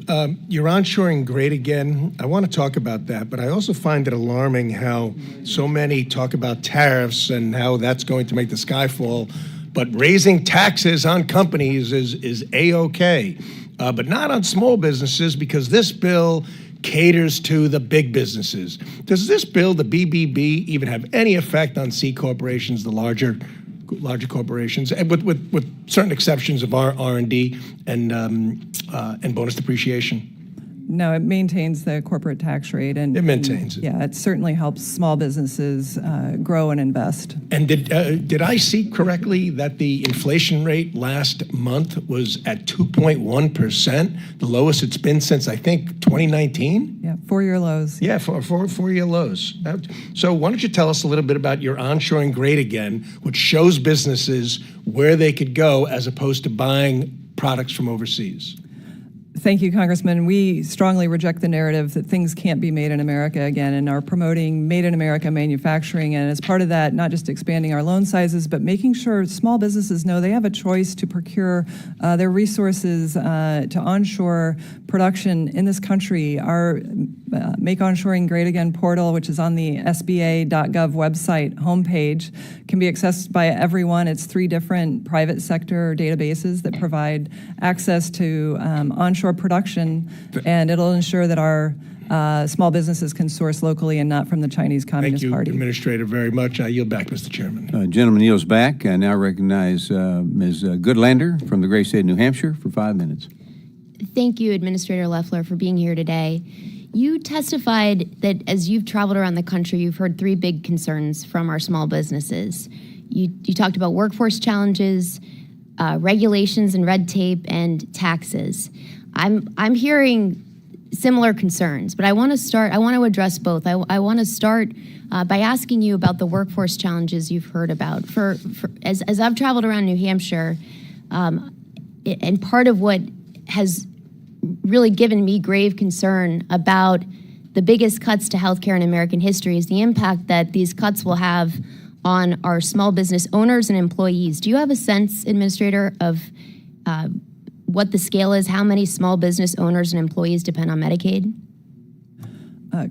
You're onshoring great again. I want to talk about that, but I also find it alarming how so many talk about tariffs and how that's going to make the sky fall, but raising taxes on companies is A-okay, but not on small businesses, because this bill caters to the big businesses. Does this bill, the BBB, even have any effect on C corporations, the larger corporations, and with certain exceptions of R&D and bonus depreciation? No, it maintains the corporate tax rate. And It maintains it. Yeah, it certainly helps small businesses grow and invest. And did I see correctly that the inflation rate last month was at 2.1%, the lowest it's been since, I think, 2019? Yeah, 4-year lows. Yeah, four-year lows. So why don't you tell us a little bit about your Onshoring Great Again, which shows businesses where they could go as opposed to buying products from overseas? Thank you, Congressman. We strongly reject the narrative that things can't be made in America again and are promoting Made in America manufacturing. And as part of that, not just expanding our loan sizes, but making sure small businesses know they have a choice to procure their resources to onshore production in this country. Our Make Onshoring Great Again portal, which is on the SBA.gov website homepage, can be accessed by everyone. It's 3 different private sector databases that provide access to onshore production, and it'll ensure that our small businesses can source locally and not from the Chinese Communist Thank you, Party. Administrator, very much. I yield back, Mr. Chairman. Gentleman yields back. I now recognize Ms. Goodlander from the great state of New Hampshire for 5 minutes. Thank you, Administrator Loeffler, for being here today. You testified that as you've traveled around the country, you've heard 3 big concerns from our small businesses. You talked about workforce challenges, regulations and red tape, and taxes. I'm hearing similar concerns, but I want to address both. I want to start by asking you about the workforce challenges you've heard about. As I've traveled around New Hampshire, and part of what has really given me grave concern about the biggest cuts to healthcare in American history is the impact that these cuts will have on our small business owners and employees. Do you have a sense, Administrator, of what the scale is? How many small business owners and employees depend on Medicaid?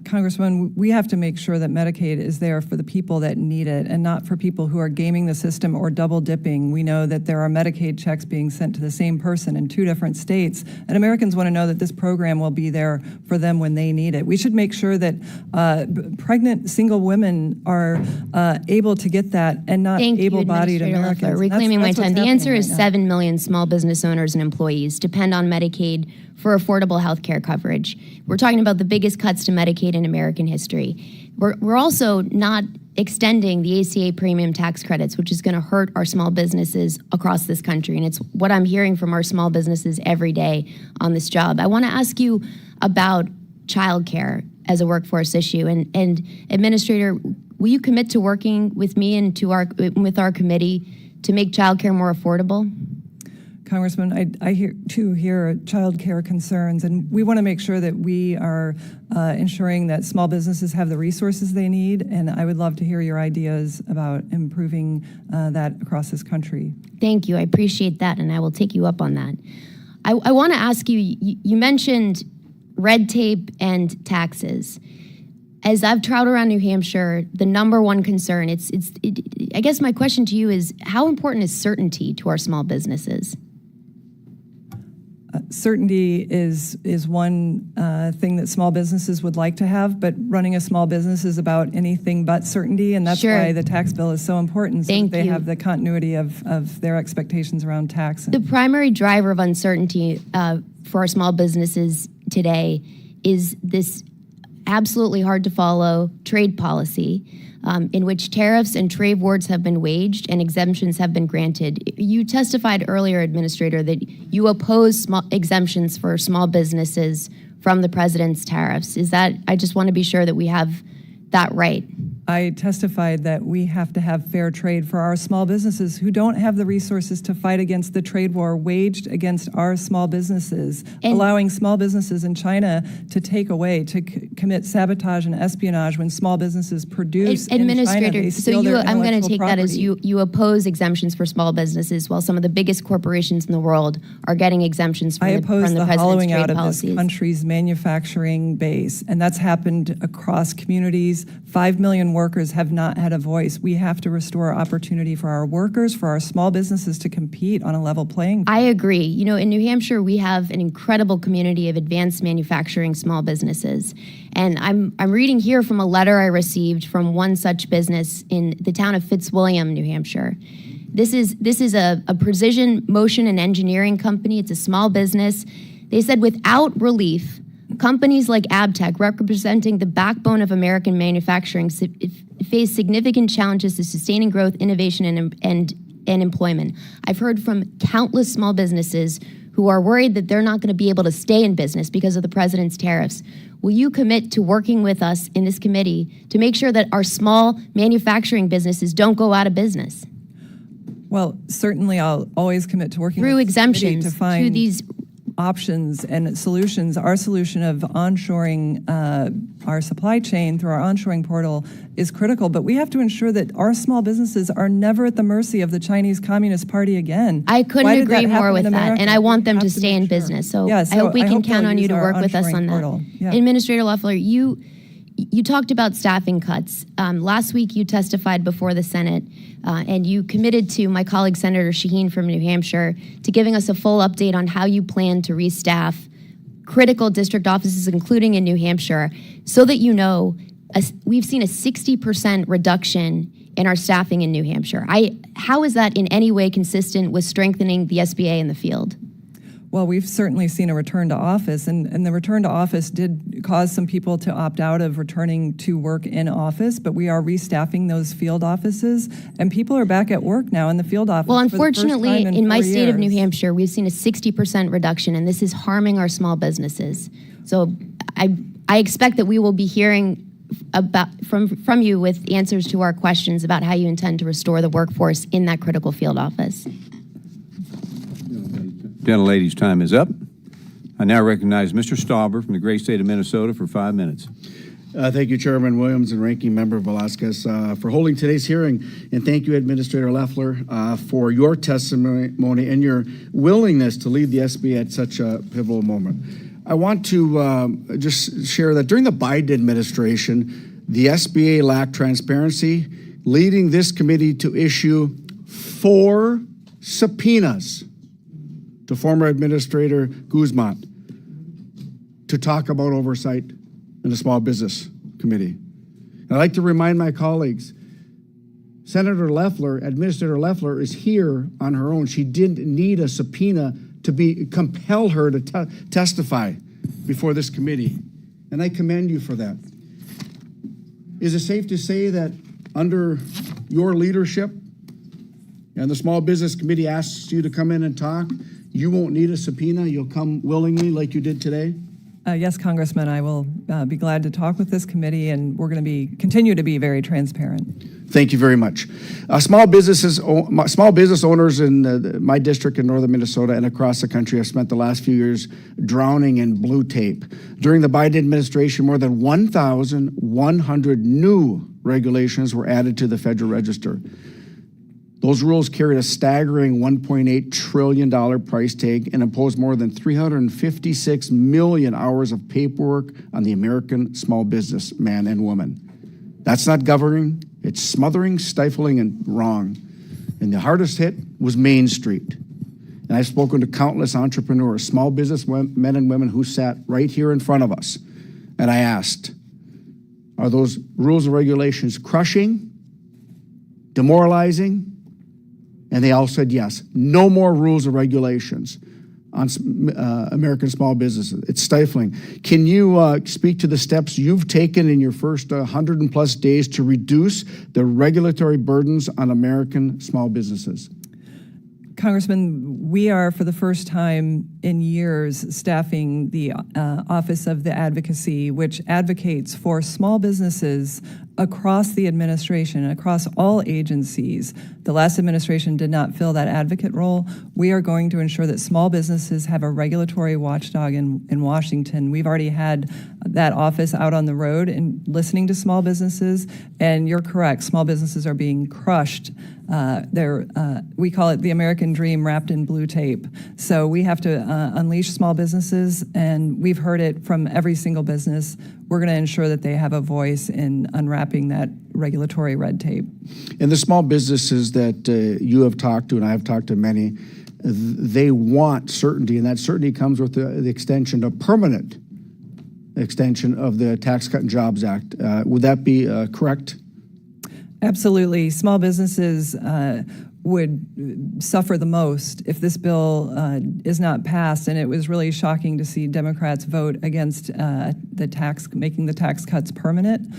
Congressman, we have to make sure that Medicaid is there for the people that need it and not for people who are gaming the system or double dipping. We know that there are Medicaid checks being sent to the same person in 2 different states, and Americans want to know that this program will be there for them when they need it. We should make sure that pregnant single women are able to get that and not able-bodied Americans. Reclaiming my time. The answer is right 7 million small business owners and employees depend on Medicaid for affordable health care coverage. We're talking about the biggest cuts to Medicaid in American history. We're also not extending the ACA premium tax credits, which is going to hurt our small businesses across this country. And it's what I'm hearing from our small businesses every day on this job. I want to ask you about childcare as a workforce issue. And Administrator, will you commit to working with me and with our committee to make childcare more affordable? Congressman, I hear child care concerns, and we want to make sure that we are ensuring that small businesses have the resources they need, and I would love to hear your ideas about improving that across this country. Thank you. I appreciate that, and I will take you up on that. I want to ask you, you mentioned red tape and taxes. As I've traveled around New Hampshire, the number one concern, I guess my question to you is, how important is certainty to our small businesses? Certainty is one thing that small businesses would like to have, but running a small business is about anything but certainty, and that's why the tax bill is so important, so that they have the continuity of their expectations around tax. The primary driver of uncertainty for our small businesses today is this absolutely hard to follow trade policy in which tariffs and trade wars have been waged and exemptions have been granted. You testified earlier, Administrator, that you oppose exemptions for small businesses from the president's tariffs. I just want to be sure that we have that right. I testified that we have to have fair trade for our small businesses who don't have the resources to fight against the trade war waged against our small businesses, allowing small businesses in China to take away, to commit sabotage and espionage when small businesses produce in China. They steal their I'm going to take property. that as you oppose exemptions for small businesses while some of the biggest corporations in the world are getting exemptions from the president's hollowing trade out policies. of this country's manufacturing base, and that's happened across communities. 5 million workers have not had a voice. We have to restore opportunity for our workers, for our small businesses to compete on a level playing field. I agree. You know, in New Hampshire, we have an incredible community of advanced manufacturing small businesses. And I'm reading here from a letter I received from one such business in the town of Fitzwilliam, New Hampshire. This is a precision motion and engineering company. It's a small business. They said without relief Companies like Abtech, representing the backbone of American manufacturing, face significant challenges to sustaining growth, innovation, and employment. I've heard from countless small businesses who are worried that they're not going to be able to stay in business because of the president's tariffs. Will you commit to working with us in this committee to make sure that our small manufacturing businesses don't go out of business? Well, certainly I'll always commit to working through with this committee exemptions to find to these options and solutions. Our solution of onshoring our supply chain through our onshoring portal is critical, but we have to ensure that our small businesses are never at the mercy of the Chinese Communist Party again. I couldn't Why did agree that more happen with in that, America? and I want them We to have stay in make sure. business. So Yeah, I hope we can they'll count on you use to our work with us onshoring on that. portal. Yeah. Administrator Loeffler, you talked about staffing cuts. Last week you testified before the Senate, and you committed to my colleague Senator Shaheen from New Hampshire to giving us a full update on how you plan to restaff critical district offices, including in New Hampshire, so that you know we've seen a 60% reduction in our staffing in New Hampshire. How is that in any way consistent with strengthening the SBA in the field? Well, we've certainly seen a return to office, and the return to office did cause some people to opt out of returning to work in office, but we are restaffing those field offices, and people are back at work now in the field office. Well, for the first unfortunately, time in my 4 state of New years. Hampshire, we've seen a 60% reduction, and this is harming our small businesses. So I expect that we will be hearing from you with answers to our questions about how you intend to restore the workforce in that critical field office. Gentlelady's time is up. I now recognize Mr. Stauber from the great state of Minnesota for 5 minutes. Thank you, Chairman Williams and Ranking Member Velasquez, for holding today's hearing. And thank you, Administrator Loeffler, for your testimony and your willingness to lead the SBA at such a pivotal moment. I want to just share that during the Biden administration, the SBA lacked transparency, leading this committee to issue 4 subpoenas to former Administrator Guzman to talk about oversight in the Small Business Committee. And I'd like to remind my colleagues, Senator Loeffler, Administrator Loeffler, is here on her own. She didn't need a subpoena to compel her to testify before this committee. And I commend you for that. Is it safe to say that under your leadership, and the Small Business Committee asks you to come in and talk, you won't need a subpoena? You'll come willingly like you did today? Yes, Congressman, I will be glad to talk with this committee, and we're going to continue to be very transparent. Thank you very much. Small business owners in my district in northern Minnesota and across the country have spent the last few years drowning in blue tape. During the Biden administration, more than 1,100 new regulations were added to the Federal Register. Those rules carried a staggering $1.8 trillion price tag and imposed more than 356 million hours of paperwork on the American small business man and woman. That's not governing, it's smothering, stifling, and wrong. And the hardest hit was Main Street. And I've spoken to countless entrepreneurs, small business men and women who sat right here in front of us. And I asked, are those rules and regulations crushing, demoralizing? And they all said yes. No more rules or regulations on American small businesses. It's stifling. Can you speak to the steps you've taken in your first 100+ days to reduce the regulatory burdens on American small businesses? Congressman, we are, for the first time in years, staffing the Office of the Advocacy, which advocates for small businesses across the administration, across all agencies. The last administration did not fill that advocate role. We are going to ensure that small businesses have a regulatory watchdog in Washington. We've already had that office out on the road and listening to small businesses, and you're correct, small businesses are being crushed. We call it the American dream wrapped in blue tape. So we have to unleash small businesses, and we've heard it from every single business. We're going to ensure that they have a voice in unwrapping that regulatory red tape. And the small businesses that you have talked to, and I have talked to many, they want certainty, and that certainty comes with the extension, a permanent extension of the Tax Cut and Jobs Act. Would that be correct? Absolutely. Small businesses would suffer the most if this bill is not passed. And it was really shocking to see Democrats vote against making the tax cuts permanent,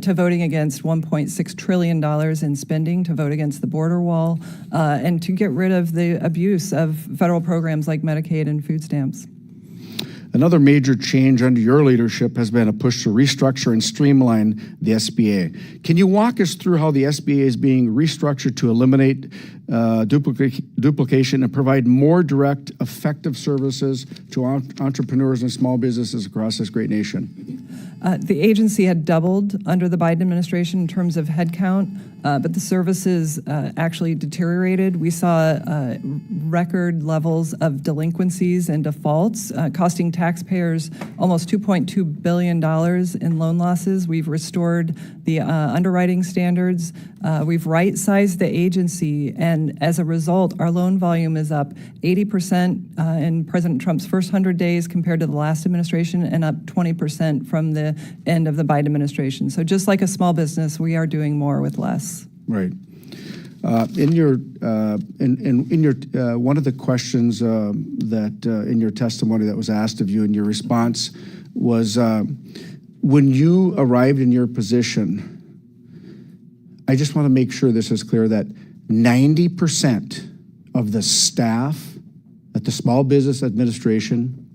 to voting against $1.6 trillion in spending, to vote against the border wall, and to get rid of the abuse of federal programs like Medicaid and food stamps. Another major change under your leadership has been a push to restructure and streamline the SBA. Can you walk us through how the SBA is being restructured to eliminate duplication and provide more direct, effective services to entrepreneurs and small businesses across this great nation? The agency had doubled under the Biden administration in terms of headcount, but the services actually deteriorated. We saw record levels of delinquencies and defaults, costing taxpayers almost $2.2 billion in loan losses. We've restored the underwriting standards. We've right-sized the agency, and as a result, our loan volume is up 80% in President Trump's first 100 days compared to the last administration, and up 20% from the end of the Biden administration. So just like a small business, we are doing more with less. Right. In your one of the questions that in your testimony that was asked of you, and your response was, when you arrived in your position, I just want to make sure this is clear that 90% of the staff at the Small Business Administration,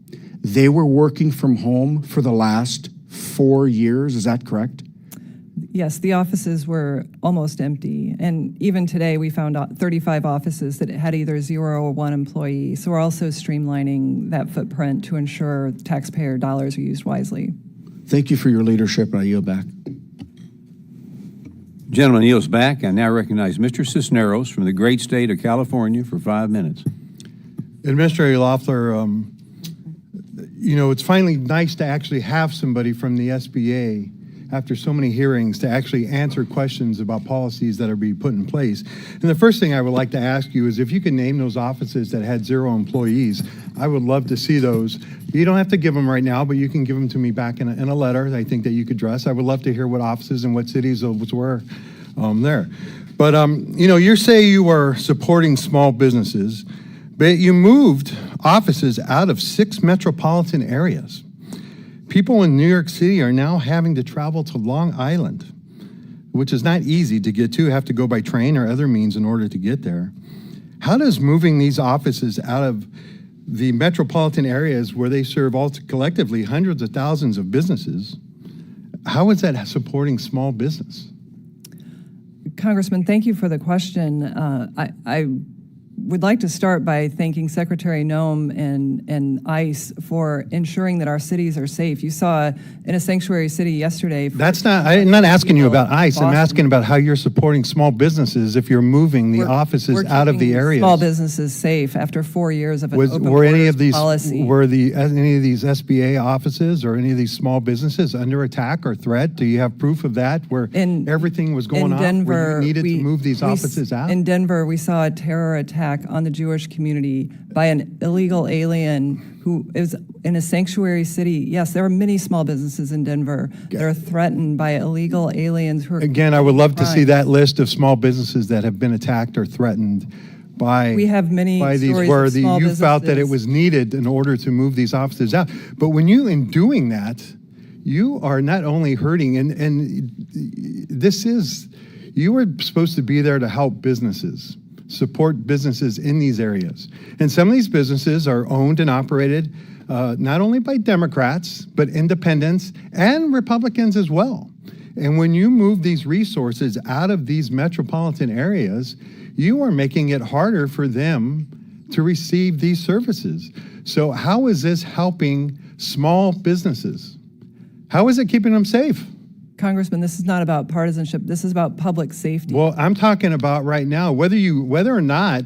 they were working from home for the last 4 years. Is that correct? Yes, the offices were almost empty. And even today, we found 35 offices that had either 0 or 1 employee. So we're also streamlining that footprint to ensure taxpayer dollars are used wisely. Thank you for your leadership, and I yield back. Gentleman yields back. I now recognize Mr. Cisneros from the great state of California for 5 minutes. Administrator Loeffler, you know, it's finally nice to actually have somebody from the SBA after so many hearings to actually answer questions about policies that are being put in place. And the first thing I would like to ask you is if you can name those offices that had 0 employees. I would love to see those. You don't have to give them right now, but you can give them to me back in a letter I think that you could address. I would love to hear what offices and what cities those were there. But, you know, you say you are supporting small businesses, but you moved offices out of 6 metropolitan areas. People in New York City are now having to travel to Long Island, which is not easy to get to, have to go by train or other means in order to get there. How does moving these offices out of the metropolitan areas where they serve all collectively hundreds of thousands of businesses, how is that supporting small business? Congressman, thank you for the question. I would like to start by thanking Secretary Noem and ICE for ensuring that our cities are safe. You saw in a sanctuary city yesterday. That's not, I'm not asking you about ICE. I'm asking about how you're supporting small businesses if you're moving the offices out of the areas. Small businesses safe after 4 years of an open were any borders of these policy. Were any of these SBA offices or any of these small businesses under attack or threat? Do you have proof of that where everything was going off? Denver, where you needed to move these offices out? In Denver, we saw a terror attack on the Jewish community by an illegal alien who is in a sanctuary city. Yes, there are many small businesses in Denver that are threatened by illegal aliens who are. Again, I would love to see that list of small businesses that have been attacked or threatened by. We have many by these stories where of small you felt that it businesses. was needed in order to move these offices out. But when you, in doing that, you are not only hurting, and this is, you were supposed to be there to help businesses, support businesses in these areas. And some of these businesses are owned and operated not only by Democrats, but independents and Republicans as well. And when you move these resources out of these metropolitan areas, you are making it harder for them to receive these services. So how is this helping small businesses? How is it keeping them safe? Congressman, this is not about partisanship. This is about public safety. Well, I'm talking about right now, whether or not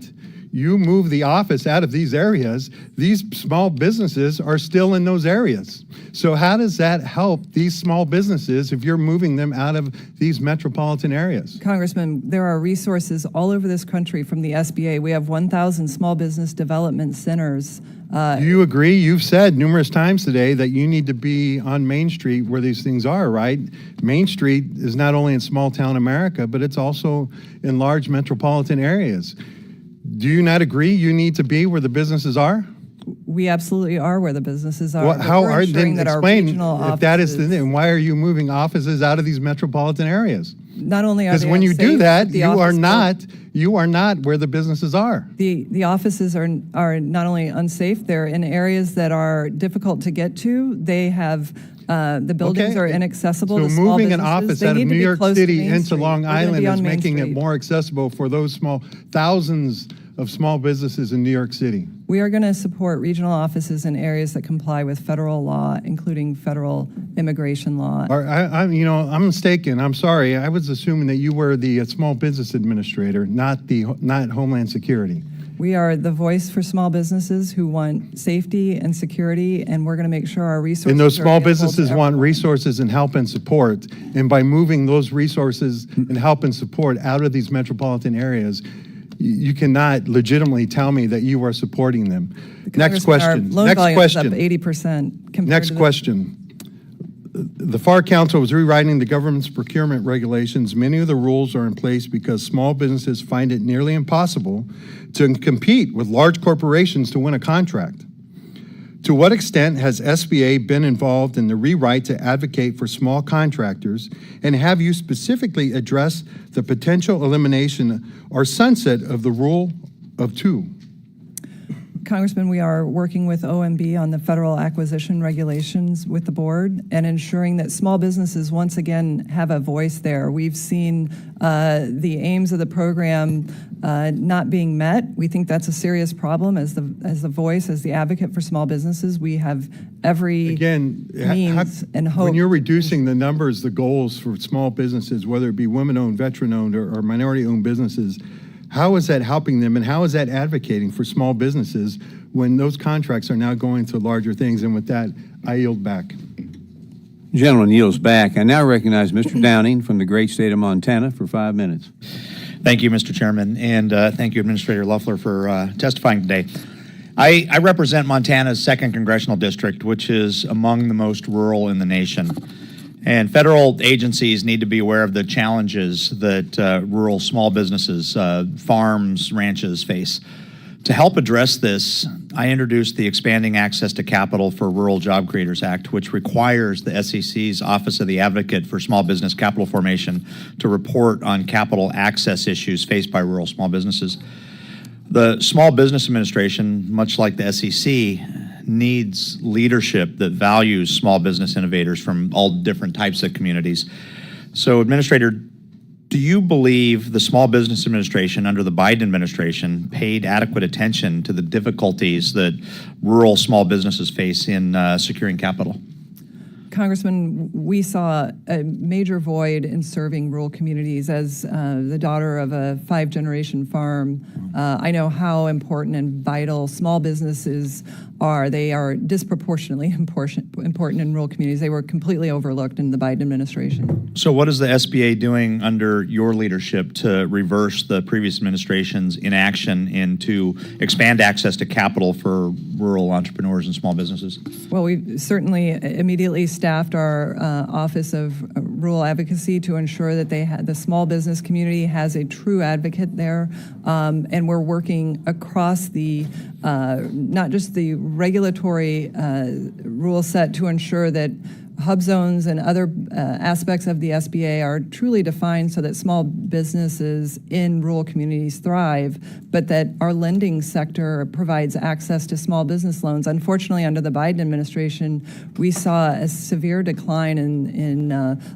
you move the office out of these areas, these small businesses are still in those areas. So how does that help these small businesses if you're moving them out of these metropolitan areas? Congressman, there are resources all over this country from the SBA. We have 1,000 small business development centers. Do you agree? You've said numerous times today that you need to be on Main Street where these things are, right? Main Street is not only in small town America, but it's also in large metropolitan areas. Do you not agree you need to be where the businesses are? We absolutely are where the businesses are. Well, how are then that explain our if that is the thing? Why are you moving offices out of these metropolitan areas? Not only are because they when you unsafe, do that, the you are not where the businesses are. The offices are not only unsafe, they're in areas that are difficult to get to. They have the buildings are inaccessible to So small moving an businesses. office They out of need to New be York close to City Main into Street. Long They're gonna Island be is on Main making it Street. more accessible for those thousands of small businesses in New York City. We are going to support regional offices in areas that comply with federal law, including federal immigration law. I'm mistaken. I'm sorry. I was assuming that you were the small business administrator, not Homeland Security. We are the voice for small businesses who want safety and security, and we're going to make sure our resources And those are small available to businesses want everyone. resources and help and support. And by moving those resources and help and support out of these metropolitan areas, you cannot legitimately tell me that you are supporting them. Next Congressman, our question. loan Next volume is up question. 80% compared Next to the- question. The FAR Council was rewriting the government's procurement regulations. Many of the rules are in place because small businesses find it nearly impossible to compete with large corporations to win a contract. To what extent has SBA been involved in the rewrite to advocate for small contractors, and have you specifically addressed the potential elimination or sunset of the rule of two? Congressman, we are working with OMB on the federal acquisition regulations with the board and ensuring that small businesses once again have a voice there. We've seen the aims of the program not being met. We think that's a serious problem. As the voice, as the advocate for small businesses, we have every means and hope. When you're reducing the numbers, the goals for small businesses, whether it be women-owned, veteran-owned, or minority-owned businesses, how is that helping them, and how is that advocating for small businesses when those contracts are now going to larger things? And with that, I yield back. Gentleman yields back. I now recognize Mr. Downing from the great state of Montana for 5 minutes. Thank you, Mr. Chairman, and thank you, Administrator Loeffler, for testifying today. I represent Montana's 2nd Congressional District, which is among the most rural in the nation. And federal agencies need to be aware of the challenges that rural small businesses, farms, ranches face. To help address this, I introduced the Expanding Access to Capital for Rural Job Creators Act, which requires the SEC's Office of the Advocate for Small Business Capital Formation to report on capital access issues faced by rural small businesses. The Small Business Administration, much like the SEC, needs leadership that values small business innovators from all different types of communities. So, Administrator, do you believe the Small Business Administration under the Biden administration paid adequate attention to the difficulties that rural small businesses face in securing capital? Congressman, we saw a major void in serving rural communities. As the daughter of a 5-generation farm, I know how important and vital small businesses are. They are disproportionately important in rural communities. They were completely overlooked in the Biden administration. So what is the SBA doing under your leadership to reverse the previous administration's inaction and to expand access to capital for rural entrepreneurs and small businesses? Well, we certainly immediately staffed our Office of Rural Advocacy to ensure that the small business community has a true advocate there. And we're working across the, not just the regulatory rule set to ensure that hub zones and other aspects of the SBA are truly defined so that small businesses in rural communities thrive, but that our lending sector provides access to small business loans. Unfortunately, under the Biden administration, we saw a severe decline in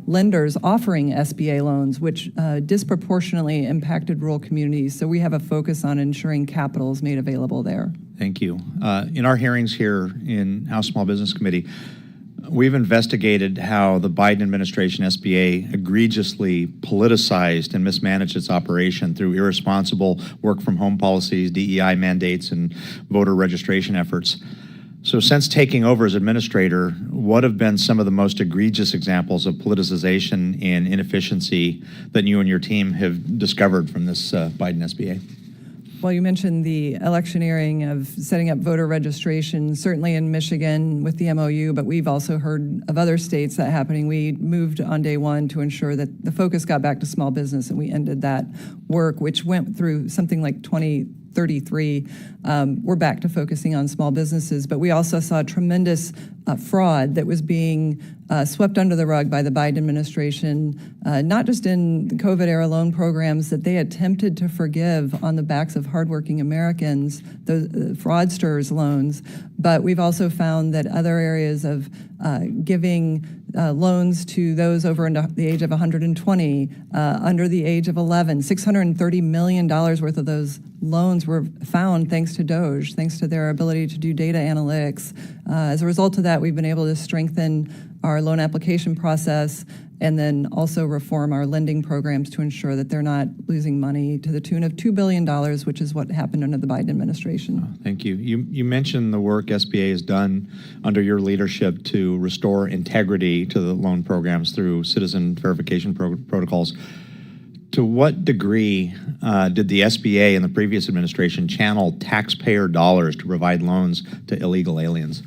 lenders offering SBA loans, which disproportionately impacted rural communities. So we have a focus on ensuring capital is made available there. Thank you. In our hearings here in House Small Business Committee, We've investigated how the Biden administration SBA egregiously politicized and mismanaged its operation through irresponsible work-from-home policies, DEI mandates, and voter registration efforts. So since taking over as administrator, what have been some of the most egregious examples of politicization and inefficiency that you and your team have discovered from this Biden SBA? Well, you mentioned the electioneering of setting up voter registration, certainly in Michigan with the MOU, but we've also heard of other states that happening. We moved on day one to ensure that the focus got back to small business, and we ended that work, which went through something like 2033. We're back to focusing on small businesses, but we also saw tremendous fraud that was being swept under the rug by the Biden administration, not just in the COVID-era loan programs that they attempted to forgive on the backs of hardworking Americans, the fraudsters' loans, but we've also found that other areas of giving loans to those over the age of 120, under the age of 11, $630 million worth of those loans were found thanks to DOGE, thanks to their ability to do data analytics. As a result of that, we've been able to strengthen our loan application process and then also reform our lending programs to ensure that they're not losing money to the tune of $2 billion, which is what happened under the Biden administration. Thank you. You mentioned the work SBA has done under your leadership to restore integrity to the loan programs through citizen verification protocols. To what degree did the SBA and the previous administration channel taxpayer dollars to provide loans to illegal aliens?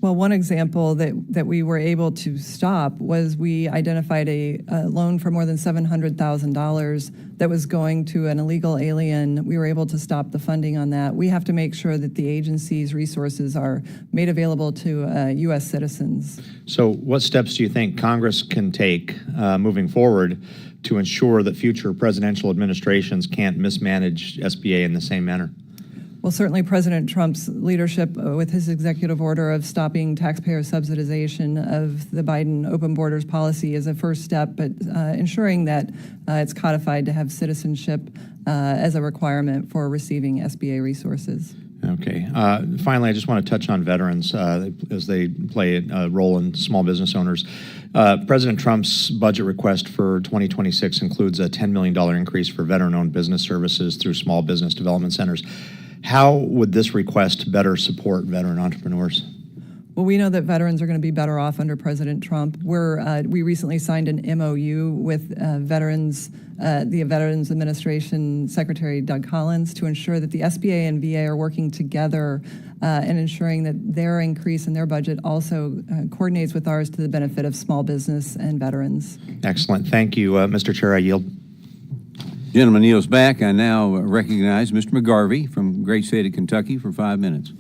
Well, one example that we were able to stop was we identified a loan for more than $700,000 that was going to an illegal alien. We were able to stop the funding on that. We have to make sure that the agency's resources are made available to U.S. citizens. So what steps do you think Congress can take moving forward to ensure that future presidential administrations can't mismanage SBA in the same manner? Well, certainly President Trump's leadership with his executive order of stopping taxpayer subsidization of the Biden open borders policy is a first step, but ensuring that it's codified to have citizenship as a requirement for receiving SBA resources. Okay. Finally, I just want to touch on veterans as they play a role in small business owners. President Trump's budget request for 2026 includes a $10 million increase for veteran-owned business services through small business development centers. How would this request better support veteran entrepreneurs? Well, we know that veterans are going to be better off under President Trump. We recently signed an MOU with the Veterans Administration Secretary Doug Collins to ensure that the SBA and VA are working together and ensuring that their increase in their budget also coordinates with ours to the benefit of small business and veterans. Excellent. Thank you, Mr. Chair. I yield. Gentleman yields back. I now recognize Mr. McGarvey from great state of Kentucky for 5 minutes.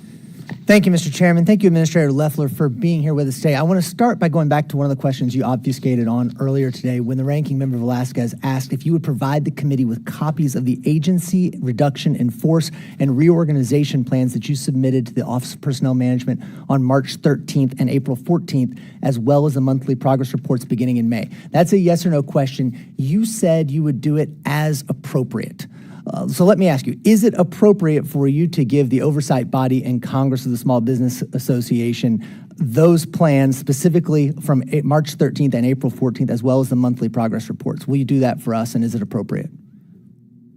Thank you, Mr. Chairman. Thank you, Administrator Loeffler, for being here with us today. I want to start by going back to one of the questions you obfuscated on earlier today when the ranking member Velasquez asked if you would provide the committee with copies of the agency reduction in force and reorganization plans that you submitted to the Office of Personnel Management on March 13th and April 14th, as well as the monthly progress reports beginning in May. That's a yes or no question. You said you would do it as appropriate. So let me ask you, is it appropriate for you to give the oversight body and Congress of the Small Business Association those plans specifically from March 13th and April 14th, as well as the monthly progress reports? Will you do that for us, and is it appropriate?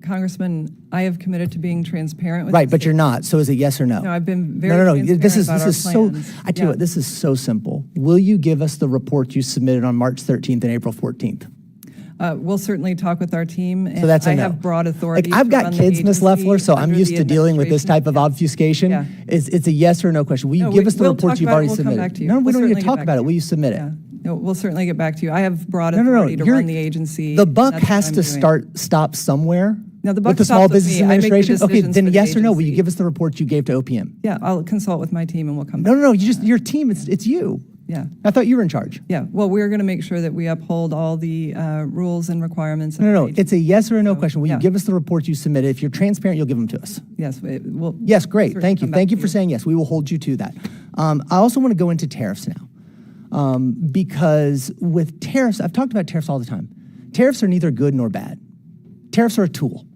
Congressman, I have committed to being transparent with Right, but you're not. So is it yes or no? No, I've been very No. transparent This about is our so. plans. I tell you what, this is so simple. Will you give us the report you submitted on March 13th and April 14th? We'll certainly talk with our team. And So that's a I no. have broad authority. Like, I've to got run the kids, Ms. agency Loeffler, so I'm under used the to dealing with this type of obfuscation. Yeah. It's a yes or no question. Will you No, give us the we'll reports talk you've about it. already We'll come submitted? back to you. No, we We'll don't need to certainly talk get about back it. to Will you. you submit it? Yeah. No, we'll certainly get back to you. I have broad No. authority to run the agency. The buck That's what has I'm to doing. stop somewhere. No, the buck with the stops Small with Business me. I make the Administration. Okay, decisions then for the yes or no. Will you agency. give us the report you gave to OPM? Yeah, I'll consult with my team and we'll come back. No. Your team. It's you. Yeah. I thought you were in charge. Yeah. Well, we're going to make sure that we uphold all the rules and requirements. of No. the It's a yes or a no So, question. Will yeah. you give us the reports you submitted? If you're transparent, you'll give them to us. Yes. We'll Yes, great. certainly Thank you. come back Thank you to for saying yes. We will hold you to that. I also want to go into tariffs now, because with tariffs, I've talked about tariffs all the time. Tariffs are neither good nor bad. Tariffs are a tool.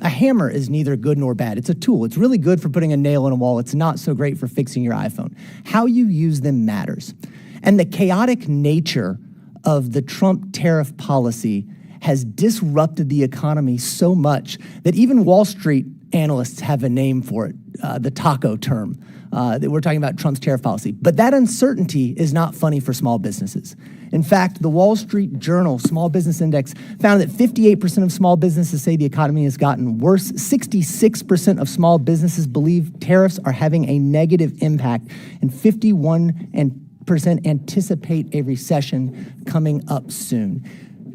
A hammer is neither good nor bad. It's a tool. It's really good for putting a nail in a wall. It's not so great for fixing your iPhone. How you use them matters. And the chaotic nature of the Trump tariff policy has disrupted the economy so much that even Wall Street analysts have a name for it, the taco term. That we're talking about Trump's tariff policy. But that uncertainty is not funny for small businesses. In fact, the Wall Street Journal Small Business Index found that 58% of small businesses say the economy has gotten worse. 66% of small businesses believe tariffs are having a negative impact, and 51% anticipate a recession coming up soon.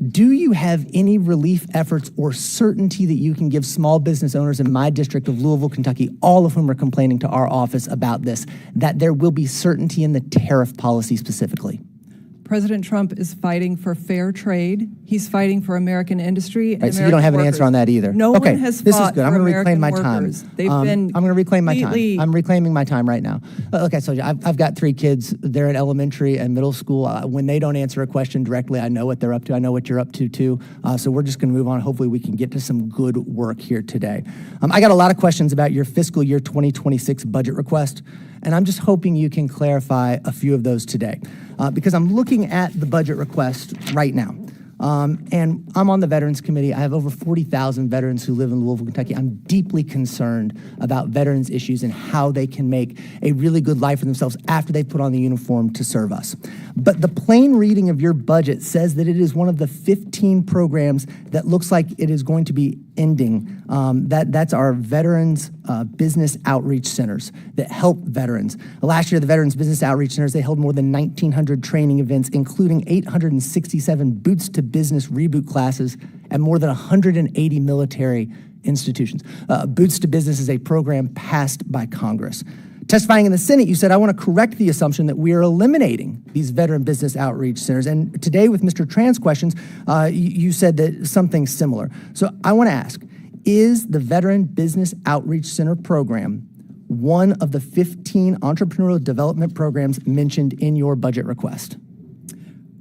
Do you have any relief efforts or certainty that you can give small business owners in my district of Louisville, Kentucky, all of whom are complaining to our office about this, that there will be certainty in the tariff policy specifically? President Trump is fighting for fair trade. He's fighting for American industry and Right, so you American don't have an workers. answer on that either. No Okay, one has this is fought good. I'm for going to reclaim my American time. workers. They've been I'm going to reclaim my time. completely- I'm reclaiming my time right now. Okay, so I've got 3 kids. They're in elementary and middle school. When they don't answer a question directly, I know what they're up to. I know what you're up to too. So we're just going to move on. Hopefully we can get to some good work here today. I got a lot of questions about your fiscal year 2026 budget request, and I'm just hoping you can clarify a few of those today. Because I'm looking at the budget request right now. And I'm on the Veterans Committee. I have over 40,000 veterans who live in Louisville, Kentucky. I'm deeply concerned about veterans' issues and how they can make a really good life for themselves after they put on the uniform to serve us. But the plain reading of your budget says that it is one of the 15 programs that looks like it is going to be ending. That's our Veterans Business Outreach Centers that help veterans. Last year, the Veterans Business Outreach Centers, they held more than 1,900 training events, including 867 Boots to Business reboot classes at more than 180 military institutions. Boots to Business is a program passed by Congress. Testifying in the Senate, you said, I want to correct the assumption that we are eliminating these veteran business outreach centers. And today with Mr. Tran's questions, you said that something similar. So I want to ask, is the Veteran Business Outreach Center program one of the 15 entrepreneurial development programs mentioned in your budget request?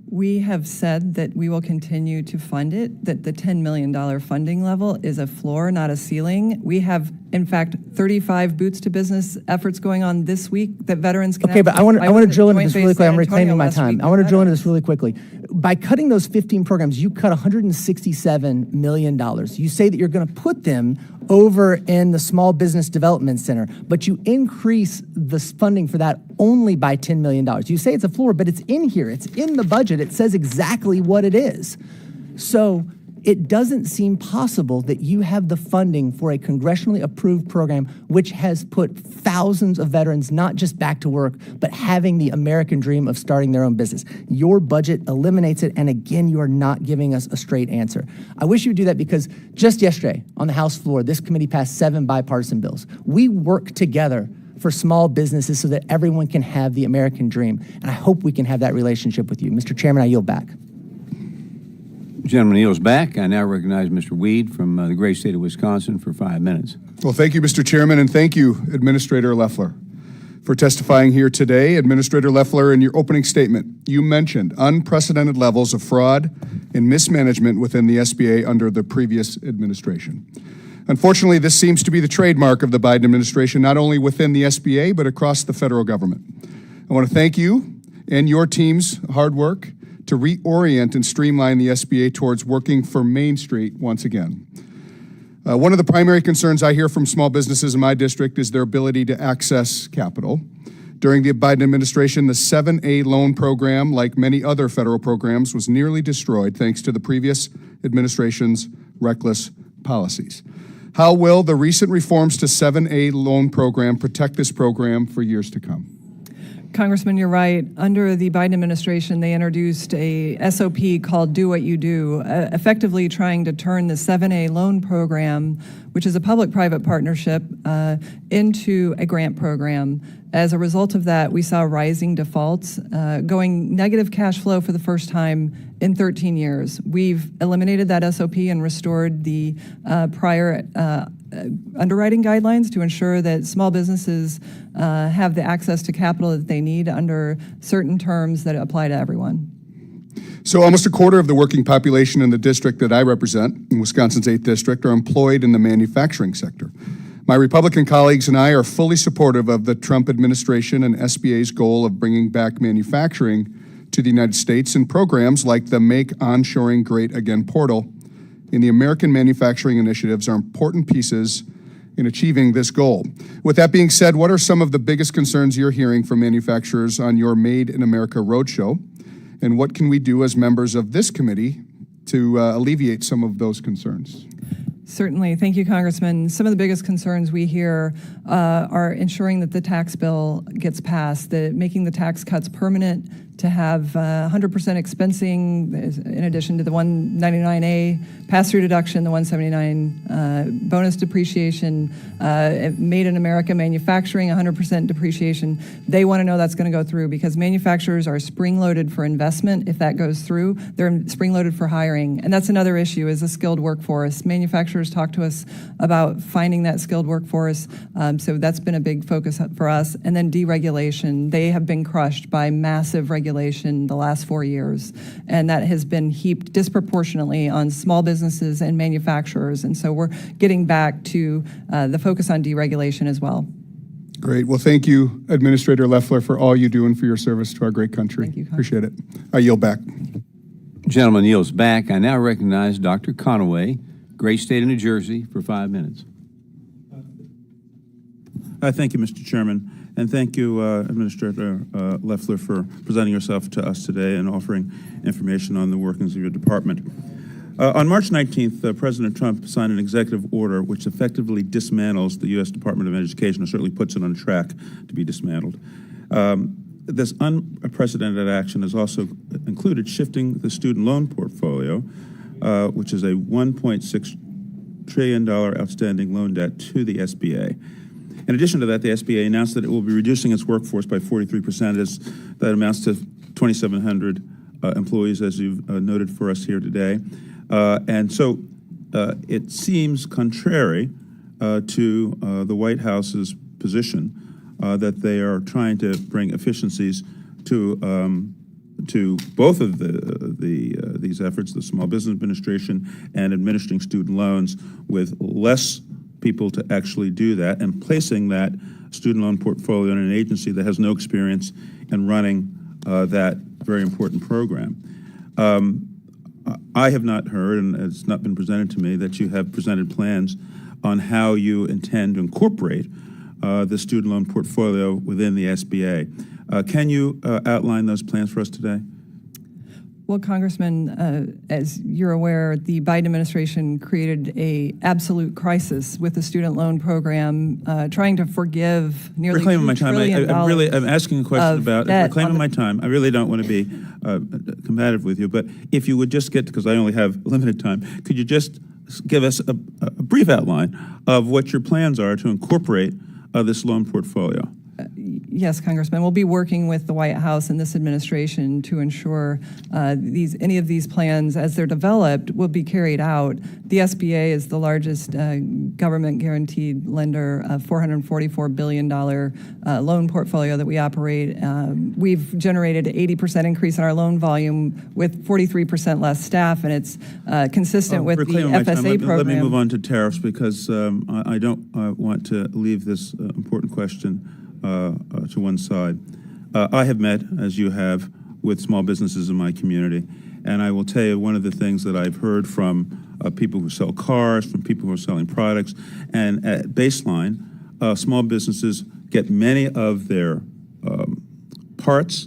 We have said that we will continue to fund it, that the $10 million funding level is a floor, not a ceiling. We have, in fact, 35 Boots to Business efforts going on this week that veterans can. Okay, but I want to drill into this really quick. I'm reclaiming my time. I want to drill into this. this really quickly. By cutting those 15 programs, you cut $167 million. You say that you're going to put them over in the Small Business Development Center, but you increase the funding for that only by $10 million. You say it's a floor, but it's in here. It's in the budget. It says exactly what it is. So it doesn't seem possible that you have the funding for a congressionally approved program which has put thousands of veterans not just back to work, but having the American dream of starting their own business. Your budget eliminates it, and again, you are not giving us a straight answer. I wish you would do that because just yesterday on the House floor, this committee passed 7 bipartisan bills. We work together for small businesses so that everyone can have the American dream, and I hope we can have that relationship with you. Mr. Chairman, I yield back. Gentleman yields back. I now recognize Mr. Weed from the great state of Wisconsin for 5 minutes. Well, thank you, Mr. Chairman, and thank you, Administrator Loeffler, for testifying here today. Administrator Loeffler, in your opening statement, you mentioned unprecedented levels of fraud and mismanagement within the SBA under the previous administration. Unfortunately, this seems to be the trademark of the Biden administration, not only within the SBA, but across the federal government. I want to thank you and your team's hard work to reorient and streamline the SBA towards working for Main Street once again. One of the primary concerns I hear from small businesses in my district is their ability to access capital. During the Biden administration, the 7A loan program, like many other federal programs, was nearly destroyed thanks to the previous administration's reckless policies. How will the recent reforms to 7A loan program protect this program for years to come? Congressman, you're right. Under the Biden administration, they introduced a SOP called Do What You Do, effectively trying to turn the 7A loan program, which is a public-private partnership, into a grant program. As a result of that, we saw rising defaults, going negative cash flow for the first time in 13 years. We've eliminated that SOP and restored the prior underwriting guidelines to ensure that small businesses have the access to capital that they need under certain terms that apply to everyone. So almost a quarter of the working population in the district that I represent, in Wisconsin's 8th district, are employed in the manufacturing sector. My Republican colleagues and I are fully supportive of the Trump administration and SBA's goal of bringing back manufacturing to the United States and programs like the Make Onshoring Great Again portal in the American Manufacturing Initiatives are important pieces in achieving this goal. With that being said, what are some of the biggest concerns you're hearing from manufacturers on your Made in America Roadshow? And what can we do as members of this committee to alleviate some of those concerns? Certainly. Thank you, Congressman. Some of the biggest concerns we hear are ensuring that the tax bill gets passed, making the tax cuts permanent, to have 100% expensing in addition to the 199A pass-through deduction, the 179 bonus depreciation, Made in America manufacturing, 100% depreciation. They want to know that's going to go through because manufacturers are spring-loaded for investment. If that goes through, they're spring-loaded for hiring. And that's another issue is the skilled workforce. Manufacturers talk to us about finding that skilled workforce. So that's been a big focus for us. And then deregulation. They have been crushed by massive regulation the last 4 years, and that has been heaped disproportionately on small businesses and manufacturers. And so we're getting back to the focus on deregulation as well. Great. Well, thank you, Administrator Loeffler, for all you do and for your service to our great country. Thank you, appreciate it. I yield back. Gentleman yields back. I now recognize Dr. Conaway, great state of New Jersey, for 5 minutes. Thank you, Mr. Chairman. And thank you, Administrator Loeffler, for presenting yourself to us today and offering information on the workings of your department. On March 19th, President Trump signed an executive order which effectively dismantles the U.S. Department of Education, or certainly puts it on track to be dismantled. This unprecedented action has also included shifting the student loan portfolio, which is a $1.6 trillion outstanding loan debt, to the SBA. In addition to that, the SBA announced that it will be reducing its workforce by 43%. That amounts to 2,700 employees, as you've noted for us here today. And so it seems contrary to the White House's position that they are trying to bring efficiencies to both of these efforts, the Small Business Administration and administering student loans, with less people to actually do that, and placing that student loan portfolio in an agency that has no experience in running that very important program. I have not heard, and it's not been presented to me, that you have presented plans on how you intend to incorporate the student loan portfolio within the SBA. Can you outline those plans for us today? Well, Congressman, as you're aware, the Biden administration created an absolute crisis with the student loan program, trying to forgive nearly reclaiming my $2 time. trillion I'm asking a question about reclaiming my time. I really don't want to be combative with you, but if you would just get, because I only have limited time, could you just give us a brief outline of what your plans are to incorporate this loan portfolio? Yes, Congressman. We'll be working with the White House and this administration to ensure any of these plans, as they're developed, will be carried out. The SBA is the largest government-guaranteed lender, a $444 billion loan portfolio that we operate. We've generated an 80% increase in our loan volume with 43% less staff, and it's consistent with the FSA program. Let me move on to tariffs, because I don't want to leave this important question to one side. I have met, as you have, with small businesses in my community, and I will tell you one of the things that I've heard from people who sell cars, from people who are selling products, and at baseline, small businesses get many of their parts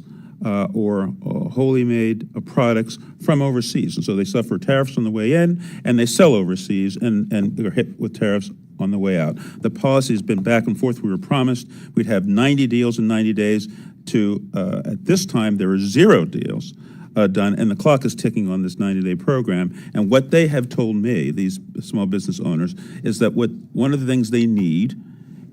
or wholly made products from overseas, and so they suffer tariffs on the way in, and they sell overseas, and they're hit with tariffs on the way out. The policy has been back and forth. We were promised we'd have 90 deals in 90 days. At this time, there are 0 deals done, and the clock is ticking on this 90-day program. And what they have told me, these small business owners, is that one of the things they need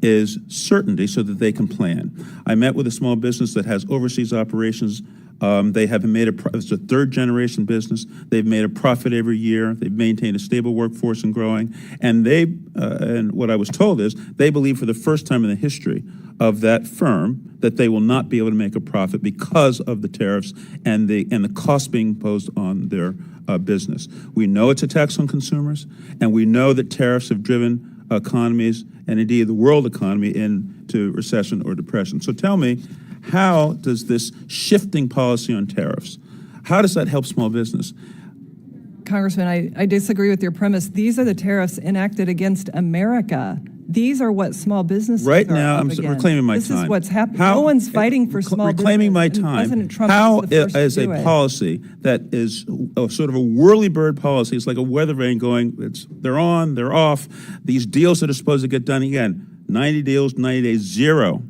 is certainty so that they can plan. I met with a small business that has overseas operations. They have made it's a third-generation business. They've made a profit every year. They've maintained a stable workforce and growing. And and what I was told is they believe for the first time in the history of that firm that they will not be able to make a profit because of the tariffs and the cost being imposed on their business. We know it's a tax on consumers, and we know that tariffs have driven economies and indeed the world economy into recession or depression. So tell me, how does this shifting policy on tariffs, how does that help small business? Congressman, I disagree with your premise. These are the tariffs enacted against America. These are what small businesses Right are now, up I'm against. reclaiming my This time. is what's happening. No one's fighting for small reclaiming my business, and time. President Trump How is the first is to a do it. policy that is sort of a whirly-bird policy? It's like a weather vane going. They're on, they're off. These deals that are supposed to get done again. 90 deals, 90 days, zero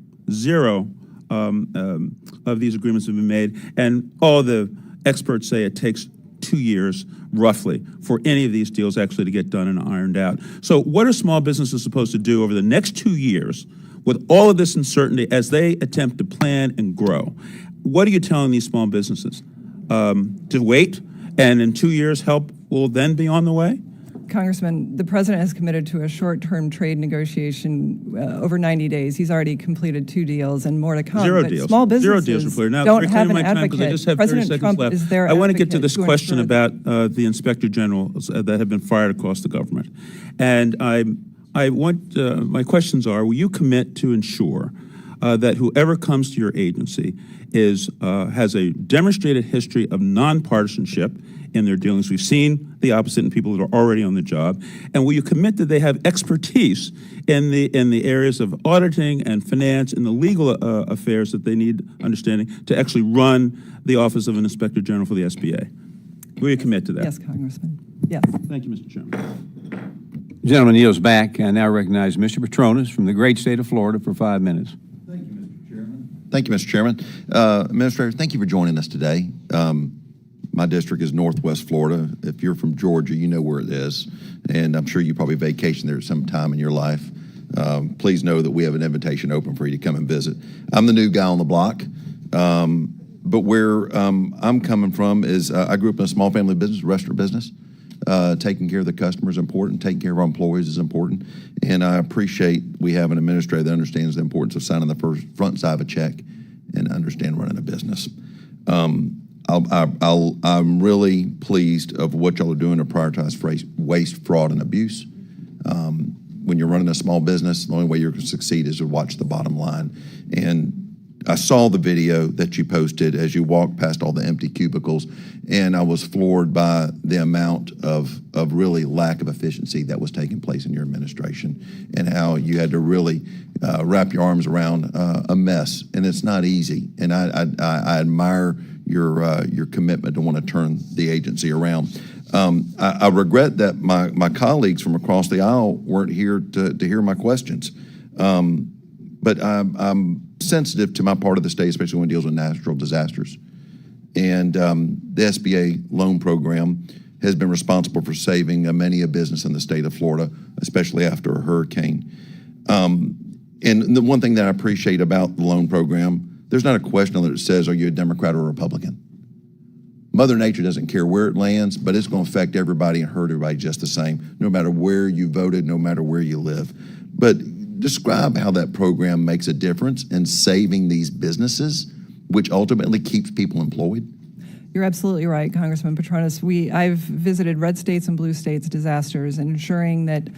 of these agreements have been made, and all the experts say it takes 2 years, roughly, for any of these deals actually to get done and ironed out. So what are small businesses supposed to do over the next 2 years with all of this uncertainty as they attempt to plan and grow? What are you telling these small businesses? To wait, and in 2 years, help will then be on the way? Congressman, the president has committed to a short-term trade negotiation over 90 days. He's already completed 2 deals and more to come. Zero But deals. Small Zero businesses deals, Now, don't have reclaiming an my time because I advocate. just have 30 President seconds Trump left. is their I want to get to advocate this to question ensure about the inspector generals that have been fired across the government. And I want, my questions are, will you commit to ensure that whoever comes to your agency has a demonstrated history of nonpartisanship in their dealings? We've seen the opposite in people that are already on the job. And will you commit that they have expertise in the areas of auditing and finance and the legal affairs that they need understanding to actually run the office of an inspector general for the SBA? Will you commit to that? Yes, Congressman. Yes. Thank you, Mr. Chairman. Gentleman yields back. I now recognize Mr. Petronas from the great state of Florida for 5 minutes. Thank you, Mr. Chairman. Administrator, thank you for joining us today. My district is Northwest Florida. If you're from Georgia, you know where it is, and I'm sure you probably vacationed there at some time in your life. Please know that we have an invitation open for you to come and visit. I'm the new guy on the block, but where I'm coming from is I grew up in a small family business, restaurant business. Taking care of the customer is important. Taking care of our employees is important. And I appreciate we have an administrator that understands the importance of signing the front side of a check and understand running a business. I'm really pleased of what y'all are doing to prioritize waste, fraud, and abuse. When you're running a small business, the only way you're going to succeed is to watch the bottom line. And I saw the video that you posted as you walked past all the empty cubicles, and I was floored by the amount of really lack of efficiency that was taking place in your administration and how you had to really wrap your arms around a mess. And it's not easy. And I admire your commitment to want to turn the agency around. I regret that my colleagues from across the aisle weren't here to hear my questions. But I'm sensitive to my part of the state, especially when it deals with natural disasters. And the SBA loan program has been responsible for saving many a business in the state of Florida, especially after a hurricane. And the one thing that I appreciate about the loan program, there's not a question on it that says, are you a Democrat or a Republican? Mother Nature doesn't care where it lands, but it's going to affect everybody and hurt everybody just the same, no matter where you voted, no matter where you live. But describe how that program makes a difference in saving these businesses, which ultimately keeps people employed. You're absolutely right, Congressman Petronas. I've visited red states and blue states disasters and ensuring that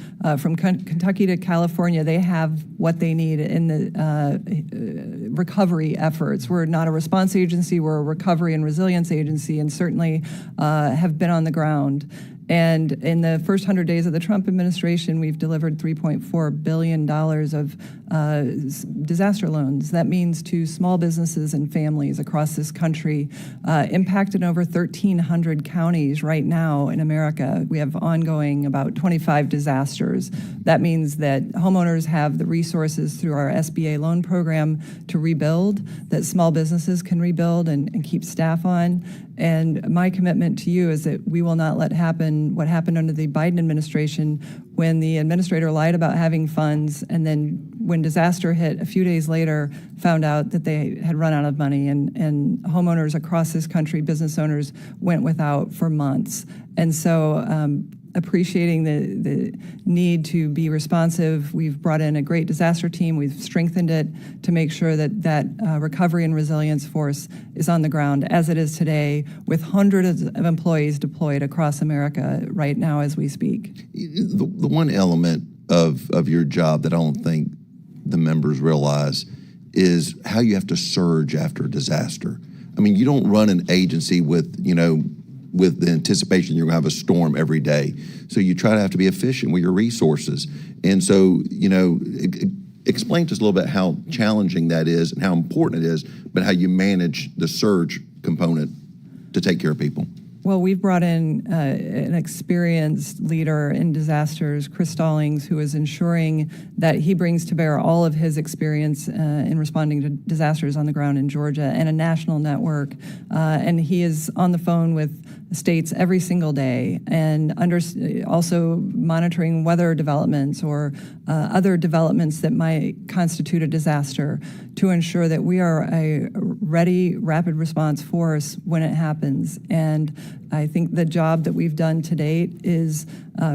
from Kentucky to California, they have what they need in the recovery efforts. We're not a response agency, we're a recovery and resilience agency, and certainly have been on the ground. And in the first 100 days of the Trump administration, we've delivered $3.4 billion of disaster loans. That means to small businesses and families across this country, impacted over 1,300 counties right now in America. We have ongoing about 25 disasters. That means that homeowners have the resources through our SBA loan program to rebuild, that small businesses can rebuild and keep staff on. And my commitment to you is that we will not let happen what happened under the Biden administration when the administrator lied about having funds and then when disaster hit a few days later found out that they had run out of money and homeowners across this country, business owners, went without for months. And so appreciating the need to be responsive. We've brought in a great disaster team. We've strengthened it to make sure that recovery and resilience force is on the ground as it is today, with hundreds of employees deployed across America right now as we speak. The one element of your job that I don't think the members realize is how you have to surge after a disaster. I mean, you don't run an agency with the anticipation you're going to have a storm every day. So you try to have to be efficient with your resources. And so, explain to us a little bit how challenging that is and how important it is, but how you manage the surge component to take care of people. Well, we've brought in an experienced leader in disasters, Chris Stallings, who is ensuring that he brings to bear all of his experience in responding to disasters on the ground in Georgia and a national network. And he is on the phone with states every single day and also monitoring weather developments or other developments that might constitute a disaster to ensure that we are a ready, rapid response force when it happens. And I think the job that we've done to date is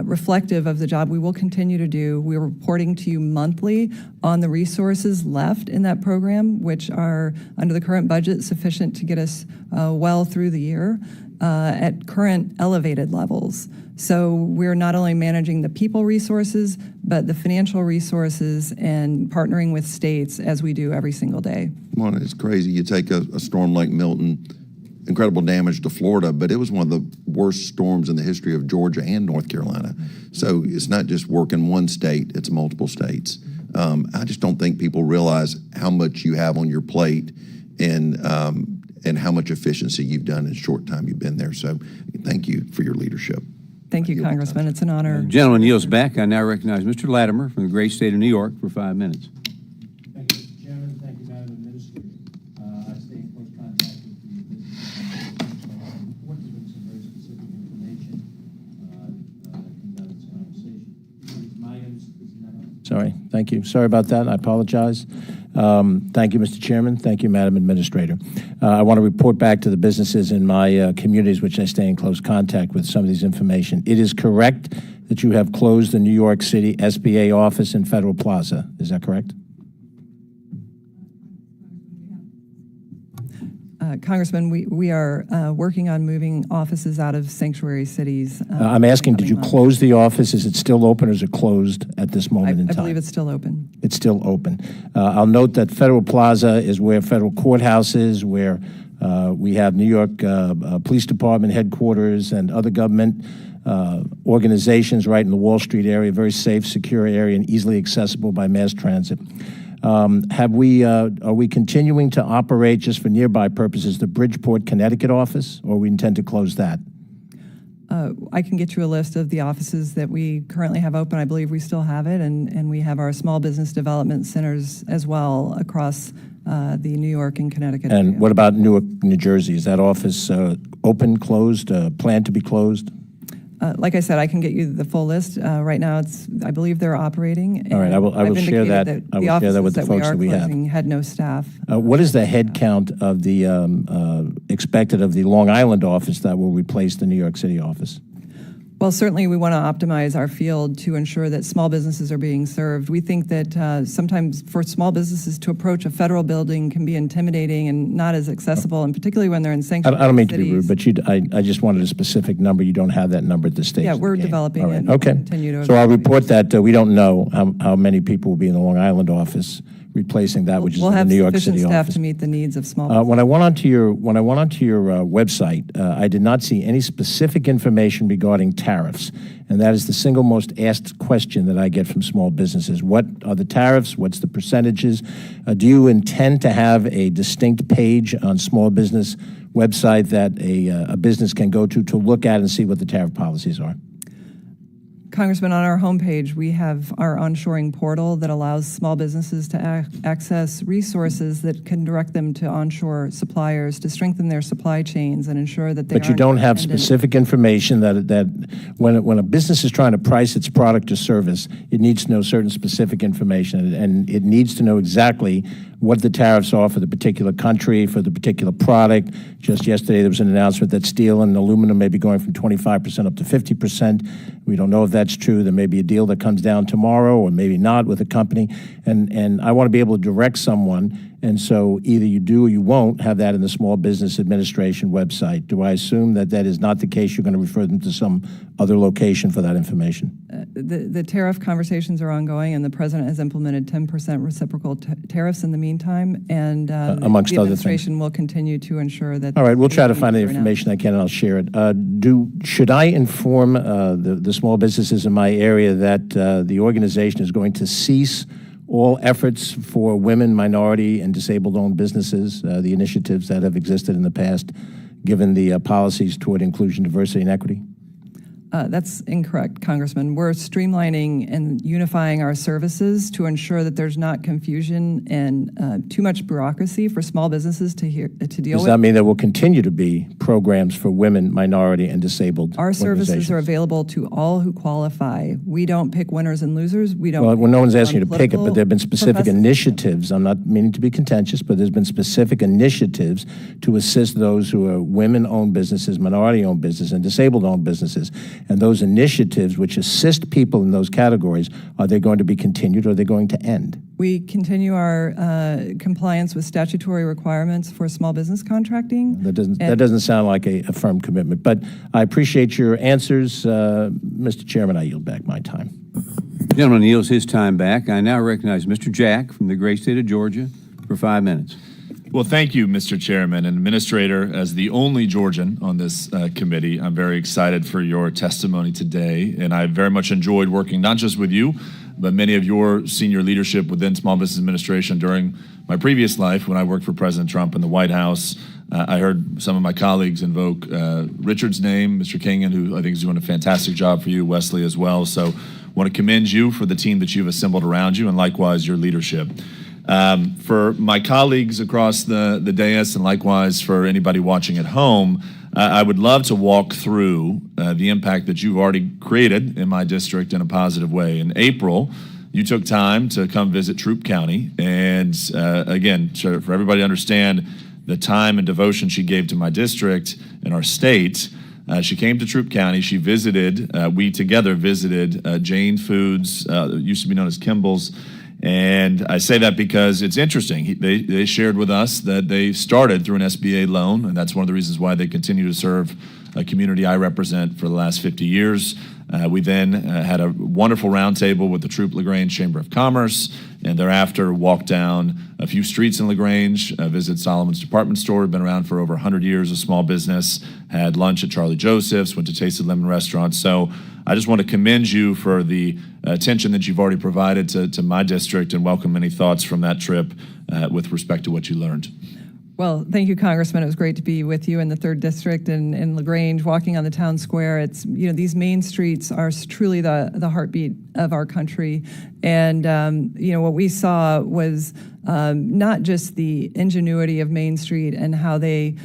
reflective of the job we will continue to do. We're reporting to you monthly on the resources left in that program, which are, under the current budget, sufficient to get us well through the year at current elevated levels. So we're not only managing the people resources, but the financial resources and partnering with states as we do every single day. Well, it's crazy. You take a storm like Milton, incredible damage to Florida, but it was one of the worst storms in the history of Georgia and North Carolina. So it's not just work in one state, it's multiple states. I just don't think people realize how much you have on your plate and how much efficiency you've done in the short time you've been there. So thank you for your leadership. Thank you, Congressman. It's an honor. The gentleman yields back. I now recognize Mr. Latimer from the great state of New York for 5 minutes. Thank you, Mr. Chairman. Thank you, Madam Administrator. I stay in close contact with the report with some very specific information that comes out of this conversation. Sorry. Thank you. Sorry about that. I apologize. Thank you, Mr. Chairman. Thank you, Madam Administrator. I want to report back to the businesses in my communities, which I stay in close contact with some of these information. It is correct that you have closed the New York City SBA office in Federal Plaza. Is that correct? Congressman, we are working on moving offices out of sanctuary cities. I'm asking, did you close the office? Is it still open or is it closed at this moment in time? I believe it's still open. It's still open. I'll note that Federal Plaza is where federal courthouse is, where we have New York Police Department headquarters and other government organizations right in the Wall Street area, very safe, secure area, and easily accessible by mass transit. Are we continuing to operate, just for nearby purposes, the Bridgeport, Connecticut office, or we intend to close that? I can get you a list of the offices that we currently have open. I believe we still have it, and we have our small business development centers as well across the New York and Connecticut area. And what about Newark, New Jersey? Is that office open, closed, planned to be closed? Like I said, I can get you the full list. Right now, I believe they're operating. All right, I will share that. I will share that with the folks that we have. Had no staff. What is the head count of the expected of the Long Island office that will replace the New York City office? Well, certainly we want to optimize our field to ensure that small businesses are being served. We think that sometimes for small businesses to approach a federal building can be intimidating and not as accessible, and particularly when they're in sanctuary cities. I don't mean to be rude, but I just wanted a specific number. You don't have that number at this stage. Yeah, we're developing it. Okay. So I'll report that we don't know how many people will be in the Long Island office replacing that, which is the New York City office. We'll have sufficient staff to meet the needs of small businesses. When I went onto your website, I did not see any specific information regarding tariffs, and that is the single most asked question that I get from small businesses. What are the tariffs? What's the percentages? Do you intend to have a distinct page on small business website that a business can go to look at and see what the tariff policies are? Congressman, on our homepage, we have our onshoring portal that allows small businesses to access resources that can direct them to onshore suppliers to strengthen their supply chains and ensure that they But you don't have specific information that when a business is trying to price its product or service, it needs to know certain specific information, and it needs to know exactly what the tariffs are for the particular country, for the particular product. Just yesterday, there was an announcement that steel and aluminum may be going from 25% up to 50%. We don't know if that's true. There may be a deal that comes down tomorrow or maybe not with a company. And I want to be able to direct someone. And so either you do or you won't have that in the Small Business Administration website. Do I assume that that is not the case? You're going to refer them to some other location for that information? the tariff conversations are ongoing, and the president has implemented 10% reciprocal tariffs in the meantime, and amongst the other things. administration will continue to ensure that. All right, we'll try to find the are announced. information I can, and I'll share it. Should I inform the small businesses in my area that the organization is going to cease all efforts for women, minority, and disabled-owned businesses, the initiatives that have existed in the past, given the policies toward inclusion, diversity, and equity? That's incorrect, Congressman. We're streamlining and unifying our services to ensure that there's not confusion and too much bureaucracy for small businesses to deal with. Does that mean there will continue to be programs for women, minority, and disabled Our services organizations? are available to all who qualify. We don't pick winners and losers. We don't. Well, no one's asking you to pick it, but political there have been specific professors. initiatives. I'm not meaning to be contentious, but there's been specific initiatives to assist those who are women-owned businesses, minority-owned businesses, and disabled-owned businesses. And those initiatives which assist people in those categories, are they going to be continued or are they going to end? We continue our compliance with statutory requirements for small business contracting. That doesn't sound like a firm commitment, but I appreciate your answers. Mr. Chairman, I yield back my time. The gentleman yields his time back. I now recognize Mr. Jack from the great state of Georgia for 5 minutes. Well, thank you, Mr. Chairman and Administrator. As the only Georgian on this committee, I'm very excited for your testimony today, and I very much enjoyed working not just with you, but many of your senior leadership within Small Business Administration during my previous life when I worked for President Trump in the White House. I heard some of my colleagues invoke Richard's name, Mr. Kingan, who I think is doing a fantastic job for you, Wesley as well. So I want to commend you for the team that you've assembled around you, and likewise your leadership. For my colleagues across the dais, and likewise for anybody watching at home, I would love to walk through the impact that you've already created in my district in a positive way. In April, you took time to come visit Troup County, and again, for everybody to understand the time and devotion she gave to my district and our state, she came to Troup County. She visited, we together visited Jane Foods, used to be known as Kimball's. And I say that because it's interesting. They shared with us that they started through an SBA loan, and that's one of the reasons why they continue to serve a community I represent for the last 50 years. We then had a wonderful roundtable with the Troup LaGrange Chamber of Commerce, and thereafter walked down a few streets in LaGrange, visited Solomon's Department Store, been around for over 100 years, a small business, had lunch at Charlie Joseph's, went to Tasted Lemon Restaurant. So I just want to commend you for the attention that you've already provided to my district, and welcome any thoughts from that trip with respect to what you learned. Well, thank you, Congressman. It was great to be with you in the 3rd District and in LaGrange, walking on the town square. It's, these main streets are truly the heartbeat of our country. And, what we saw was not just the ingenuity of Main Street and how they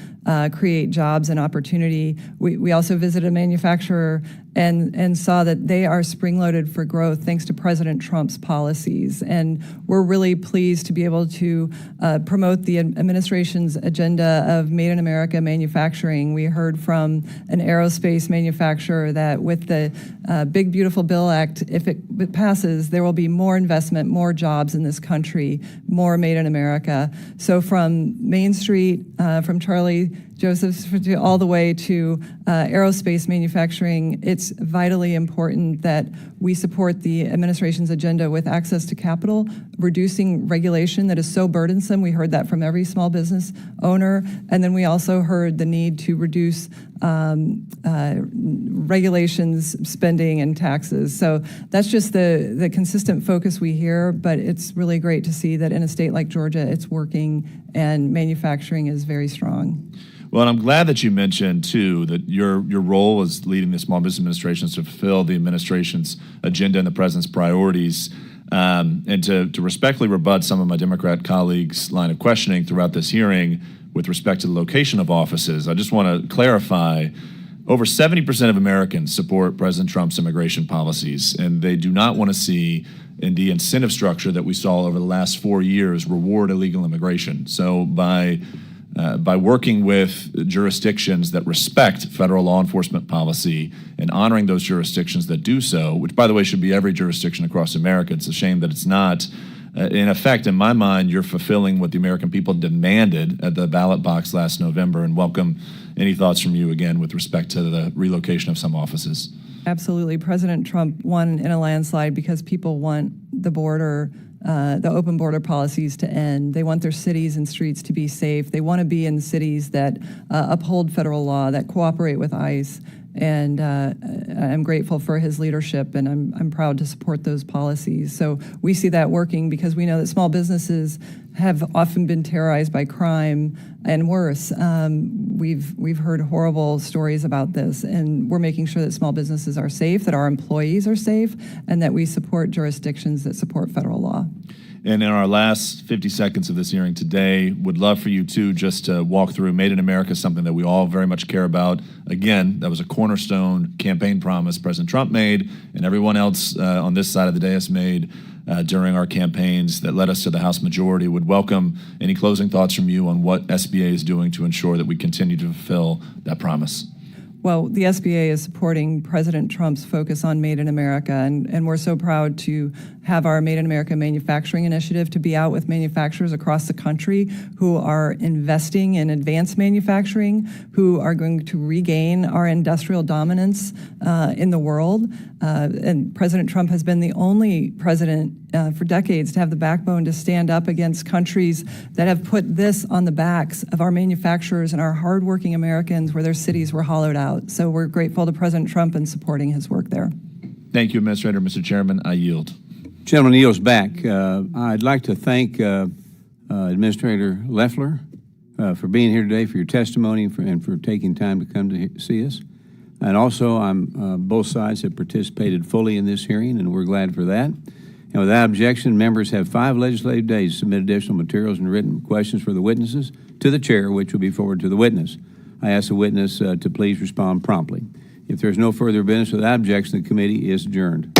create jobs and opportunity. We also visited a manufacturer and saw that they are spring-loaded for growth thanks to President Trump's policies. And we're really pleased to be able to promote the administration's agenda of Made in America manufacturing. We heard from an aerospace manufacturer that with the Big Beautiful Bill Act, if it passes, there will be more investment, more jobs in this country, more Made in America. So from Main Street, from Charlie Joseph's all the way to aerospace manufacturing, it's vitally important that we support the administration's agenda with access to capital, reducing regulation that is so burdensome. We heard that from every small business owner. And then we also heard the need to reduce regulations, spending, and taxes. So that's just the consistent focus we hear, but it's really great to see that in a state like Georgia, it's working and manufacturing is very strong. Well, and I'm glad that you mentioned, too, that your role as leading the Small Business Administration is to fulfill the administration's agenda and the president's priorities, and to respectfully rebut some of my Democrat colleagues' line of questioning throughout this hearing with respect to the location of offices. I just want to clarify, over 70% of Americans support President Trump's immigration policies, and they do not want to see in the incentive structure that we saw over the last 4 years reward illegal immigration. So by working with jurisdictions that respect federal law enforcement policy and honoring those jurisdictions that do so, which, by the way, should be every jurisdiction across America. It's a shame that it's not. In effect, in my mind, you're fulfilling what the American people demanded at the ballot box last November, and welcome any thoughts from you again with respect to the relocation of some offices. Absolutely. President Trump won in a landslide because people want the border, the open border policies to end. They want their cities and streets to be safe. They want to be in cities that uphold federal law, that cooperate with ICE. And I'm grateful for his leadership, and I'm proud to support those policies. So we see that working because we know that small businesses have often been terrorized by crime and worse. We've heard horrible stories about this, and we're making sure that small businesses are safe, that our employees are safe, and that we support jurisdictions that support federal law. And in our last 50 seconds of this hearing today, would love for you too just to walk through Made in America, something that we all very much care about. Again, that was a cornerstone campaign promise President Trump made and everyone else on this side of the dais made during our campaigns that led us to the House majority. Would welcome any closing thoughts from you on what SBA is doing to ensure that we continue to fulfill that promise. Well, the SBA is supporting President Trump's focus on Made in America, and we're so proud to have our Made in America manufacturing initiative to be out with manufacturers across the country who are investing in advanced manufacturing, who are going to regain our industrial dominance in the world. And President Trump has been the only president for decades to have the backbone to stand up against countries that have put this on the backs of our manufacturers and our hardworking Americans where their cities were hollowed out. So we're grateful to President Trump and supporting his work there. Thank you, Administrator. Mr. Chairman, I yield. Gentleman yields back. I'd like to thank Administrator Loeffler for being here today, for your testimony, and for taking time to come to see us. And also, both sides have participated fully in this hearing, and we're glad for that. And without objection, members have 5 legislative days to submit additional materials and written questions for the witnesses to the chair, which will be forwarded to the witness. I ask the witness to please respond promptly. If there's no further business without objection, the committee is adjourned.